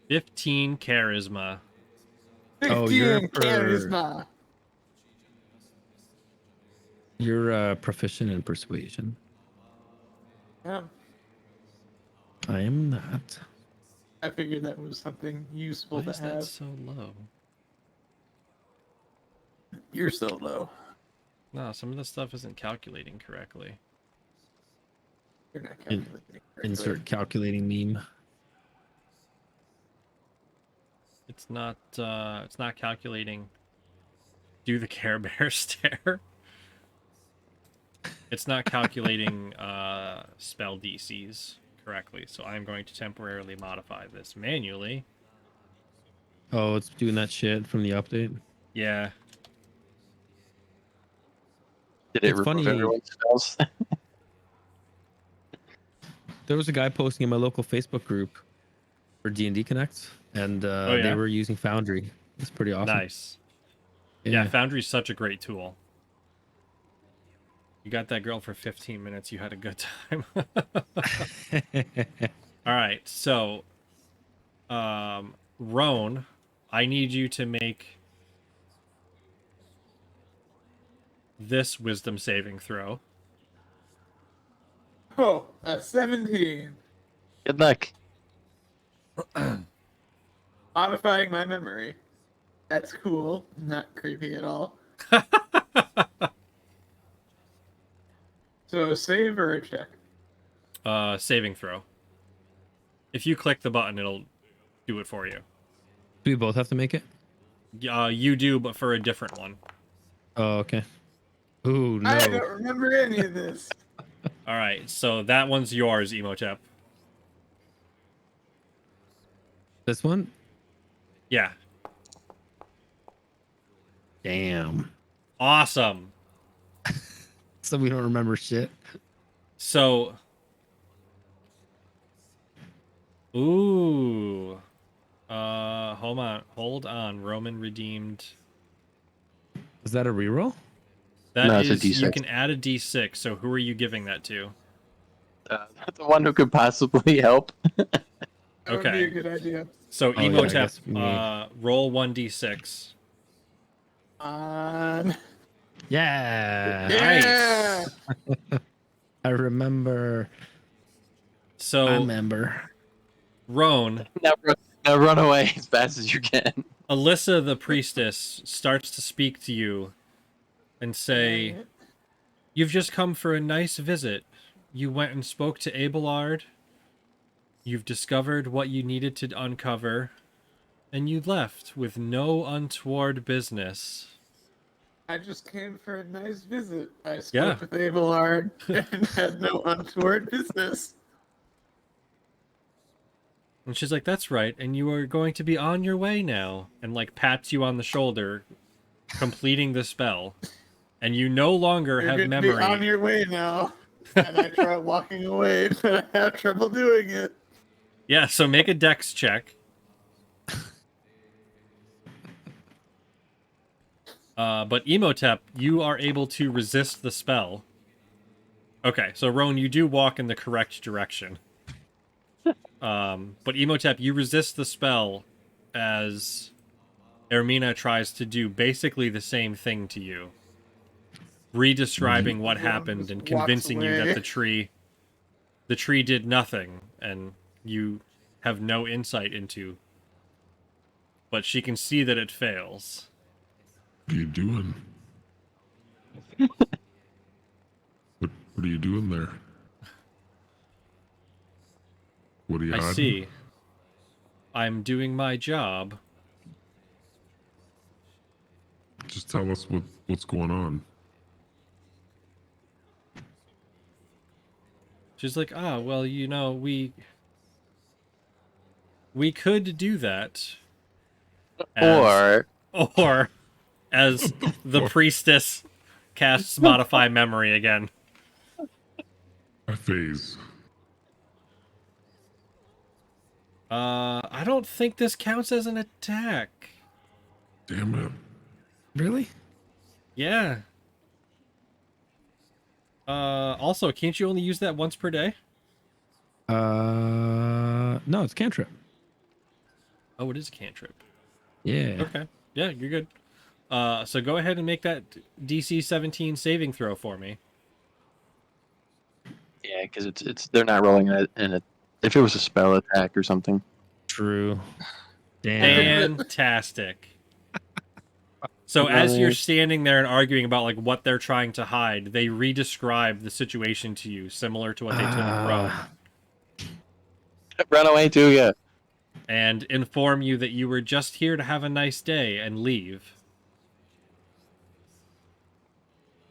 S2: 15 charisma.
S5: 15
S4: Oh, you're
S5: charisma.
S4: You're proficient in persuasion.
S5: Yeah,
S4: I am not.
S5: I figured that was something useful
S2: Why
S5: to
S2: is that
S5: have.
S2: so low?
S5: You're so low.
S2: No, some of the stuff isn't calculating correctly.
S5: You're not calculating correctly.
S4: Insert calculating meme.
S2: It's not calculating. Do the Care Bear stare? It's not calculating spell DCs correctly, so I'm going to temporarily modify this manually.
S4: Oh, it's doing that shit from the update.
S2: Yeah.
S1: Did it
S4: It's
S1: remove
S4: funny.
S1: everyone's spells?
S4: There was a guy posting in my local Facebook group for D&D Connect, and
S2: Oh, yeah?
S4: they were using Foundry. It's pretty awesome.
S2: Nice. Yeah, Foundry's such a great tool. You got that girl for 15 minutes, you had a good time. Alright, so Roan, I need you to make this wisdom saving throw.
S5: Oh, a 17.
S1: Good luck.
S5: Modifying my memory. That's cool. Not creepy at all. So, save or a check?
S2: Saving throw. If you click the button, it'll do it for you.
S4: Do we both have to make it?
S2: You do, but for a different one.
S4: Oh, okay. Ooh, no.
S5: I don't remember any of this.
S2: Alright, so that one's yours, Emotep.
S4: This one?
S2: Yeah.
S4: Damn.
S2: Awesome.
S4: So we don't remember shit.
S2: So... Ooh. Hold on. Roman redeemed.
S4: Is that a reroll?
S2: That
S1: No, it's a
S2: is, you
S1: D6.
S2: can add a D6, so who are you giving that to?
S1: The one who could possibly help.
S5: That would be
S2: Okay.
S5: a good idea.
S2: So
S4: Oh, yeah, I
S2: Emotep,
S4: guess me.
S2: roll 1d6.
S5: On.
S4: Yeah.
S5: Yeah!
S4: I remember.
S2: So,
S4: I remember.
S2: Roan,
S1: Now run away as fast as you can.
S2: Alyssa the priestess starts to speak to you and say, "You've just come for a nice visit. You went and spoke to Abelard. You've discovered what you needed to uncover, and you left with no untoward business."
S5: I just came for a nice visit. I spoke
S2: Yeah.
S5: with Abelard and had no untoward business.
S2: And she's like, "That's right, and you are going to be on your way now," and like pats you on the shoulder, completing the spell. And you no longer
S5: You're
S2: have
S5: gonna
S2: memory.
S5: be on your way now. And I try walking away, but I have trouble doing it.
S2: Yeah, so make a dex check. But Emotep, you are able to resist the spell. Okay, so Roan, you do walk in the correct direction. But Emotep, you resist the spell as Ermina tries to do basically the same thing to you. Re-describing what
S5: Yeah,
S2: happened
S5: just
S2: and
S5: walks
S2: convincing you that
S5: away.
S2: the tree did nothing and you have no insight into. But she can see that it fails.
S7: What are you doing? What are you doing there? What are you
S2: I
S7: hiding?
S2: see. I'm doing my job.
S7: Just tell us what's going on.
S2: She's like, well, you know, we could do that.
S1: Or
S2: Or, as the priestess casts Modify Memory again.
S7: A phase.
S2: I don't think this counts as an attack.
S7: Damn it.
S4: Really?
S2: Yeah. Also, can't you only use that once per day?
S4: No, it's cantrip.
S2: Oh, it is a cantrip.
S4: Yeah.
S2: Okay. Yeah, you're good. So go ahead and make that DC 17 saving throw for me.
S1: Yeah, because it's they're not rolling in a. If it was a spell attack or something.
S4: True. Damn.
S2: Fantastic. So as you're standing there and arguing about like what they're trying to hide, they re-describe the situation to you, similar to what they told Roan,
S1: Run away too, yeah.
S2: and inform you that you were just here to have a nice day and leave.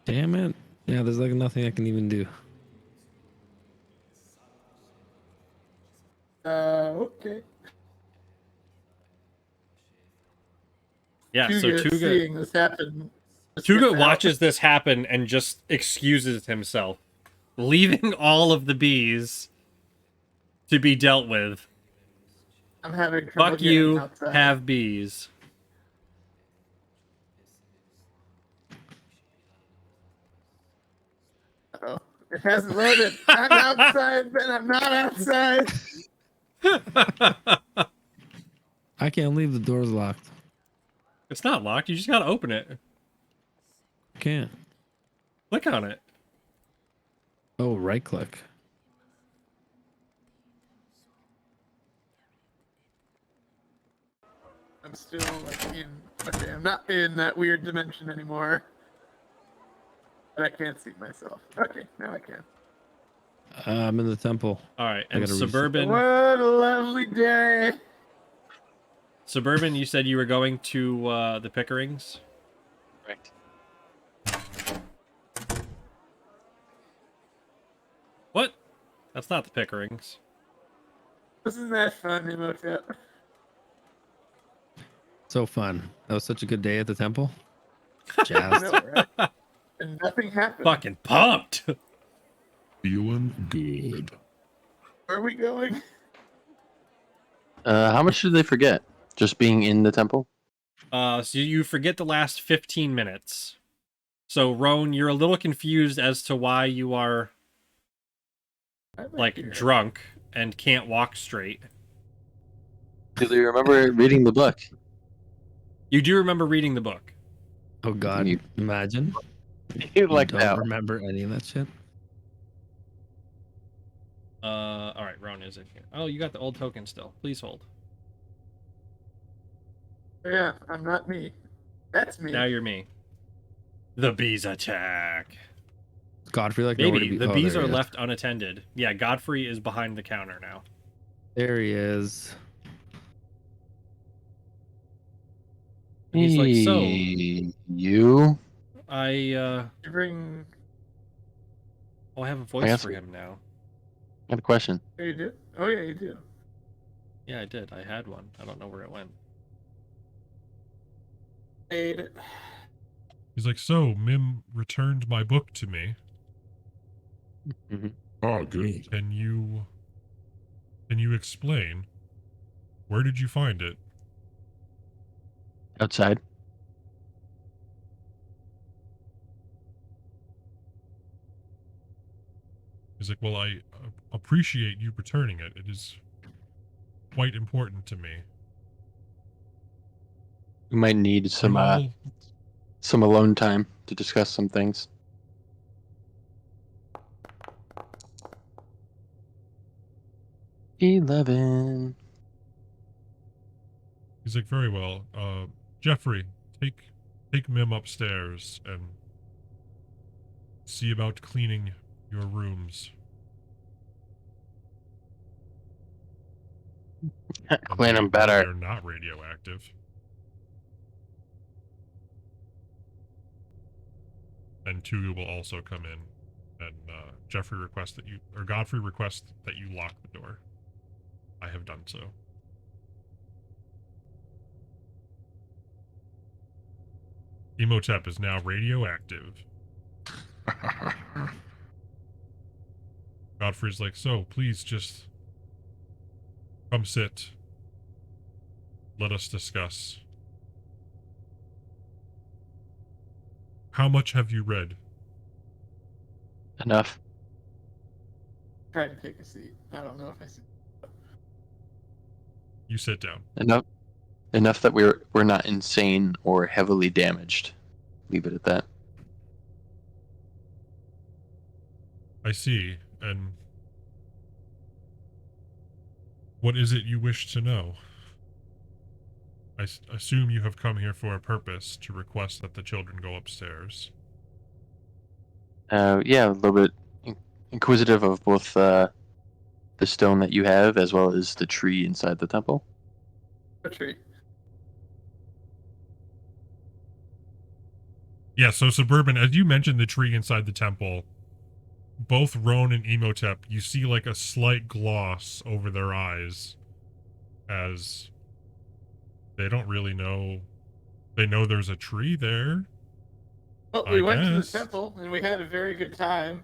S4: Damn it. Yeah, there's like nothing I can even do.
S5: Okay.
S2: Yeah, so
S5: Tuga
S2: Tuga
S5: seeing this happen. just gets
S2: Tuga
S5: out.
S2: watches this happen and just excuses himself, leaving all of the bees to be dealt with.
S5: I'm having trouble
S2: Fuck
S5: getting
S2: you,
S5: outside.
S2: have bees.
S5: Uh-oh. It hasn't loaded. I'm outside, then I'm not outside.
S4: I can't leave, the door's locked.
S2: It's not locked, you just gotta open it.
S4: Can't.
S2: Click on it.
S4: Oh, right click.
S5: I'm still like in. Okay, I'm not in that weird dimension anymore. But I can't see myself. Okay, now I can.
S4: I'm in the temple.
S2: Alright,
S4: I
S2: and
S4: gotta reset.
S2: Suburban...
S5: What a lovely day.
S2: Suburban, you said you were going to the Pickerings?
S1: Correct.
S2: What? That's not the Pickerings.
S5: Isn't that fun, Imhotep?
S4: So fun. That was such a good day at the temple.
S5: I
S4: Jazzed.
S5: know, right? And nothing happened.
S2: Fucking pumped!
S7: Feeling good.
S5: Where are we going?
S1: How much did they forget? Just being in the temple?
S2: So you forget the last 15 minutes. So, Roan, you're a little confused as to why you are, like, drunk and can't walk straight.
S1: Do they remember reading the book?
S2: You do remember reading the book.
S4: Oh god,
S1: You-
S4: imagine.
S1: You like
S4: don't
S1: that?
S4: remember any of that shit.
S2: Alright, Roan is in here. Oh, you got the old token still. Please hold.
S5: Yeah, I'm not me. That's me.
S2: Now you're me. The bees attack.
S4: Godfrey, like nowhere to
S2: Maybe.
S4: be.
S2: The
S4: Oh,
S2: bees
S4: there
S2: are
S4: he is.
S2: left unattended. Yeah, Godfrey is behind the counter now.
S4: There he is.
S2: And he's like, so,
S1: You?
S2: I
S5: Bring.
S2: I have a voice
S1: guess-
S2: for him now.
S1: I have a question.
S5: Oh, you do? Oh, yeah, you do.
S2: Yeah, I did. I had one. I don't know where it went.
S5: Ate it.
S8: He's like, so Mim returned my book to me.
S7: Oh, good.
S8: Can you explain? Where did you find it?
S1: Outside.
S8: He's like, well, I appreciate you returning it. It is quite important to me.
S1: We might need some
S8: You all-
S1: alone time to discuss some things. $11.
S8: He's like, very well. Jeffrey, take Mim upstairs and see about cleaning your rooms.
S1: Clean them better.
S8: They're not radioactive. And Tugu will also come in, and Godfrey requests that you lock the door. I have done so. Imhotep is now radioactive. Godfrey's like, so please just come sit. Let us discuss. How much have you read?
S1: Enough.
S5: Try to take a seat. I don't know if I see.
S8: You sit down.
S1: Enough that we're not insane or heavily damaged. Leave it at that.
S8: I see. And what is it you wish to know? I assume you have come here for a purpose, to request that the children go upstairs.
S1: Yeah, a little bit inquisitive of both the stone that you have as well as the tree inside the temple.
S5: A tree.
S8: Yeah, so Suburban, as you mentioned the tree inside the temple, both Roan and Emotep, you see like a slight gloss over their eyes as they don't really know. They know there's a tree there.
S5: Well, we went to the
S8: guess.
S5: temple and we had a very good time.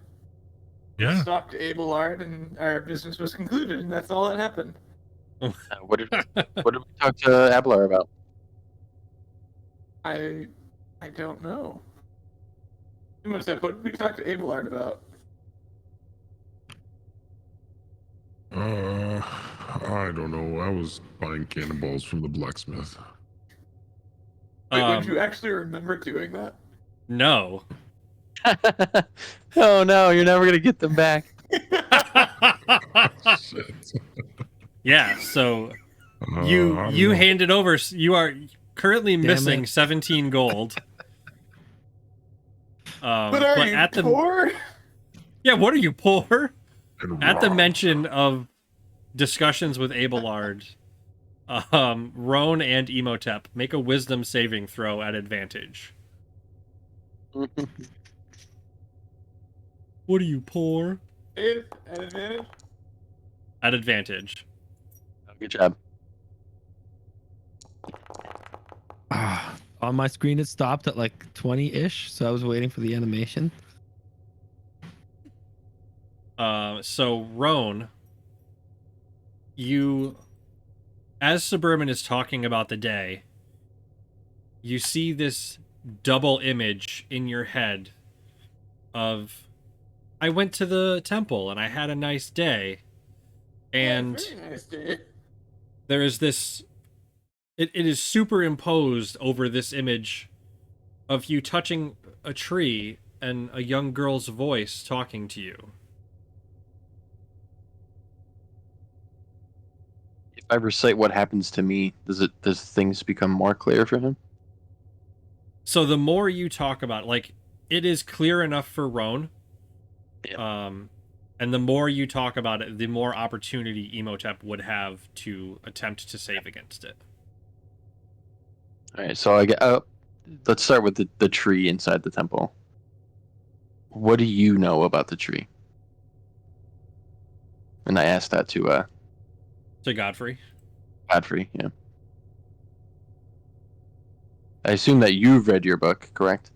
S5: We
S8: Yeah.
S5: stopped Abelard and our business was concluded, and that's all that happened.
S1: What did we talk to Ablar about?
S5: I don't know. You must have. What did we talk to Abelard about?
S7: I don't know. I was buying cannonballs from the blacksmith.
S5: Wait, would you actually remember doing that?
S2: No.
S1: Oh no, you're never gonna get them back.
S7: Shit.
S2: Yeah, so you handed over. You are currently missing 17 gold.
S5: But are you
S2: at the
S5: poor?
S2: yeah, what are you poor?
S7: And
S2: At the
S7: robbed.
S2: mention of discussions with Abelard, Roan and Emotep make a wisdom saving throw at advantage. What are you poor?
S5: At advantage?
S2: At advantage.
S1: Good job.
S4: On my screen, it stopped at like 20-ish, so I was waiting for the animation.
S2: So Roan, you, as Suburban is talking about the day, you see this double image in your head of, I went to the temple and I had a nice day, and
S5: Very nice day.
S2: there is this, it is superimposed over this image of you touching a tree and a young girl's voice talking to you.
S1: If I recite what happens to me, does things become more clear for him?
S2: So the more you talk about it, like, it is clear enough for Roan.
S1: Yeah.
S2: And the more you talk about it, the more opportunity Emotep would have to attempt to save against it.
S1: All right, so let's start with the tree inside the temple. What do you know about the tree? And I asked that to
S2: To Godfrey.
S1: Godfrey. Yeah. I assume that you've read your book, correct?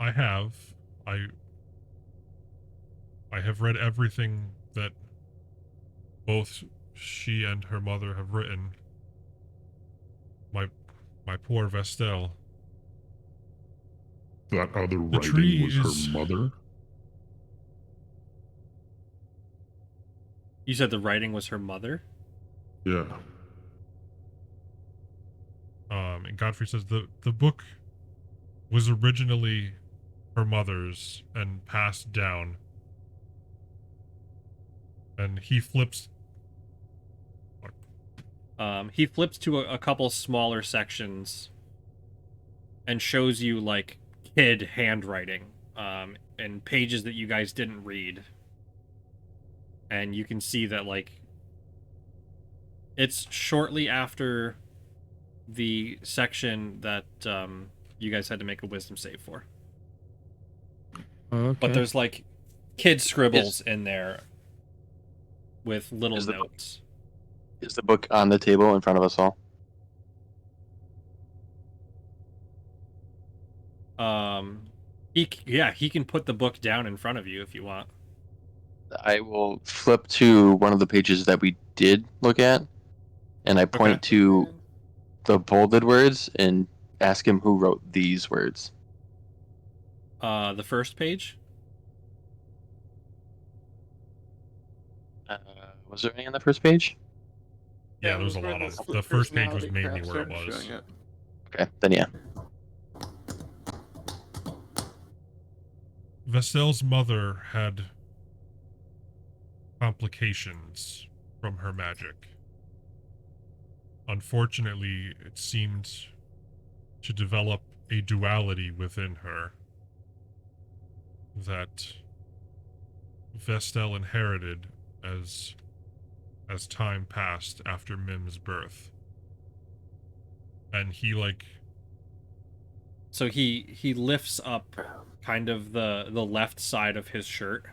S8: I have. I have read everything that both she and her mother have written. My poor Vestel.
S7: That other
S8: The tree
S7: writing was
S8: is-
S7: her mother.
S2: You said the writing was her mother?
S7: Yeah.
S8: And Godfrey says the book was originally her mother's and passed down. And he flips.
S2: He flips to a couple smaller sections and shows you, like, kid handwriting, and pages that you guys didn't read. And you can see that, like, it's shortly after the section that you guys had to make a wisdom save for.
S4: Okay.
S2: But there's, like, kid scribbles in there with little
S1: Is the book-
S2: notes.
S1: Is the book on the table in front of us all?
S2: He can put the book down in front of you if you want.
S1: I will flip to one of the pages that we did look at, and I point to the bolded words and ask him who wrote these words.
S2: The first page.
S1: Was there any on the first page?
S8: Yeah,
S5: That
S8: there was a
S5: where
S8: lot
S5: the
S8: of them.
S5: split
S8: The first page was
S5: personality
S8: mainly
S5: crap
S8: where it
S5: started
S8: was.
S5: showing up.
S1: Okay, then yeah.
S8: Vestel's mother had complications from her magic. Unfortunately, it seemed to develop a duality within her that Vestel inherited as time passed after Mim's birth. And he
S2: So he lifts up kind of the left side of his shirt,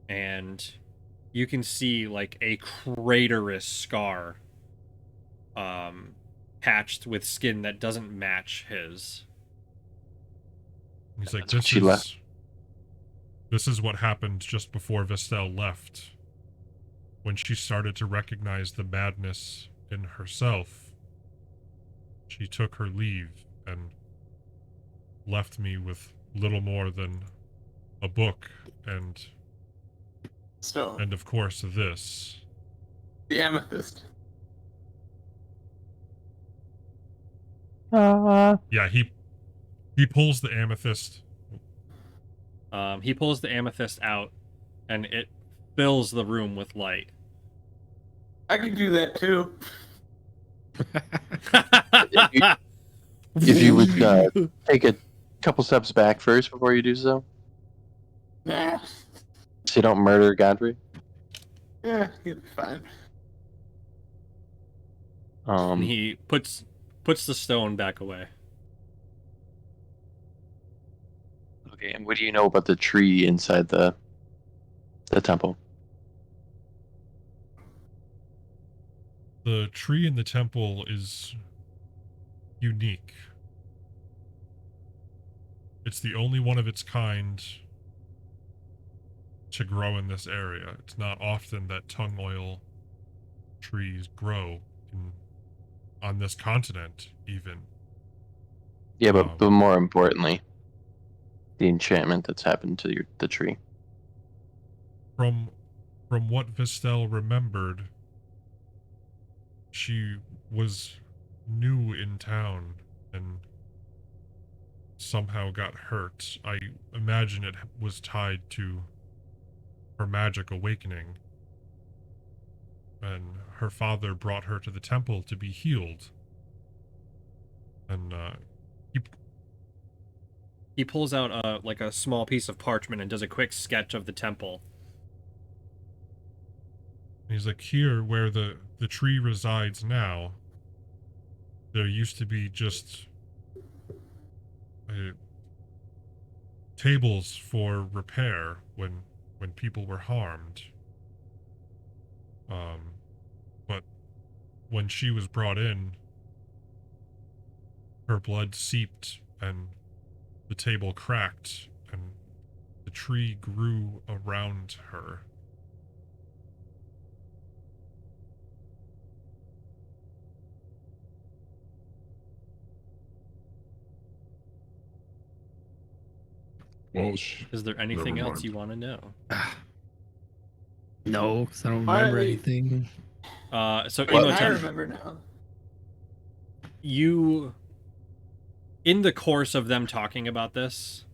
S2: and you can see like a craterous scar patched with skin that doesn't match his.
S8: he's like,
S1: That's when she left.
S8: This is what happened just before Vestel left. When she started to recognize the madness in herself, she took her leave and left me with little more than a book and
S5: So,
S8: of course this.
S5: the amethyst.
S8: Yeah, he pulls the amethyst.
S2: He pulls the amethyst out, and it fills the room with light.
S5: I could do that too.
S1: If you would take a couple steps back first before you do so,
S5: Nah.
S1: so you don't murder Godfrey.
S5: Yeah, you'll be fine.
S2: And he puts the stone back away.
S1: Okay, and what do you know about the tree inside the temple?
S8: The tree in the temple is unique. It's the only one of its kind to grow in this area. It's not often that tongue oil trees grow on this continent, even.
S1: Yeah, but more importantly, the enchantment that's happened to the tree.
S8: From what Vestel remembered, she was new in town and somehow got hurt. I imagine it was tied to her magic awakening. And her father brought her to the temple to be healed. And
S2: he pulls out like a small piece of parchment and does a quick sketch of the temple.
S8: He's like, here where the tree resides now, there used to be just tables for repair when people were harmed. But when she was brought in, her blood seeped and the table cracked and the tree grew around her.
S7: Well,
S2: Is there anything
S7: never
S2: else
S7: mind.
S2: you want to know?
S4: No, because I don't
S5: Why
S4: remember
S5: are they-
S4: anything.
S2: So
S5: Well, I
S2: Imhotep,
S5: remember now.
S2: you, in the course of them talking about this,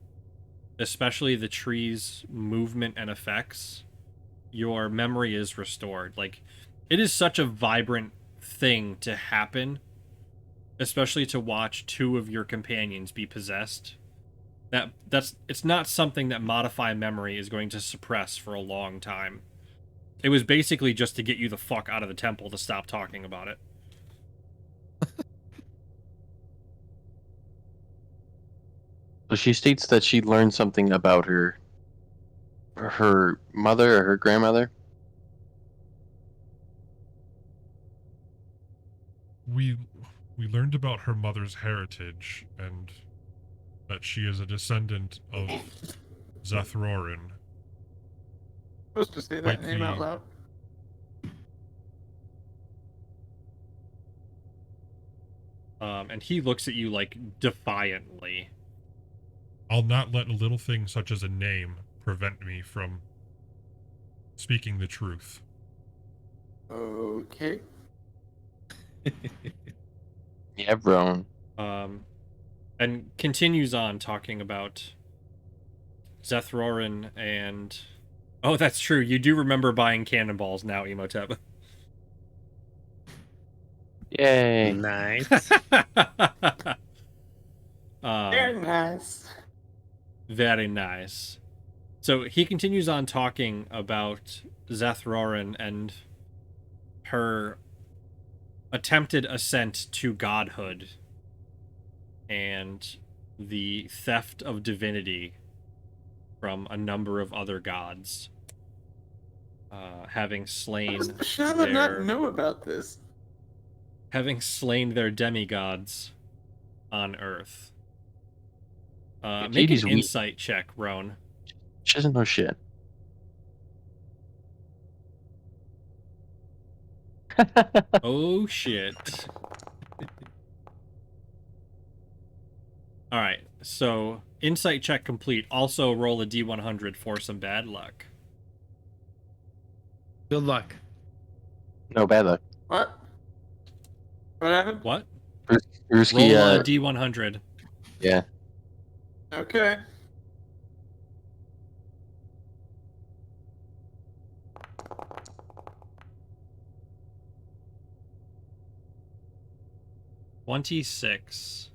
S2: especially the tree's movement and effects, your memory is restored. Like, it is such a vibrant thing to happen, especially to watch two of your companions be possessed. It's not something that modify memory is going to suppress for a long time. It was basically just to get you the fuck out of the temple to stop talking about it.
S1: So she states that she learned something about her mother or her grandmother.
S8: We learned about her mother's heritage and that she is a descendant of Zethrorin.
S5: Supposed to say that
S8: Quite
S5: name out loud.
S2: And he looks at you like defiantly.
S8: I'll not let a little thing such as a name prevent me from speaking the truth.
S5: Okay.
S1: Yeah, bro.
S2: And continues on talking about Zethrorin and... Oh, that's true. You do remember buying cannonballs now, Emotep.
S1: Yay.
S4: Nice.
S5: Very nice.
S2: Very nice. So he continues on talking about Zethrorin and her attempted ascent to godhood and the theft of divinity from a number of other gods, having
S5: How
S2: slain
S5: does Bashaba not
S2: their
S5: know about this?
S2: demigods on Earth. Make an
S1: Deity's weak.
S2: insight check, Roan.
S1: She doesn't know shit.
S2: Oh shit. Alright, so insight check complete. Also roll a D100 for some bad luck.
S4: Good luck.
S1: No bad luck.
S5: What? What happened?
S2: What?
S1: Ruski,
S2: Roll a D100.
S1: yeah.
S5: Okay.
S2: $26.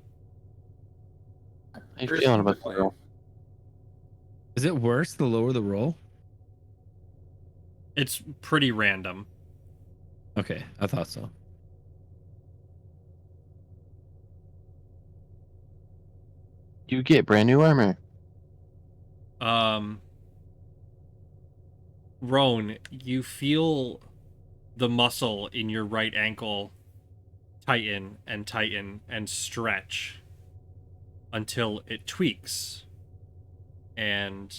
S1: How you feeling about that, girl?
S4: Is it worse the lower the roll?
S2: It's pretty random.
S4: Okay, I thought so.
S1: You get brand new armor.
S2: Roan, you feel the muscle in your right ankle tighten and stretch until it tweaks. And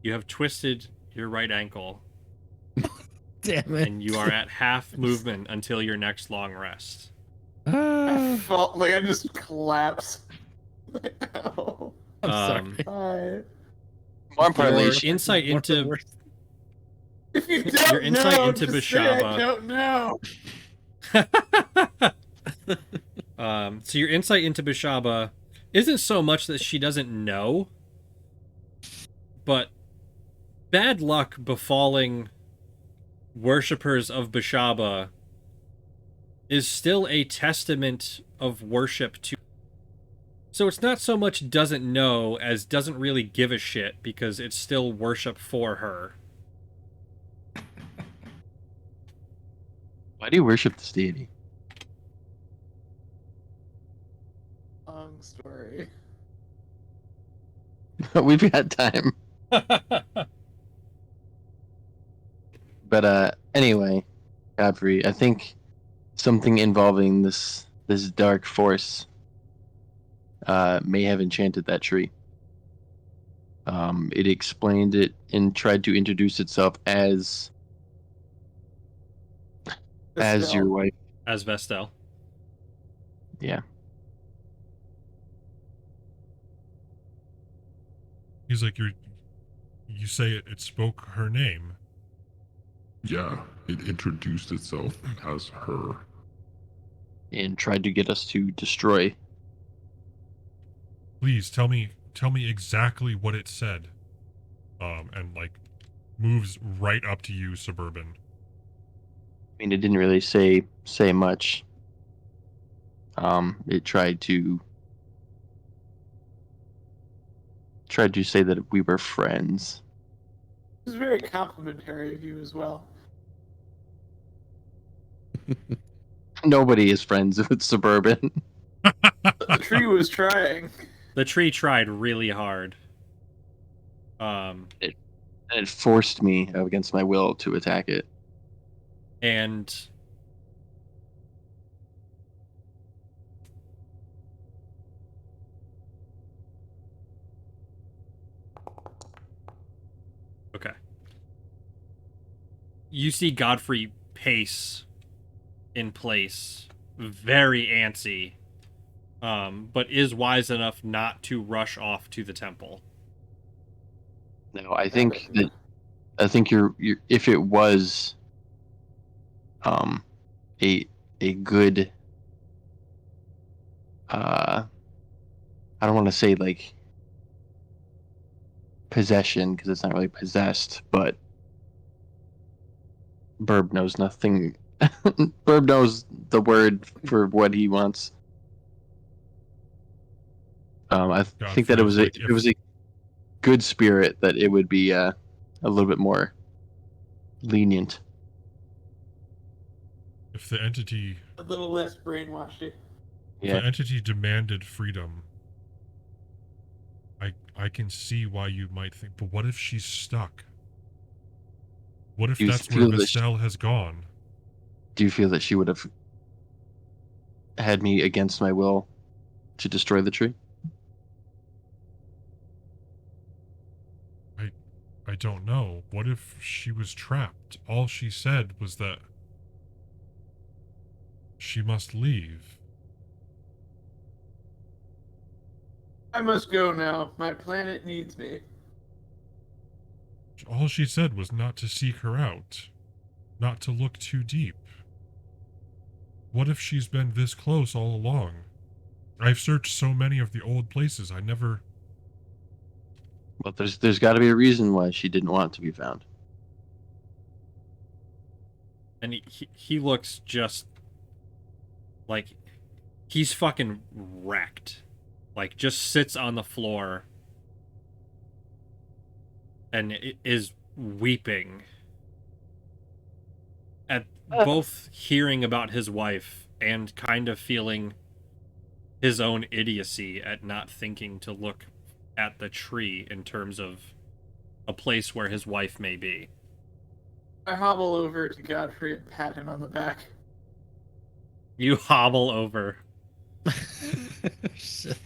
S2: you have twisted your right ankle,
S4: Damn it.
S2: and you are at half movement until your next long rest.
S5: I
S4: Ah,
S5: felt like I just collapsed. Ow.
S4: I'm
S2: Um,
S4: sorry.
S5: Hi.
S1: More importantly,
S2: Your
S1: she-
S2: insight
S4: One of the
S2: into
S4: worst.
S5: If you don't
S2: Your insight
S5: know,
S2: into
S5: just say I
S2: Bashaba.
S5: don't know.
S2: So your insight into Bashaba isn't so much that she doesn't know, but bad luck befalling worshippers of Bashaba is still a testament of worship to. So it's not so much doesn't know as doesn't really give a shit because it's still worship for her.
S1: why do you worship this deity?
S5: Long story.
S1: We've got time. But anyway, Godfrey, I think something involving this dark force may have enchanted that tree. It explained it and tried to introduce itself as your wife.
S2: As Vestel.
S1: Yeah.
S8: He's like, you say it spoke her name.
S7: Yeah, it introduced itself as her.
S1: And tried to get us to destroy.
S8: Please tell me exactly what it said. And like moves right up to you, Suburban.
S1: I mean, it didn't really say much. It tried to say that we were friends.
S5: It was very complimentary of you as well.
S1: Nobody is friends with Suburban.
S5: The tree was trying.
S2: The tree tried really hard.
S1: And it forced me against my will to attack it.
S2: And okay. You see Godfrey pace in place, very antsy. but is wise enough not to rush off to the temple.
S1: No, I think you're if it was a good I don't want to say like possession because it's not really possessed, but Birb knows nothing. Birb knows the word for what he wants. I think that
S8: feels like
S1: it was a good spirit that it would be a little bit more lenient.
S8: If the entity
S5: A little less brainwashed.
S8: if the entity demanded freedom, I can see why you might think, but what if she's stuck? What if
S1: Do you
S8: that's where
S1: feel that
S8: Vestel has gone?
S1: Do you feel that she would have had me against my will to destroy the tree?
S8: I don't know. What if she was trapped? All she said was that she must leave.
S5: I must go now. My planet needs me.
S8: All she said was not to seek her out, not to look too deep. What if she's been this close all along? I've searched so many of the old places, I never...
S1: Well, there's got to be a reason why she didn't want to be found.
S2: And he looks just like he's fucking wrecked. Like, just sits on the floor and is weeping at both hearing about his wife and kind of feeling his own idiocy at not thinking to look at the tree in terms of a place where his wife may be.
S5: I hobble over to Godfrey and pat him on the back.
S2: You hobble over.
S4: Shit.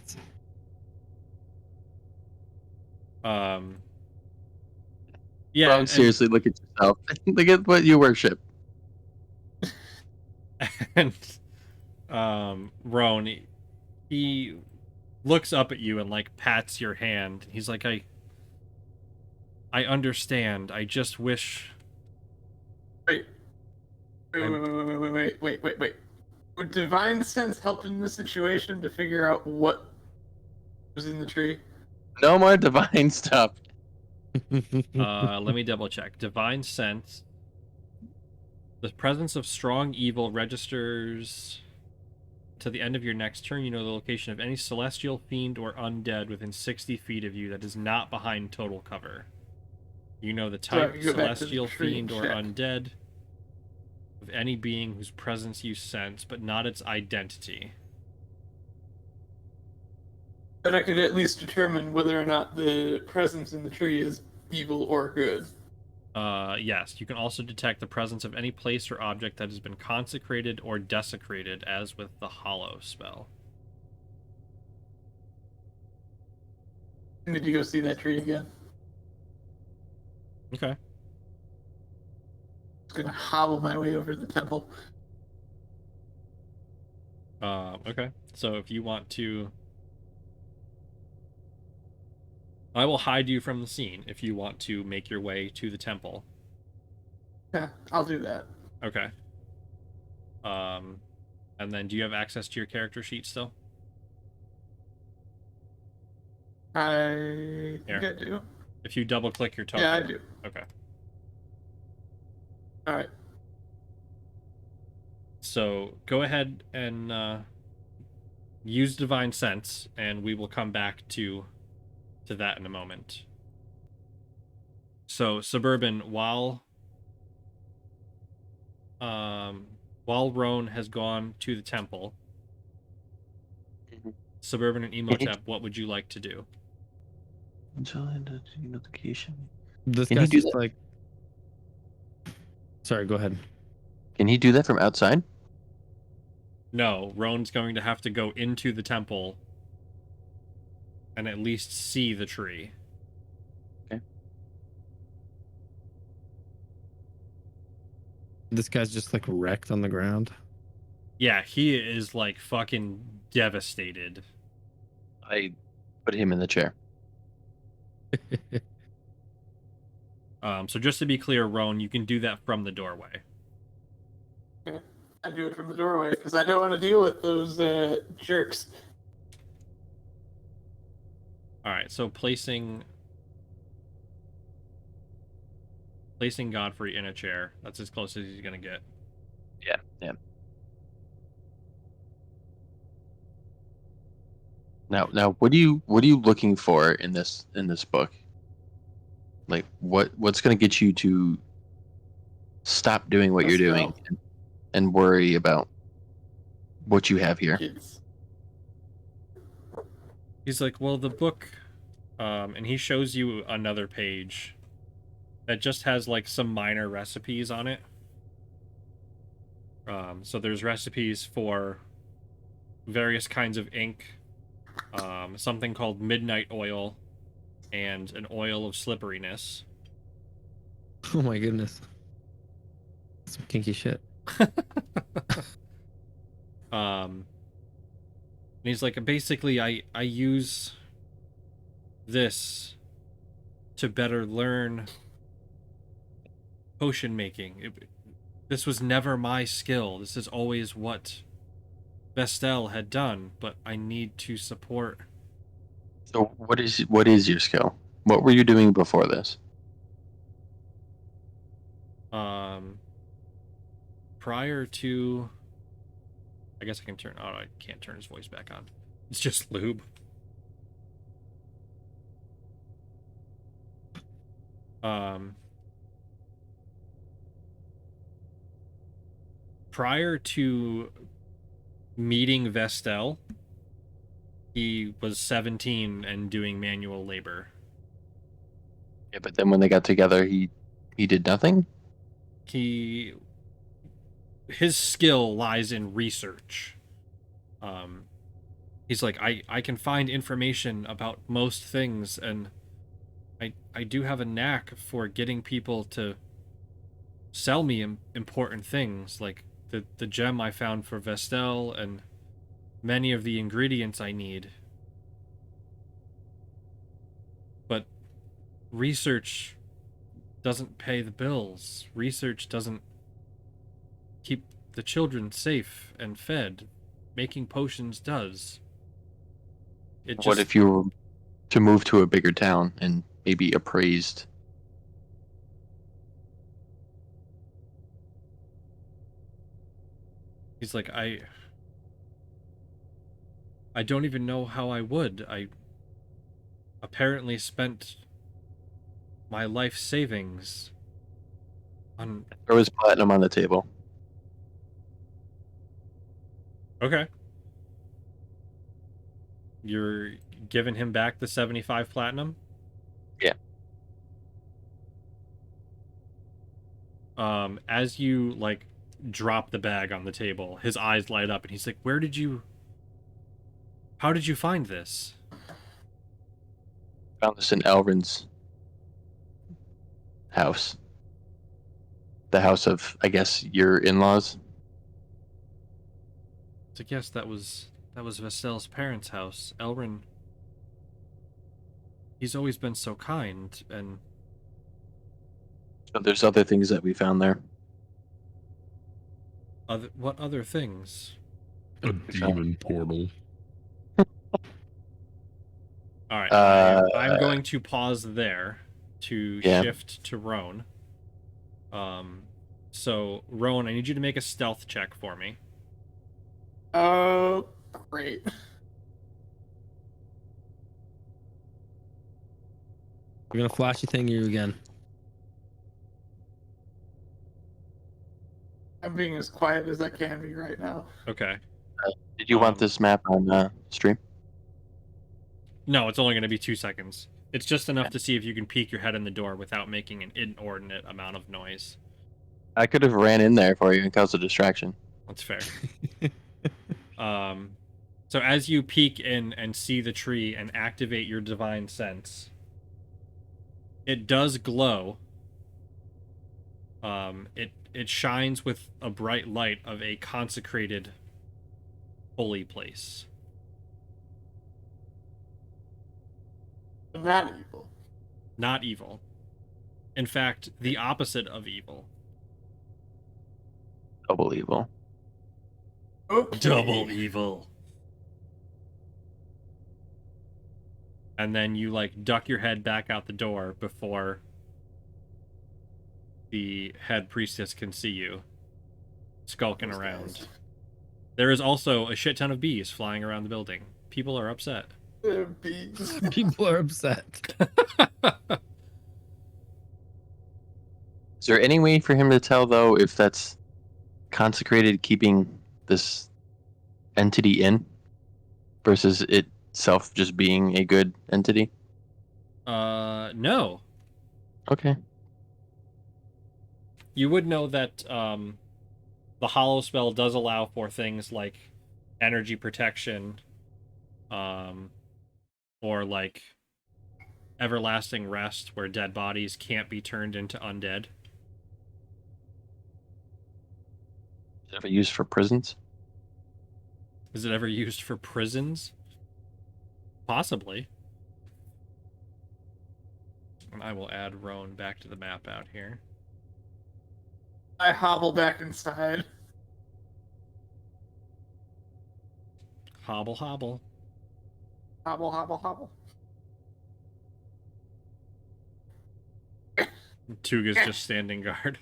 S2: Yeah.
S1: Wrong, seriously, look at yourself. Look at what you worship.
S2: And Roan, he looks up at you and like pats your hand. He's like, I understand. I just wish.
S5: Wait. Wait. Would divine sense help in this situation to figure out what was in the tree?
S1: No more divine stuff.
S2: Let me double check. Divine sense. The presence of strong evil registers to the end of your next turn. You know the location of any celestial, fiend, or undead within 60 feet of you that is not behind total cover. You know the type, celestial, fiend, or undead, of any being whose presence you sense, but not its identity.
S5: But I could at least determine whether or not the presence in the tree is evil or good.
S2: Yes, you can also detect the presence of any place or object that has been consecrated or desecrated, as with the Hollow spell.
S5: Did you go see that tree again?
S2: Okay.
S5: Just gonna hobble my way over to the temple.
S2: Okay. So if you want to... I will hide you from the scene if you want to make your way to the temple.
S5: Yeah, I'll do that.
S2: Okay. And then do you have access to your character sheet still?
S5: I think
S2: Here.
S5: I do.
S2: If you double click your token.
S5: Yeah, I do.
S2: Okay.
S5: Alright.
S2: So go ahead and use Divine Sense, and we will come back to that in a moment. So Suburban, while Roan has gone to the temple, Suburban and Emotep, what would you like to do?
S1: Notification.
S4: This
S1: Can
S4: guy's
S1: he do
S4: just
S1: that?
S4: like. Sorry, go ahead.
S1: Can he do that from outside?
S2: No, Roan's going to have to go into the temple and at least see the tree.
S1: Okay.
S4: This guy's just like wrecked on the ground.
S2: Yeah, he is like fucking devastated.
S1: I put him in the chair.
S2: So just to be clear, Roan, you can do that from the doorway.
S5: Okay. I do it from the doorway because I don't want to deal with those jerks.
S2: All right, so placing Godfrey in a chair. That's as close as he's gonna get.
S1: Yeah, yeah. Now, what are you looking for in this book? Like, what's going to get you to stop doing what you're doing and worry about what you have here?
S5: Kids.
S2: He's like, well, the book, and he shows you another page that just has like some minor recipes on it. So there's recipes for various kinds of ink, something called midnight oil, and an oil of slipperiness.
S4: Oh my goodness. Some kinky shit.
S2: And he's like, basically, I use this to better learn potion making. This was never my skill. This is always what Vestel had done, but I need to support.
S1: So what is your skill? What were you doing before this?
S2: Prior to, I guess I can turn. Oh, I can't turn his voice back on. It's just lube. Prior to meeting Vestel, he was 17 and doing manual labor.
S1: Yeah, but then when they got together, he did nothing.
S2: His skill lies in research. He's like, I can find information about most things, and I do have a knack for getting people to sell me important things, like the gem I found for Vestel and many of the ingredients I need. But research doesn't pay the bills. Research doesn't keep the children safe and fed. Making potions does.
S1: What if you were to move to a bigger town and maybe appraised?
S2: He's like, I don't even know how I would. I apparently spent my life savings on...
S1: Throw his platinum on the table.
S2: Okay. You're giving him back the 75 platinum?
S1: Yeah.
S2: As you, like, drop the bag on the table, his eyes light up, and he's like, how did you find this?
S1: Found this in Elrin's house. The house of, I guess, your in-laws.
S2: So yes, that was Vestel's parents' house. Elrin, he's always been so kind, and
S1: So there's other things that we found there.
S2: what other things?
S7: A demon portal.
S2: All right,
S1: Uh,
S2: I'm going to pause there to
S1: Yeah.
S2: shift to Roan. So Roan, I need you to make a stealth check for me.
S5: Oh, great.
S4: We're gonna flashy thing you again.
S5: I'm being as quiet as I can be right now.
S2: Okay.
S1: Did you want this map on stream?
S2: No, it's only going to be 2 seconds. It's just enough to see if you can peek your head in the door without making an inordinate amount of noise.
S1: I could have ran in there for you and caused a distraction.
S2: That's fair. So as you peek in and see the tree and activate your divine sense, it does glow. It shines with a bright light of a consecrated holy place.
S5: Not evil.
S2: Not evil. In fact, the opposite of evil.
S1: Double evil.
S5: Okay.
S2: Double evil. And then you like duck your head back out the door before the head priestess can see you skulking
S5: Those
S2: around.
S5: guys.
S2: There is also a shit ton of bees flying around the building. People are upset.
S5: They're bees.
S4: People are upset.
S1: Is there any way for him to tell, though, if that's consecrated keeping this entity in versus itself just being a good entity?
S2: No.
S1: Okay.
S2: You would know that the hollow spell does allow for things like energy protection, or like everlasting rest, where dead bodies can't be turned into undead.
S1: Is it ever used for prisons?
S2: Is it ever used for prisons? Possibly. And I will add Roan back to the map out here.
S5: I hobble back inside.
S2: Hobble, hobble.
S5: Hobble, hobble, hobble.
S2: Tuga's just standing guard.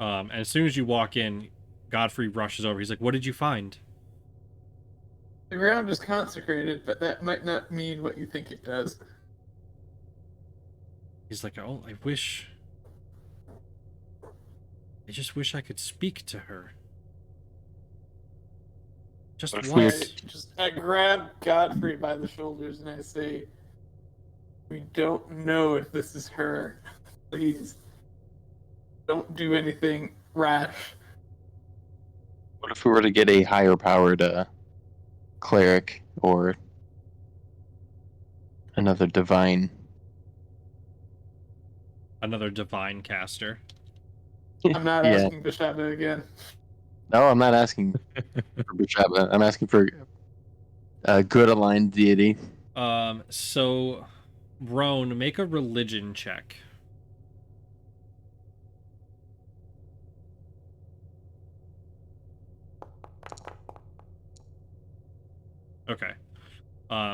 S2: And as soon as you walk in, Godfrey rushes over. He's like, "What did you find?"
S5: The ground is consecrated, but that might not mean what you think it does.
S2: He's like, "Oh, I just wish I could speak to her. Just
S1: What if we-
S2: once."
S5: I grab Godfrey by the shoulders and I say, "We don't know if this is her. Please, don't do anything rash."
S1: What if we were to get a higher powered cleric or another divine?
S2: Another divine caster.
S5: I'm not
S1: Yeah.
S5: asking Bishaba again.
S1: No, I'm not asking for Bishaba. I'm asking for a good aligned deity.
S2: So, Roan, make a religion check. Okay.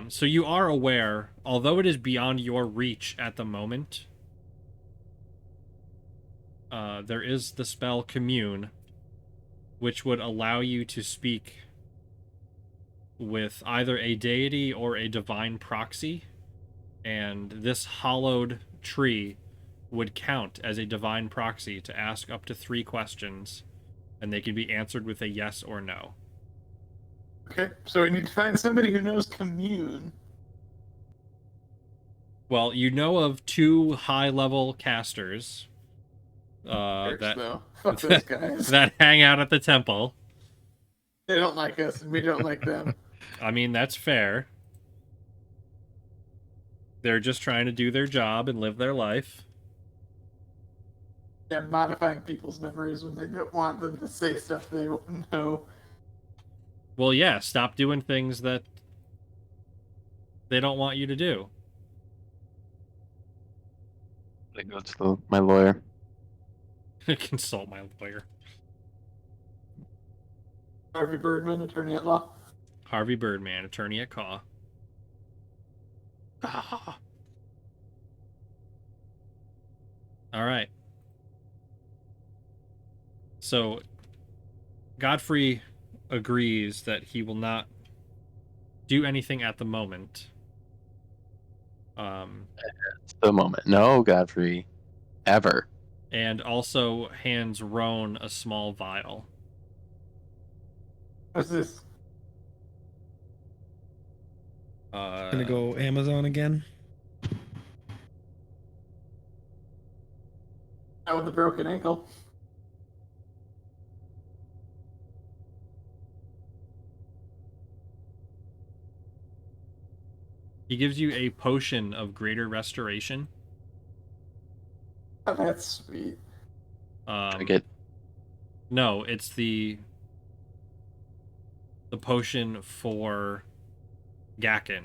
S2: So you are aware, although it is beyond your reach at the moment, there is the spell Commune, which would allow you to speak with either a deity or a divine proxy, and this hollowed tree would count as a divine proxy to ask up to 3 questions, and they can be answered with a yes or no.
S5: Okay, so we need to find somebody who knows Commune.
S2: Well, you know of 2 high-level casters
S5: Jerks,
S2: that
S5: though. Fuck those guys.
S2: that hang out at the temple.
S5: They don't like us, and we don't like them.
S2: I mean, that's fair. They're just trying to do their job and live their life.
S5: Yeah, modifying people's memories when they don't want them to say stuff they won't know.
S2: Well, yeah, stop doing things that they don't want you to do.
S1: I go to my lawyer.
S2: Consult my lawyer.
S5: Harvey Birdman, attorney at law.
S2: Harvey Birdman, attorney at Caw. Ah. All right. So, Godfrey agrees that he will not do anything at the moment.
S1: It's the moment. No, Godfrey. Ever.
S2: And also hands Roan a small vial.
S5: What's this?
S4: Gonna go Amazon again.
S5: Out with a broken ankle.
S2: He gives you a potion of greater restoration.
S5: Oh, that's sweet.
S1: I get
S2: No, it's the potion for Gakken.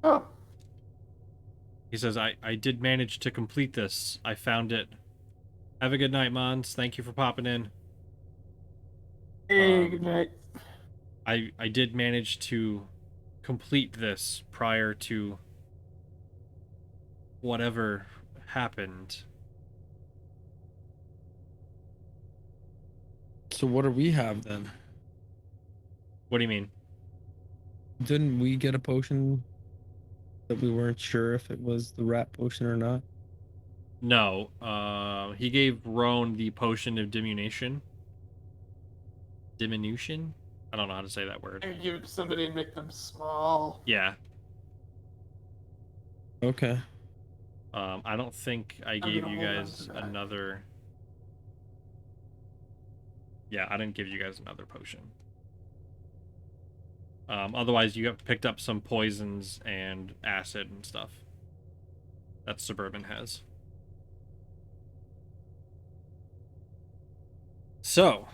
S5: Oh,
S2: He says, I did manage to complete this. I found it. Have a good night, Mons. Thank you for popping in.
S5: hey, good night.
S2: I did manage to complete this prior to whatever happened.
S4: So what do we have then?
S2: What do you mean?
S4: Didn't we get a potion that we weren't sure if it was the rat potion or not?
S2: No, he gave Roan the potion of diminution. Diminution? I don't know how to say that word.
S5: Maybe give it to somebody and make them small.
S2: Yeah.
S4: Okay.
S2: I don't think I
S5: gonna
S2: gave you
S5: hold on
S2: guys
S5: to that.
S2: another. Yeah, I didn't give you guys another potion. Otherwise, you have picked up some poisons and acid and stuff that Suburban has. So,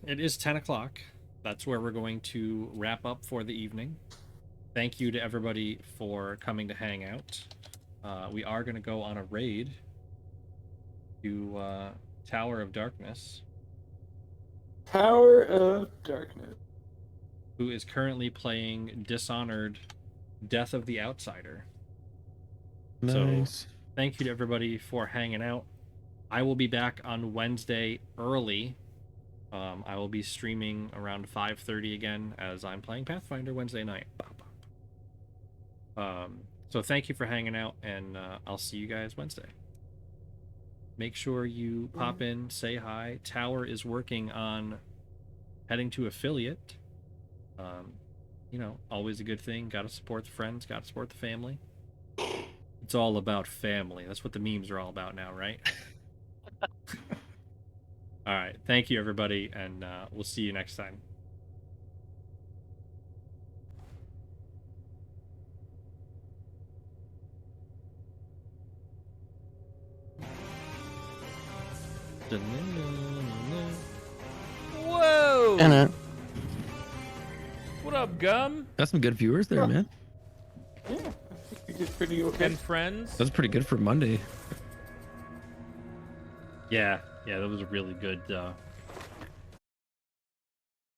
S2: it is 10 o'clock. That's where we're going to wrap up for the evening. Thank you to everybody for coming to hang out. We are going to go on a raid to Tower of Darkness,
S5: Tower of Darkness.
S2: who is currently playing Dishonored Death of the Outsider.
S4: Nice.
S2: Thank you to everybody for hanging out. I will be back on Wednesday early. I will be streaming around 5:30 again as I'm playing Pathfinder Wednesday night. So thank you for hanging out, and I'll see you guys Wednesday. Make sure you pop in, say hi. Tower is working on heading to affiliate. You know, always a good thing. Got to support the friends, got to support the family. It's all about family. That's what the memes are all about now, right? All right. Thank you, everybody, and we'll see you next time.
S10: Whoa!
S1: And
S10: What up, Gum?
S4: That's some good viewers there, man.
S5: Yeah, I think we did pretty okay.
S10: And friends?
S4: That's pretty good for Monday.
S2: Yeah, that was a really good